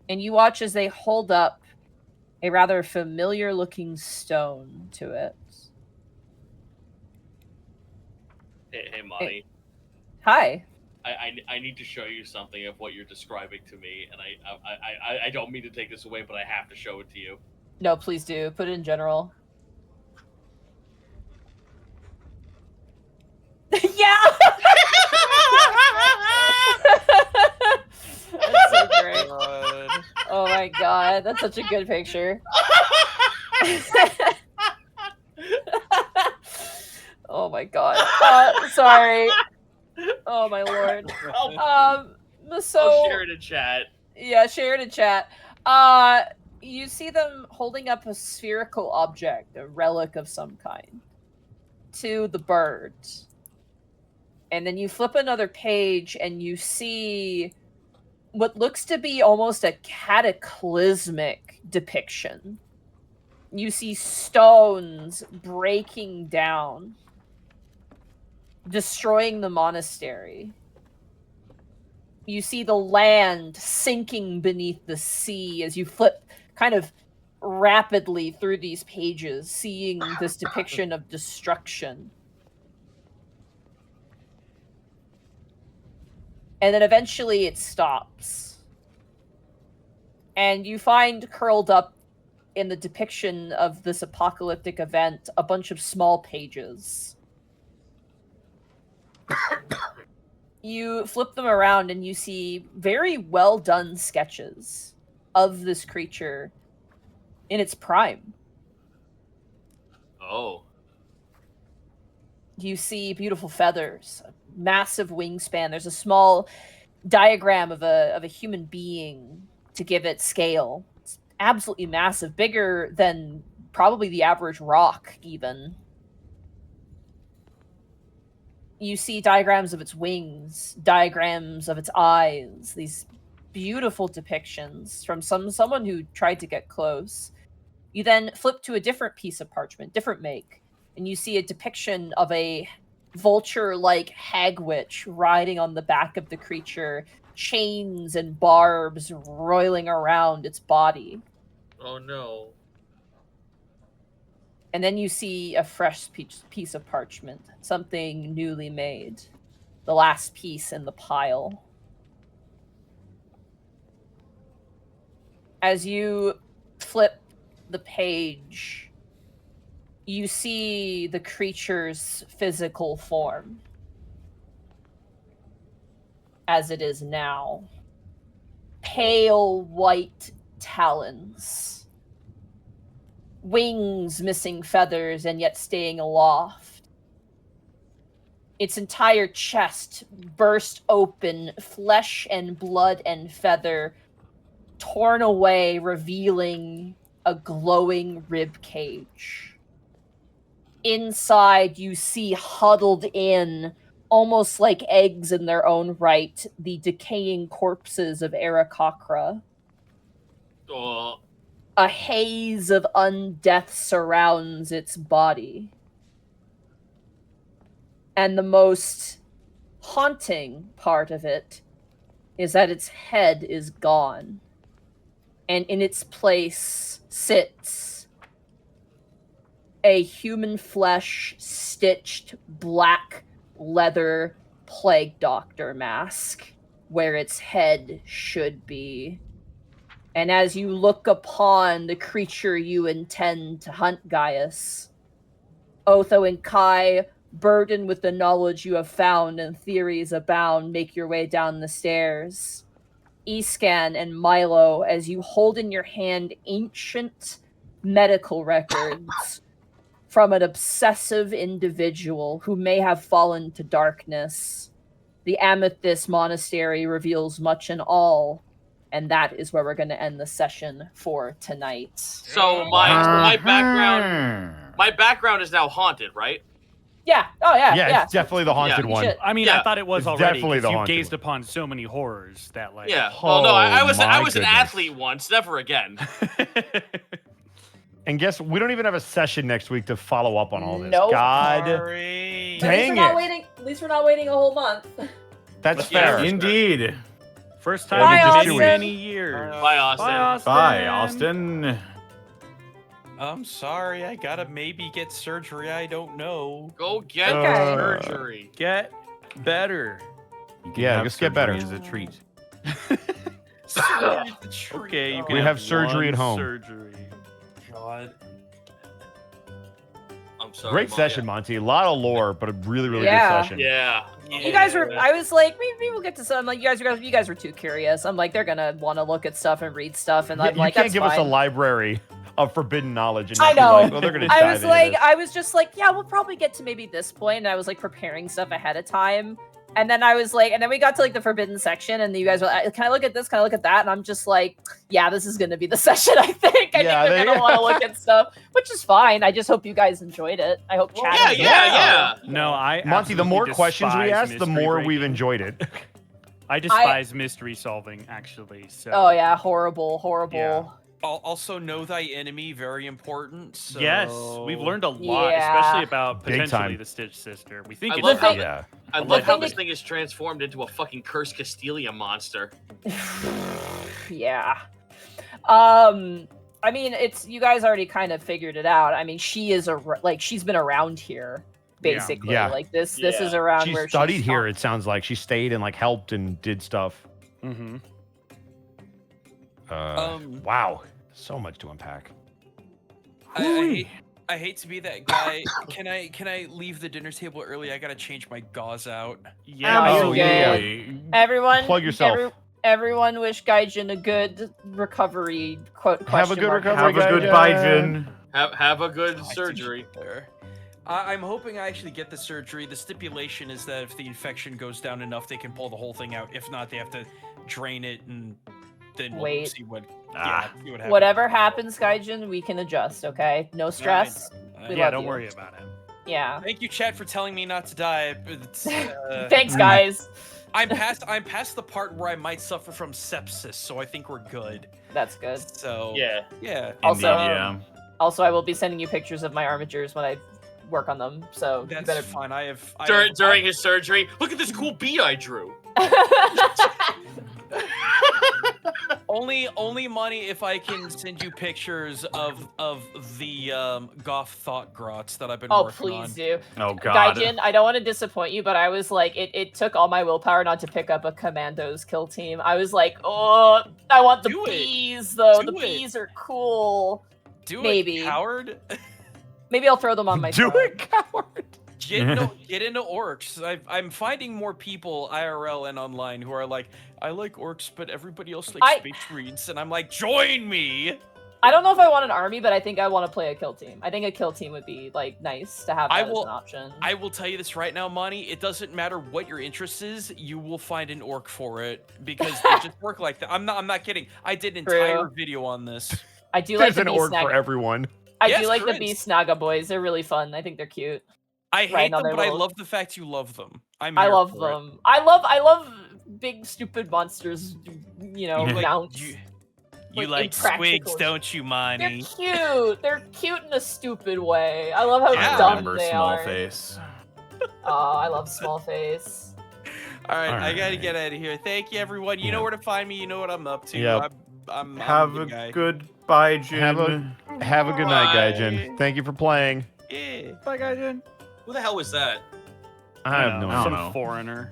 And you watch as they hold up a rather familiar looking stone to it. Hey, Monty. Hi. I need to show you something of what you're describing to me, and I don't mean to take this away, but I have to show it to you. No, please do. Put it in general. Yeah! That's so great. Oh my god, that's such a good picture. Oh my god. Sorry. Oh my lord. So I'll share it in chat. Yeah, share it in chat. You see them holding up a spherical object, a relic of some kind, to the bird. And then you flip another page and you see what looks to be almost a cataclysmic depiction. You see stones breaking down, destroying the monastery. You see the land sinking beneath the sea as you flip kind of rapidly through these pages, seeing this depiction of destruction. And then eventually it stops. And you find curled up in the depiction of this apocalyptic event a bunch of small pages. You flip them around and you see very well done sketches of this creature in its prime. Oh. You see beautiful feathers, a massive wingspan. There's a small diagram of a human being to give it scale. It's absolutely massive, bigger than probably the average rock even. You see diagrams of its wings, diagrams of its eyes, these beautiful depictions from someone who tried to get close. You then flip to a different piece of parchment, different make, and you see a depiction of a vulture-like hag witch riding on the back of the creature, chains and barbs roiling around its body. Oh no. And then you see a fresh piece of parchment, something newly made. The last piece in the pile. As you flip the page, you see the creature's physical form. As it is now. Pale white talons. Wings missing feathers and yet staying aloft. Its entire chest burst open, flesh and blood and feather torn away, revealing a glowing rib cage. Inside, you see huddled in, almost like eggs in their own right, the decaying corpses of Aarakocra. Oh. A haze of undeath surrounds its body. And the most haunting part of it is that its head is gone. And in its place sits a human flesh stitched black leather plague doctor mask where its head should be. And as you look upon the creature you intend to hunt, Gaius, Otho and Kai burdened with the knowledge you have found and theories abound, make your way down the stairs. Escan and Milo, as you hold in your hand ancient medical records from an obsessive individual who may have fallen to darkness. The Amethyst Monastery reveals much and all, and that is where we're going to end the session for tonight. So my background is now haunted, right? Yeah. Oh, yeah. Yeah, it's definitely the haunted You one. should- I mean, Yeah. I thought it was It's already. definitely 'Cause the you haunted gazed one. upon so many horrors that, like. Yeah. Well, no, I was my an goodness. athlete once, never again. And guess we don't even have a session next week to follow up on all this. Nope. God Sorry. dang it. At least we're not waiting a whole month. That's Yeah, fair. Indeed. First Bye, time in Austin. many years. Bye, Austin. Bye, Austin. I'm sorry. I gotta maybe get surgery. I don't know. Go get Okay. surgery. Get better. You can Yeah, have just get better. surgery as a treat. Okay, you can We have surgery one at home. Surgery. God. I'm sorry. Great Maya. session, Monty. A lot of lore, but a really, really Yeah. good session. Yeah. You guys were. I was like, maybe we'll get to some. Like, you guys were too curious. I'm like, they're gonna want to look at stuff and read stuff, and Yeah, I'm you like, can't that's give fine. us a library of forbidden knowledge. And I not be know. Like, well, they're gonna I dive was into like, this. I was just like, yeah, we'll probably get to maybe this point, and I was like preparing stuff ahead of time, and then I was like, and then we got to like the forbidden section, and you guys were, like, can I look at this? Can I look at that? And I'm just like, yeah, this is gonna be the session. I think. I Yeah, think they're gonna want to look at stuff, which is fine. I just hope you guys enjoyed it. I hope chat. Yeah, enjoyed yeah, it. yeah. No, I. Monty, the absolutely more questions we despise ask, the mystery more breaking. we've enjoyed it. I despise mystery solving, actually. So. Oh yeah, horrible. Yeah. Also, know thy enemy. Very important. So... Yes, we've learned a lot, Yeah. especially about Big potentially time. the Stitch Sister. We think I it's love how- dead. Yeah. I The love how thing this is- thing is transformed into a fucking cursed Castelia monster. Yeah. I mean, it's you guys already kind of figured it out. I mean, she is she's been around here basically. Yeah. Like this Yeah. is around She where studied she's here, from. it sounds like. She stayed and like helped and did stuff. Mm-hmm. Wow. So much to unpack. I hate to be that guy. Can I leave the dinner table early? I gotta change my gauze out. Yeah. Oh, yeah. Absolutely. Everyone Plug yourself. Everyone wish Gaijin a good recovery. Have a good recovery, Have a good Gaijin. Baijin. Have a good I think surgery. there. I'm hoping I actually get the surgery. The stipulation is that if the infection goes down enough, they can pull the whole thing out. If not, they have to drain it and then we'll Wait. see what. Ah. See what happens. Whatever happens, Gaijin, we can adjust. Okay, no stress. We Yeah, love don't you. worry about it. Yeah. Thank you, chat, for telling me not to die. It's, Thanks, guys. I'm past the part where I might suffer from sepsis, so I think we're good. That's good. So Yeah. yeah. Also, Indeed, yeah. Also, I will be sending you pictures of my armatures when I work on them. So you That's better. fine. I have During his surgery, look at this cool bee I drew. only money if I can send you pictures of the goth thought grots that I've been Oh, working please on. do. Oh God. Gaijin, I don't want to disappoint you, but I was like, it took all my willpower not to pick up a commandos kill team. I was like, oh, I want the Do it. bees, though. Do The it. bees are cool. Do Maybe. it, coward. Maybe I'll throw them on my Do phone. it, coward. Get into orcs. I'm finding more people IRL and online who are like, I like orcs, but everybody else likes space marines, and I'm like, join me. I don't know if I want an army, but I think I want to play a kill team. I think a kill team would be like nice to have that as an option. I will tell you this right now, Monty. It doesn't matter what your interest is, you will find an orc for it because they just work like that. I'm not kidding. I did an entire True. video on this. I do like There's the an beast org for everyone. I Yes, do like there the is. beast Naga boys. They're really fun. I think they're cute. I Right, hate no, them, they're but I little- love the fact you love them. I love them. I love big stupid monsters. You know, You mounts. You like, like impractical. squigs, don't you, They're Monty? cute. They're cute in a stupid way. I love how Yeah. dumb Remember they small are. face. Oh, I love small face. All right, I gotta Alright. get out of here. Thank you, everyone. You know where to find me. You know what I'm up to. Yep. I'm Have a a good guy. good Baijin. Have a good night, Bye. Gaijin. Thank you for playing. Yeah. Bye, Gaijin. Who the hell was that? I have no I don't idea. know. Foreigner.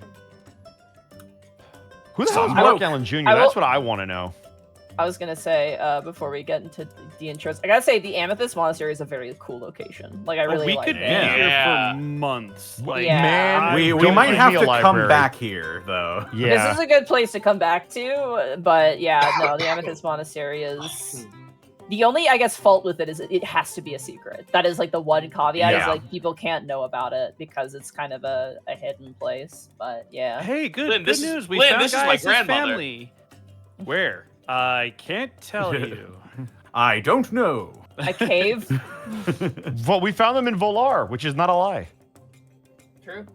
Who the hell is I will- Mark Allen Jr.? I will- That's what I want to know. I was gonna say before we get into the intros. I gotta say, the Amethyst Monastery is a very cool location. Like, I really we like could it. be here Yeah. for months. Like, Yeah. Man, We don't might give have me a to come library. back here, though. Yeah. This is a good place to come back to, but yeah, no, the Amethyst Monastery is... The only, I guess, fault with it is it has to be a secret. That is, like, the one caveat is, Yeah. like, people can't know about it because it's kind of a hidden place, but yeah. Hey, good, Lynn, good this is- news. We Lynn, found this is my Gaius' grandmother. family. Where? I can't tell you. I don't know. A cave? Well, we found them in Volar, which is not a lie. True.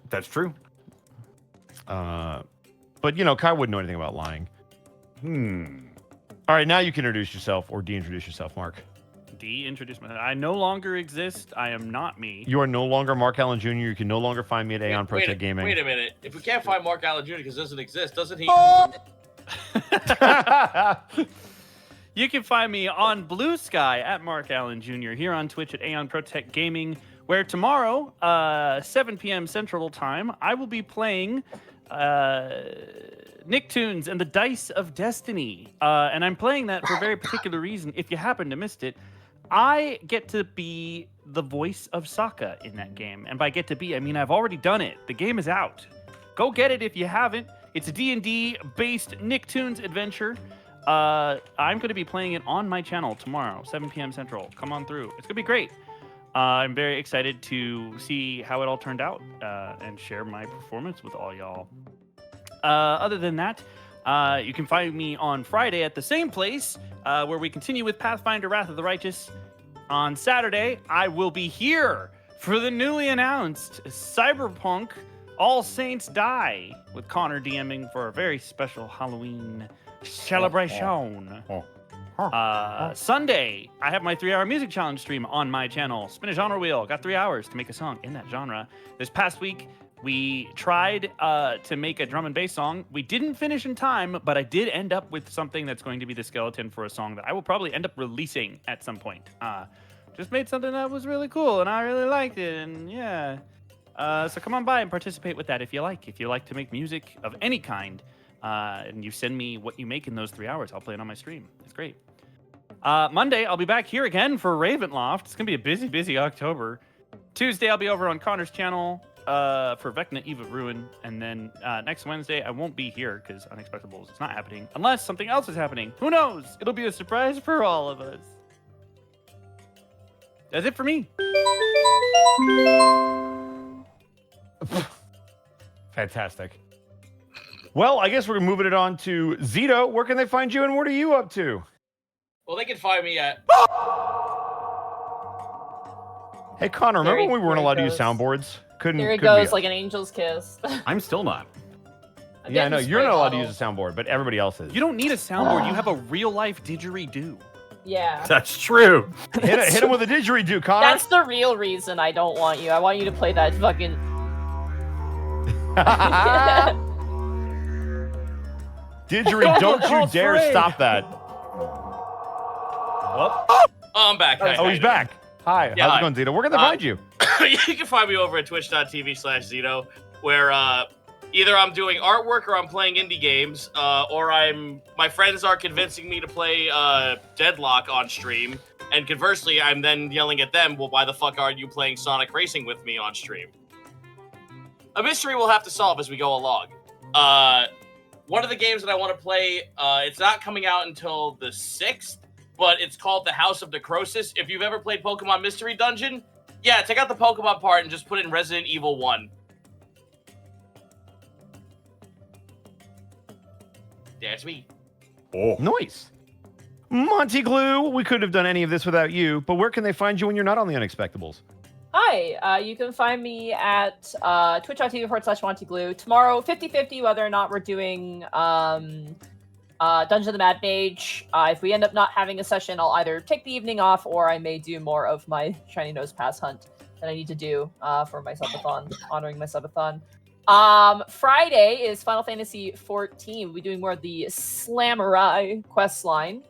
That's true. But, you know, Kai wouldn't know anything about lying. All right, now you can introduce yourself or de-introduce yourself, Mark. Introduce myself. I no longer exist. I am not me. You are no longer Mark Allen Jr. You can no longer find me at Aeon Pro Tech Gaming. Wait a minute. If we can't find Mark Allen Jr. because it doesn't exist, doesn't he? You can find me on Blue Sky at Mark Allen Jr. here on Twitch at Aeon Pro Tech Gaming, where tomorrow, 7 p.m. Central Time, I will be playing Nicktoons and the Dice of Destiny. And I'm playing that for a very particular reason. If you happen to missed it, I get to be the voice of Sokka in that game. And by get to be, I mean I've already done it. The game is out. Go get it if you haven't. It's a D&D based Nicktoons adventure. I'm going to be playing it on my channel tomorrow, 7 p.m. Central. Come on through. It's going to be great. I'm very excited to see how it all turned out and share my performance with all y'all. Other than that, you can find me on Friday at the same place where we continue with Pathfinder Wrath of the Righteous. On Saturday, I will be here for the newly announced Cyberpunk All Saints Die with Connor DMing for a very special Halloween celebration. Sunday, I have my 3-hour music challenge stream on my channel. Spin a genre wheel. Got 3 hours to make a song in that genre. This past week, we tried to make a drum and bass song. We didn't finish in time, but I did end up with something that's going to be the skeleton for a song that I will probably end up releasing at some point. Just made something that was really cool, and I really liked it, and yeah. So come on by and participate with that if you like. If you like to make music of any kind, and you send me what you make in those 3 hours, I'll play it on my stream. It's great. Monday, I'll be back here again for Ravenloft. It's going to be a busy, busy October. Tuesday, I'll be over on Connor's channel for Vecna Eve of Ruin. And then next Wednesday, I won't be here because Unexpectables is not happening. Unless something else is happening. Who knows? It'll be a surprise for all of us. That's it for me. Fantastic. Well, I guess we're moving it on to Zito. Where can they find you and what are you up to? Well, they can find me at. Hey, Connor, remember There he- when we weren't there he allowed to use goes. soundboards? Here he couldn't goes be like us. an angel's kiss. I'm still not. I'm Yeah, getting no, the you're spray not allowed to bottle. use a soundboard, but everybody else is. You don't need a soundboard. You have a real-life didgeridoo. Yeah. That's true. hit him with a didgeridoo, Connor. That's the real reason I don't want you. I want you to play that fucking... Didgeridoo, don't you dare afraid. stop that. Oh, I'm back. Hi, Oh, how he's you back. Hi, Yeah, how's it hi. going, Zito? Where can they find you? doing? You can find me over at twitch.tv/Zito, where either I'm doing artwork or I'm playing indie games, or my friends are convincing me to play Deadlock on stream, and conversely, I'm then yelling at them, well, why the fuck aren't you playing Sonic Racing with me on stream? A mystery we'll have to solve as we go along. One of the games that I want to play, it's not coming out until the 6th, but it's called The House of Necrosis. If you've ever played Pokemon Mystery Dungeon, yeah, take out the Pokemon part and just put in Resident Evil 1. That's me. Oh. Nice. Monty Glue, we couldn't have done any of this without you, but where can they find you when you're not on the Unexpectables? Hi, you can find me at twitch.tv/MontyGlue. Tomorrow, 50-50 whether or not we're doing Dungeon of the Mad Mage. If we end up not having a session, I'll either take the evening off or I may do more of my Shiny Nose Pass hunt that I need to do for my subathon, honoring my subathon. Friday is Final Fantasy XIV. We'll be doing more of the Slamurai quest line.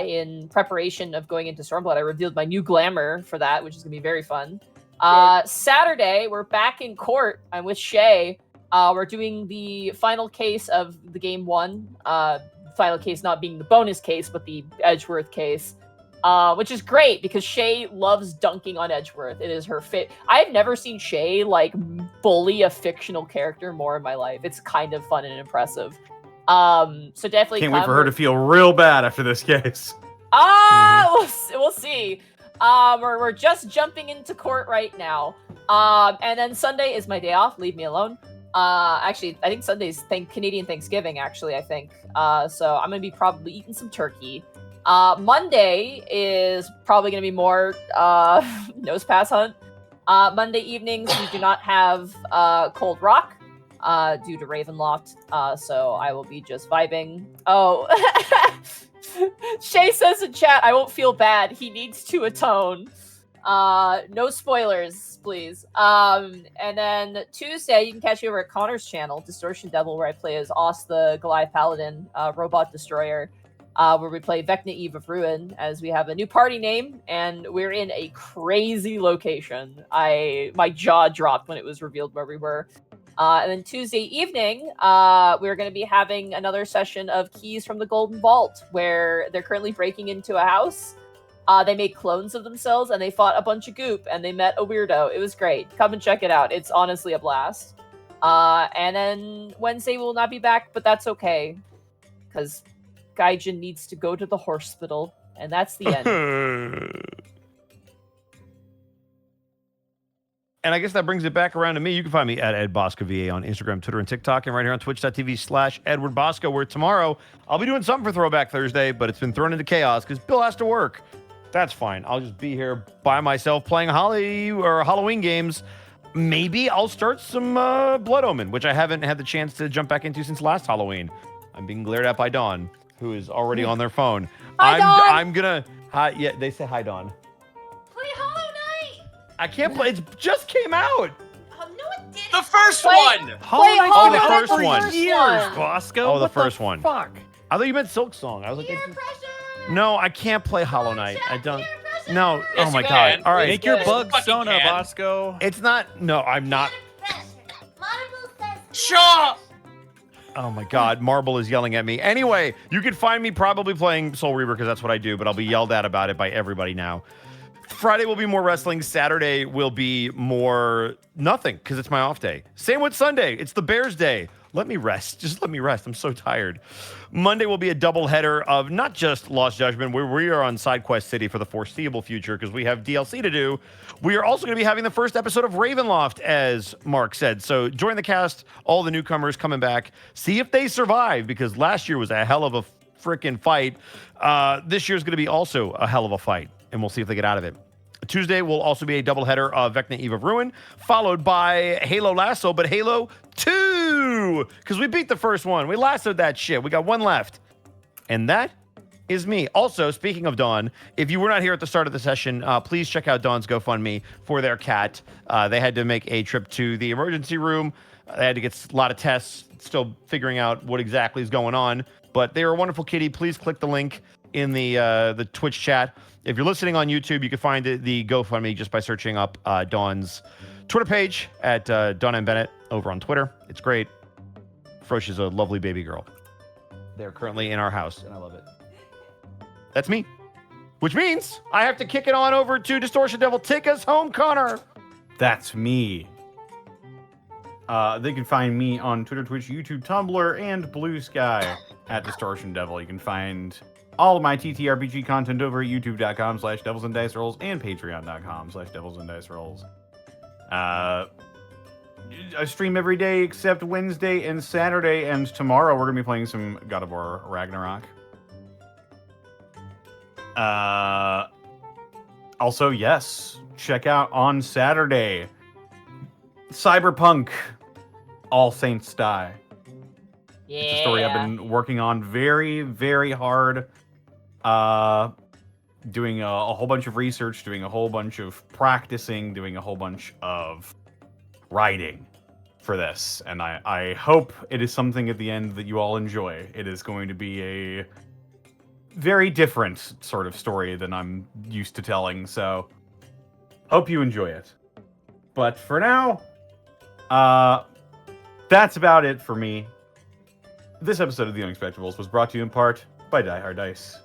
In preparation of going into Stormblood, I revealed my new glamour for that, which is going to be very fun. Saturday, we're back in court. I'm with Shay. We're doing the final case of the game 1, final case not being the bonus case, but the Edgeworth case. Which is great because Shay loves dunking on Edgeworth. It is her I've never seen Shay like bully a fictional character more in my life. It's kind of fun and impressive. So definitely Can't wait for her to feel real bad after this case. We'll see. We're just jumping into court right now. And then Sunday is my day off. Leave me alone. Actually, I think Sunday's Canadian Thanksgiving. Actually, I think. So I'm gonna be probably eating some turkey. Monday is probably going to be more nose pass hunt. Monday evenings, we do not have Cold Rock due to Ravenloft, so I will be just vibing. Oh, Shay says in chat, I won't feel bad. He needs to atone. No spoilers, please. And then Tuesday, you can catch me over at Connor's channel, Distortion Devil, where I play as Oss the Goliath Paladin, Robot Destroyer. Where we play Vecna Eve of Ruin, as we have a new party name, and we're in a crazy location. My jaw dropped when it was revealed where we were. And then Tuesday evening, we're going to be having another session of Keys from the Golden Vault, where they're currently breaking into a house. They made clones of themselves, and they fought a bunch of goop, and they met a weirdo. It was great. Come and check it out. It's honestly a blast. And then Wednesday will not be back, but that's okay, because Gaijin needs to go to the hospital, and that's the end. And I guess that brings it back around to me. You can find me at EdBoscoVA on Instagram, Twitter, and TikTok, and right here on twitch.tv/EdwardBosco, where tomorrow I'll be doing something for Throwback Thursday, but it's been thrown into chaos because Bill has to work. That's fine. I'll just be here by myself playing Halloween games. Maybe I'll start some Blood Omen, which I haven't had the chance to jump back into since last Halloween. I'm being glared at by Dawn, who is already on their phone. Hi, Dawn. I'm gonna. Hi, yeah, they say hi, Dawn. Play Hollow Knight! I can't play. It just came out. Oh, no, it didn't. The first Play- one! Play Oh, the Hollow first Knight one. first Years, one. Bosco. Oh, the What first one. Fuck. I thought you meant Silk Song. I was like, Peer pressure! no, I can't play Hollow Knight. I don't. Peer pressure! No. Yes, Oh my you god. can. All right. Make your good. bug Fucking Sona, can. Bosco. It's not. No, I'm not. Peer pressure. Marvel says Shaw! Oh my god. Marble is yelling at me. Anyway, you can find me probably playing Soul Reaver because that's what I do, but I'll be yelled at about it by everybody now. Friday will be more wrestling. Saturday will be more nothing because it's my off day. Same with Sunday. It's the Bears day. Let me rest. Just let me rest. I'm so tired. Monday will be a double header of not just Lost Judgment, where we are on Side Quest City for the foreseeable future because we have DLC to do. We are also going to be having the first episode of Ravenloft, as Mark said. So join the cast, all the newcomers coming back. See if they survive because last year was a hell of a freaking fight. This year's going to be also a hell of a fight, and we'll see if they get out of it. Tuesday will also be a doubleheader of Vecna Eve of Ruin, followed by Halo Lasso, but Halo 2, because we beat the first one. We lassoed that shit. We got one left. And that is me. Also, speaking of Dawn, if you were not here at the start of the session, please check out Dawn's GoFundMe for their cat. They had to make a trip to the emergency room. They had to get a lot of tests, still figuring out what exactly is going on. But they are a wonderful kitty. Please click the link in the Twitch chat. If you're listening on YouTube, you can find the GoFundMe just by searching up Dawn's Twitter page at Dawn M. Bennett over on Twitter. It's great. Frosh is a lovely baby girl. They're currently in our house, and I love it. That's me. Which means I have to kick it on over to Distortion Devil. Take us home, Connor. That's me. They can find me on Twitter, Twitch, YouTube, Tumblr, and Blue Sky at Distortion Devil. You can find all of my TTRPG content over at youtube.com/devilsanddicerolls and patreon.com/devilsanddicerolls. I stream every day except Wednesday and Saturday, and tomorrow we're going to be playing some God of War Ragnarok. Also, yes, check out on Saturday Cyberpunk All Saints Die. Yeah. It's a story I've been working on very, very hard. Doing a whole bunch of research, doing a whole bunch of practicing, doing a whole bunch of writing for this. And I hope it is something at the end that you all enjoy. It is going to be a very different sort of story than I'm used to telling, so hope you enjoy it. But for now, that's about it for me. This episode of The Unexpectables was brought to you in part by Die Hard Dice.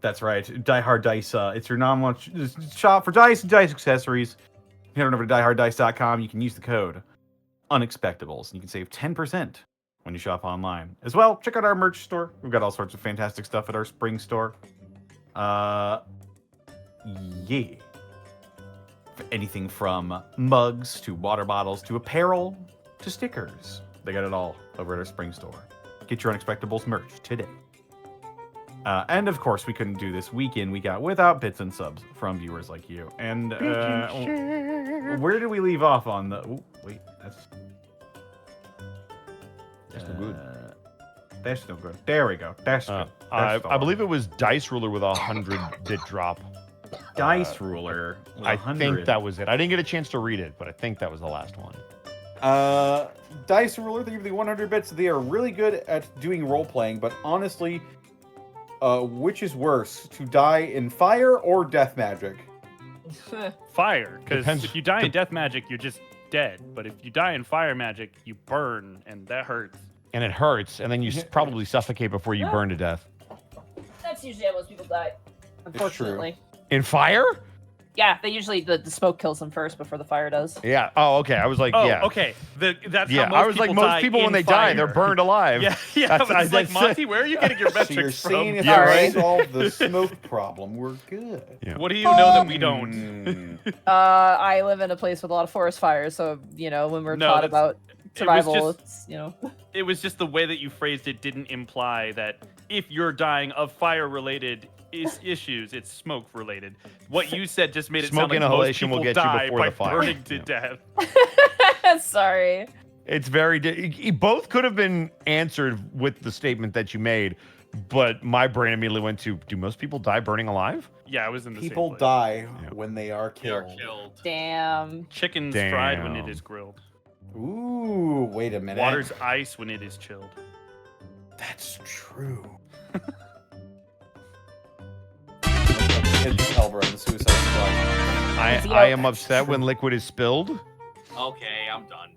That's right, Die Hard Dice. It's your non-launch shop for dice and dice accessories. Head on over to dieharddice.com. You can use the code Unexpectables, and you can save 10% when you shop online. As well, check out our merch store. We've got all sorts of fantastic stuff at our spring store. Yeah. Anything from mugs to water bottles to apparel to stickers. They got it all over at our spring store. Get your Unexpectables merch today. And of course, we couldn't do this week in, week out without bits and subs from viewers like you. And where did we leave off on the? Ooh, wait, that's no good. That's no good. There we go. That's good. I believe it was Dice Ruler with 100-bit drop. Dice Ruler. I think that was it. I didn't get a chance to read it, but I think that was the last one. Dice Ruler, they give the 100 bits. They are really good at doing role playing, but honestly, which is worse, to die in fire or death magic? Fire, because Depends- if you die in death magic, you're just dead. But if you die in fire magic, you burn, and that hurts. And it hurts, and then you probably suffocate before you burn to death. That's usually how most people die. Unfortunately. In fire? Yeah, they usually the smoke kills them first before the fire does. Yeah. Oh, okay. I was like, Oh, yeah. okay. That's Yeah, how most I was like, people most die people when in they die, fire. they're burned alive. Yeah, yeah. That's- But it's like, that's- Monty, where are you getting your So you're metrics saying from? if Yeah, I right. solve the smoke problem, we're good. Yeah. What do you know that we don't? I live in a place with a lot of forest fires, so when we're No, taught that's- about was survival, just- it's It was just the way that you phrased it didn't imply that if you're dying of fire-related issues, it's smoke-related. What you said just made it Smoke sound like most inhalation will people get you die before by the fire. burning to Yeah. death. Sorry. It's very. Both could have been answered with the statement that you made, but my brain immediately went to: do most people die burning alive? Yeah, I was in the People same place. die Yeah. when they are They are killed. killed. Damn. Chicken's fried when it Damn. is grilled. Ooh, wait a minute. Water's ice when it is chilled. That's true. Hit the caliber on the Suicide Squad. I am upset when liquid is spilled. Okay, I'm done.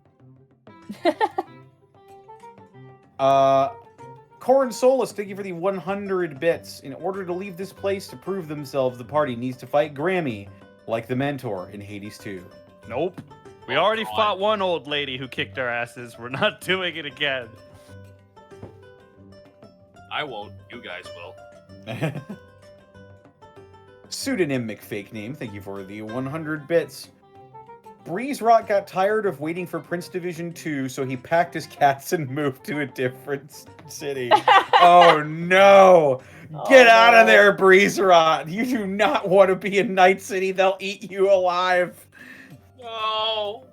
Corn Solus, thank you for the 100 bits. In order to leave this place to prove themselves, the party needs to fight Grammy, like the mentor in Hades 2. Nope. We Oh, already God. fought one old lady who kicked our asses. We're not doing it again. I won't. You guys will. Pseudonymic fake name, thank you for the 100 bits. Breeze Rock got tired of waiting for Prince Division 2, so he packed his cats and moved to a different city. Oh no! Get Oh, out of no. there, Breeze Rock! You do not want to be in Night City, they'll eat you alive! No.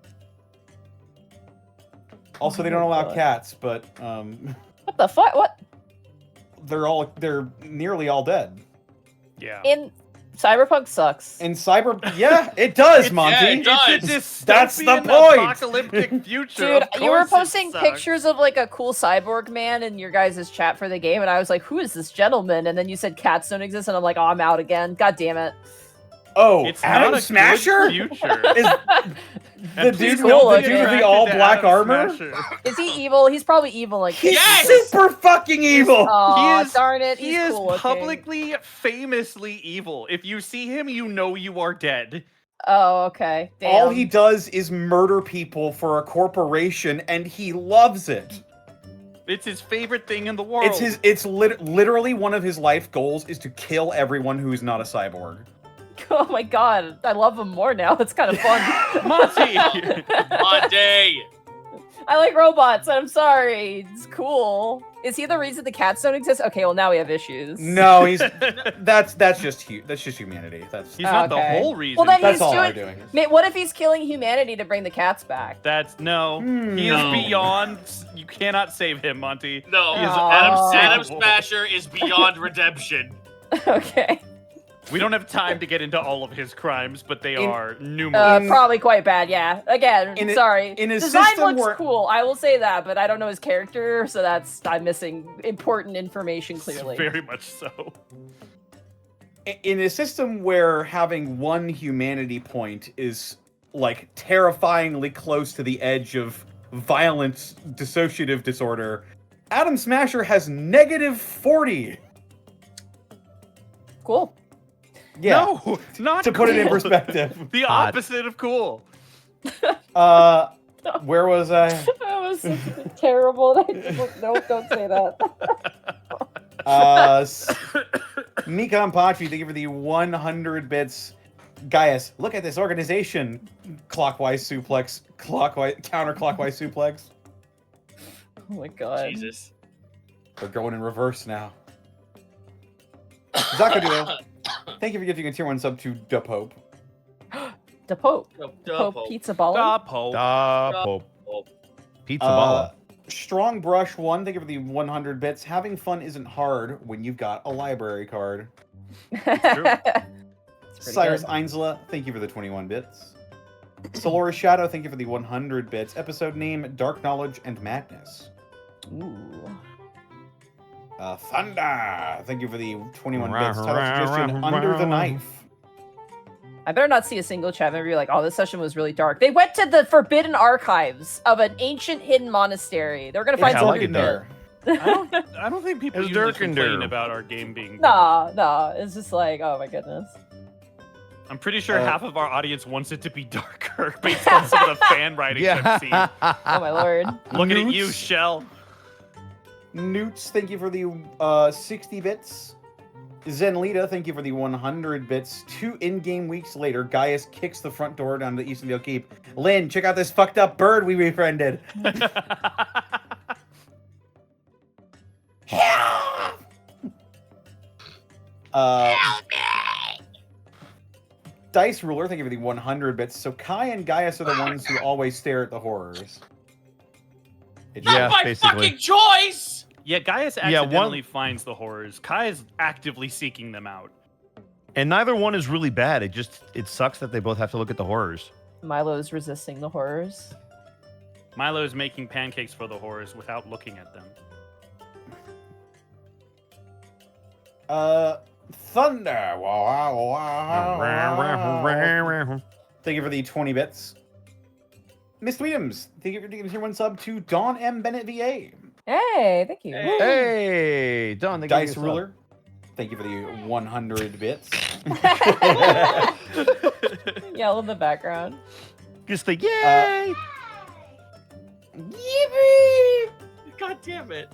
Also, they don't allow cats, but What the fuck? What? they're nearly all dead. Yeah. In Cyberpunk sucks. And yeah, it does, Monty. yeah, it does. It's a That's the dystopian point. apocalyptic future. Dude, Of you were course it posting sucks. pictures of like a cool cyborg man in your guys' chat for the game, and I was like, who is this gentleman? And then you said cats don't exist, and I'm like, oh, I'm out again. God damn it. Oh, It's Adam not a Smasher? good future. Is And the please dude, cool the looking. dude with the attracted all to black Adam armor? Smasher. Is he evil? He's probably evil like He's Yes! super fucking evil! Oh, He is- darn it. He He's is cool looking. publicly, famously evil. If you see him, you know you are dead. Oh, okay. Damn. All he does is murder people for a corporation, and he loves it. It's his favorite thing in the world. Literally one of his life goals is to kill everyone who is not a cyborg. Oh my god. I love him more now. It's kind of fun. Monty. Monday. I like robots. I'm sorry. It's cool. Is he the reason the cats don't exist? Okay, well now we have issues. No, he's that's just humanity. He's He's not the Okay. whole reason. Well, then that's he's all doing. they're doing. What if he's killing humanity to bring the cats back? That's no. He No. is beyond. You cannot save him, Monty. No. He is Aw. Adam unsavable. Smasher is beyond redemption. Okay. We don't have time to get into all of his crimes, but they are numerous. Probably quite bad, yeah. Again, In a- sorry. in a Design system looks where- cool, I will say that, but I don't know his character, so I'm missing important information clearly. Very much so. In a system where having one humanity point is like terrifyingly close to the edge of violent dissociative disorder. Adam Smasher has -40. Cool. Yeah. No, not To put it in cool. perspective. The opposite of cool. Where was I? That was terrible. No, don't say that. Mika and Pachi, thank you for the 100 bits. Gaius, look at this organization. Clockwise suplex, counterclockwise suplex. Oh my god. Jesus. They're going in reverse now. Zakadu, thank you for giving a tier 1 sub to Da Pope. Da Pope. Duh, Pope Pizza Ball. Pope. Pizza ball. Strong Brush 1, thank you for the 100 bits. Having fun isn't hard when you've got a library card. Cyrus Einsla, thank you for the 21 bits. Solaris Shadow, thank you for the 100 bits. Episode name, Dark Knowledge and Madness. Ooh. Thunder, thank you for the 21 bits. Title suggestion, Under the Knife. I better not see a single chat member be like, oh, this session was really dark. They went to the forbidden archives of an ancient hidden monastery. They're gonna find It's something dark in there. I don't think people It's usually dark in complain there. about our game being dark. Nah, it's just like, oh my goodness. I'm pretty sure half of our audience wants it to be darker based on some of the fan writings I've seen. Oh my lord. Looking at you, Newts. Shell. Newts, thank you for the 60 bits. Zenlita, thank you for the 100 bits. 2 in-game weeks later, Gaius kicks the front door down to the Eastendale Keep. Lynn, check out this fucked up bird we befriended. Dice Ruler, thank you for the 100 bits. So Kai and Gaius are the ones who always stare at the horrors. Not Yeah, by basically. fucking choice! Yeah, Gaius Yeah, accidentally finds the horrors. Kai is actively seeking them out. And neither one is really bad. It sucks that they both have to look at the horrors. Milo's resisting the horrors. Milo is making pancakes for the horrors without looking at them. Thunder. Thank you for the 20 bits. Miss Williams, thank you for giving tier 1 sub to Dawn M. Bennett VA. Hey, thank you. Hey, Don. thank you for Dice your sub. Ruler, thank you for the 100 bits. Yell in the background. Just like, yay! God damn it.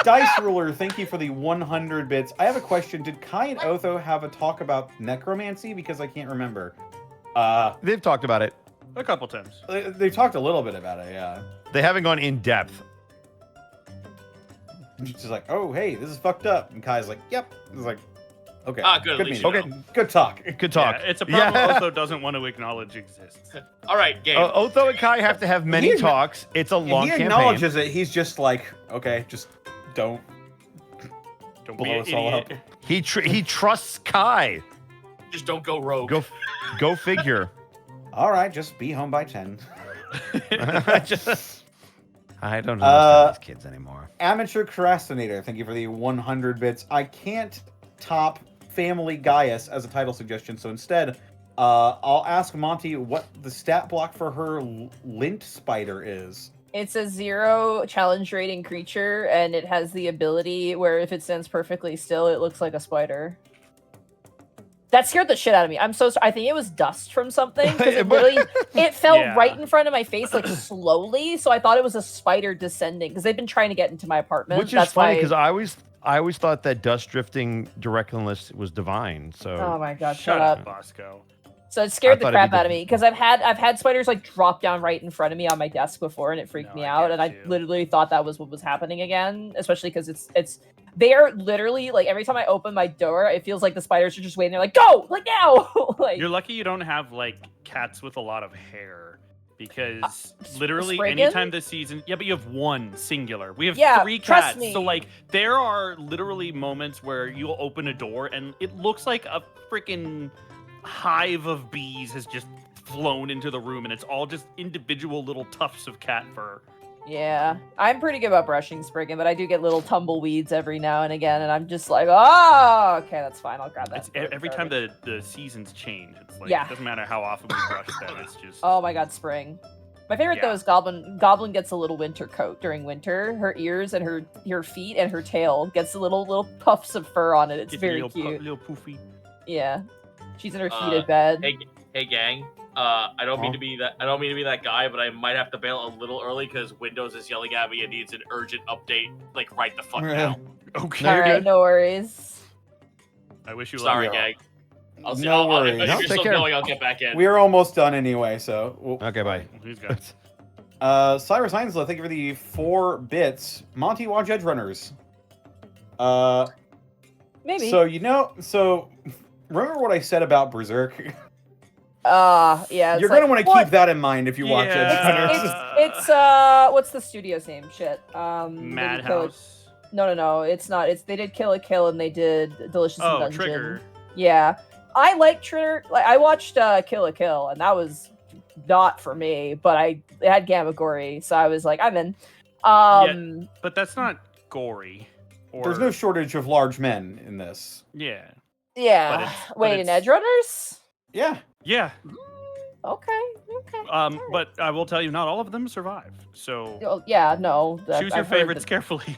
Dice Ruler, thank you for the 100 bits. I have a question. Did Kai and Otho have a talk about necromancy? Because I can't remember. They've talked about it. A couple times. They talked a little bit about it, yeah. They haven't gone in depth. She's like, oh, hey, this is fucked up. And Kai's like, yep. It's like, okay. Good, at least meeting. you know. Good talk. Good talk. Yeah, it's a problem Otho doesn't want to acknowledge exists. All right, game. Otho and Kai have to have many He- talks. It's a long He campaign. acknowledges it. He's just like, okay, just don't Don't blow be an us all up. idiot. He trusts Kai. Just don't go rogue. Go figure. All right, just be home by 10. I don't understand these kids anymore. Amateur Procrastinator, thank you for the 100 bits. I can't top Family Gaius as a title suggestion, so instead, I'll ask Monty what the stat block for her lint spider is. It's a 0 challenge rating creature, and it has the ability where if it stands perfectly still, it looks like a spider. That scared the shit out of me. I'm so sorry. I think it was dust from something because it literally it fell Yeah. right in front of my face, like slowly. So I thought it was a spider descending because they've been trying to get into my apartment. Which is That's funny why- because I always thought that dust drifting directionless was divine. So Oh my god, Shut shut up, up. Bosco. So it scared I the thought it'd crap be out of me because I've had spiders like drop down right in front of me on my desk before, and it freaked No, me I out. get And I you. literally thought that was what was happening again, especially because it's they're literally like every time I open my door, it feels like the spiders are just waiting. They're like, go, like now, like. You're lucky you don't have like cats with a lot of hair because literally Spriggan? anytime this season, yeah, but you have one singular. We have Yeah, 3 trust cats. me. So like there are literally moments where you'll open a door and it looks like a freaking hive of bees has just flown into the room and it's all just individual little tufts of cat fur. Yeah, I'm pretty good about brushing Spriggan, but I do get little tumbleweeds every now and again, and I'm just like, oh, okay, that's fine. I'll grab that. It's every time the seasons change, it's Like, Yeah. it doesn't matter how often we brush them. It's just. Oh my god, spring. My favorite though Yeah. is Goblin. Goblin gets a little winter coat during winter. Her ears and her feet and her tail gets a little puffs of fur on it. It's Gets a very little cute. little poofy. Yeah, she's in her heated bed. Hey gang. I don't mean to be that guy, but I might have to bail a little early because Windows is yelling at me and needs an urgent update, like right the fuck now. Okay. All right, no worries. I wish you Sorry, luck. gang. I'll see. No worries. If No, you're take still care. going, I'll get back in. We're almost done anyway, so. Okay, bye. He's got. Cyrus Heinzla, thank you for the 4 bits. Monty, watch Edge Runners. Maybe. So remember what I said about Berserk? Yeah. it's You're gonna like, want to what? keep that in mind if you watch Edge Yeah. Runners. It's what's the studio's name? Shit. They did Madhouse. No, it's not. They did Kill a Kill and they did Delicious in Oh, Dungeon. Trigger. Yeah, I like Trigger. Like I watched Kill a Kill and that was not for me, but it had Gamagori, so I was like, I'm in. But that's not gory. Or... There's no shortage of large men in this. Yeah. Yeah. but Wait, in it's- Edge Runners? Yeah. Yeah. Okay. But I will tell you, not all of them survive. So Oh, yeah, no. choose your I've heard favorites that- carefully.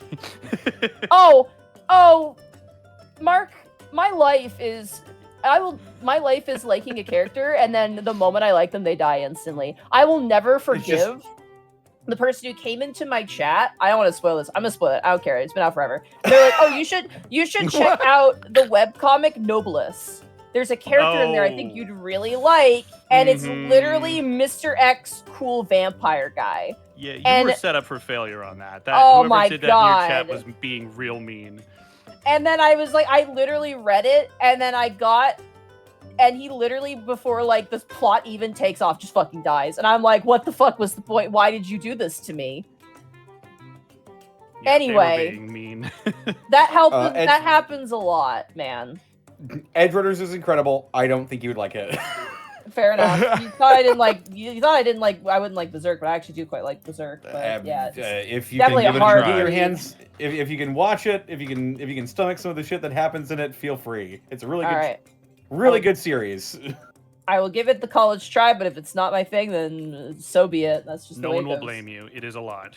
Oh, Mark, my life is liking a character, and then the moment I like them, they die instantly. I will never forgive the person who came into my chat. I don't want to spoil this. I'm gonna spoil it. I don't care. It's been out forever. They're like, oh, you should check out the webcomic Nobilis. There's a character in there I think Oh. you'd really like, and it's Mhm. literally Mr. X, cool vampire guy. Yeah, you And- were set up for failure on that. Oh Whoever my did that in your chat God. was being real mean. And then I was like, I literally read it, and then and he literally, before like this plot even takes off, just fucking dies. And I'm like, what the fuck was the point? Why did you do this to me? Yeah, they were Anyway. being mean. That Ed- that happens a lot, man. Edge Runners is incredible. I don't think you would like it. Fair enough. You thought I didn't like I wouldn't like Berserk, but I actually do quite like Berserk. But yeah, it's if you definitely can a give it hard get your read. hands, if you can watch it, if you can stomach some of the shit that happens in it, feel free. It's a really all good, right. really good series. I will give it the college try, but if it's not my thing, then so be it. That's just the No way one it will goes. blame you. It is a lot.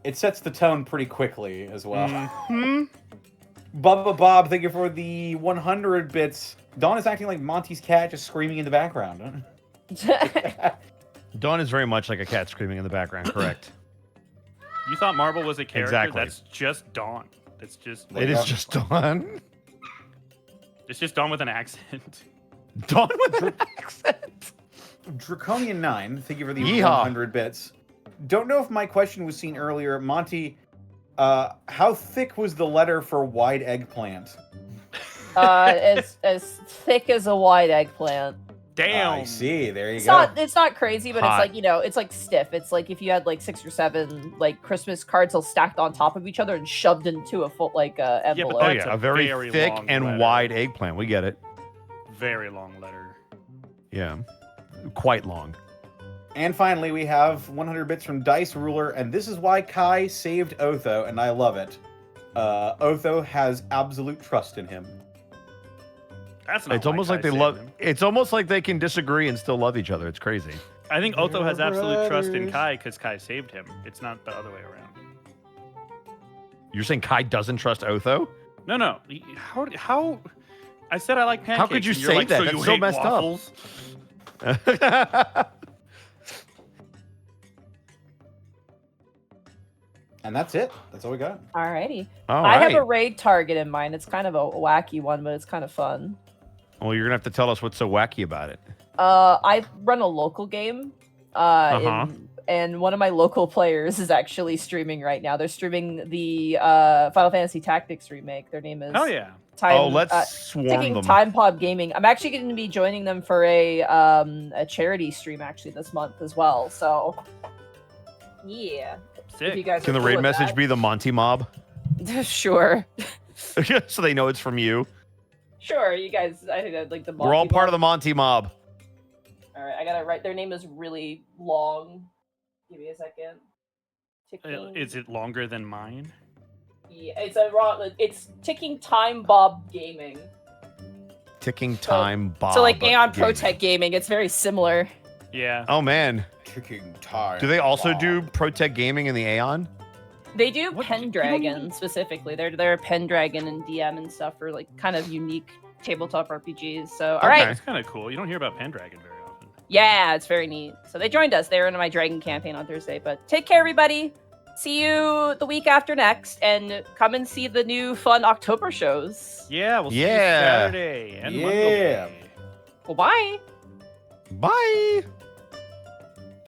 It sets the tone pretty quickly as well. Mhm. Bubba Bob, thank you for the 100 bits. Dawn is acting like Monty's cat, just screaming in the background. Dawn is very much like a cat screaming in the background, correct? You thought Marble was a character? Exactly. That's just Dawn. That's just. It is just Dawn. It's just Dawn with an accent. Dawn with an accent. Draconian 9, thank you for the Yeehaw. 100 bits. Don't know if my question was seen earlier. Monty, how thick was the letter for wide eggplant? As thick as a white eggplant. Damn. I see. There you It's go. not crazy, but Hot. it's like, it's like stiff. It's like if you had like 6 or 7 like Christmas cards all stacked on top of each other and shoved into a full envelope. Oh That's yeah, a a very, very thick long and letter. wide eggplant. We get it. Very long letter. Yeah, quite long. And finally, we have 100 bits from Dice Ruler, and this is why Kai saved Otho, and I love it. Otho has absolute trust in him. That's not. It's almost like they love. It's almost like they can disagree and still love each other. It's crazy. I think Otho has They're absolute trust in brothers. Kai because Kai saved him. It's not the other way around. You're saying Kai doesn't trust Otho? No. How? I said I like pancakes. How could you and you're say like, that? So That's you so hate messed up." waffles? And that's it. That's all we got. Alrighty. All I have right. a raid target in mind. It's kind of a wacky one, but it's kind of fun. Well, you're gonna have to tell us what's so wacky about it. I run a local game. Uh-huh. And one of my local players is actually streaming right now. They're streaming the Final Fantasy Tactics remake. Their name is Oh yeah. Time. Oh, let's swarm Ticking them. Time Pop Gaming. I'm actually going to be joining them for a charity stream actually this month as well. So yeah, if you Sick. guys Can are the cool raid with message that. be the Monty Mob? Sure, So they know it's from you. sure. You guys, I think I'd like the. We're all part of the Monty Mob. All right, I gotta write. Their name is really long. Give me a second. Ticking. Is it longer than mine? Yeah, it's Ticking Time Bob Gaming. Ticking time bomb. So like Aeon gaming. Protect Gaming, it's very similar. Yeah. Oh man. Ticking time. Do they also bomb. do Protect Gaming in the Aeon? They do What? Pendragon specifically. They're Pendragon and DM and stuff for like kind of unique tabletop RPGs. So all right, Okay. That's kind of cool. You don't hear about Pendragon very often. yeah, it's very neat. So they joined us. They were in my Dragon campaign on Thursday. But take care, everybody. See you the week after next, and come and see the new fun October shows. Yeah, we'll see you Yeah. Saturday and Yeah. Monday. Well, bye. Bye.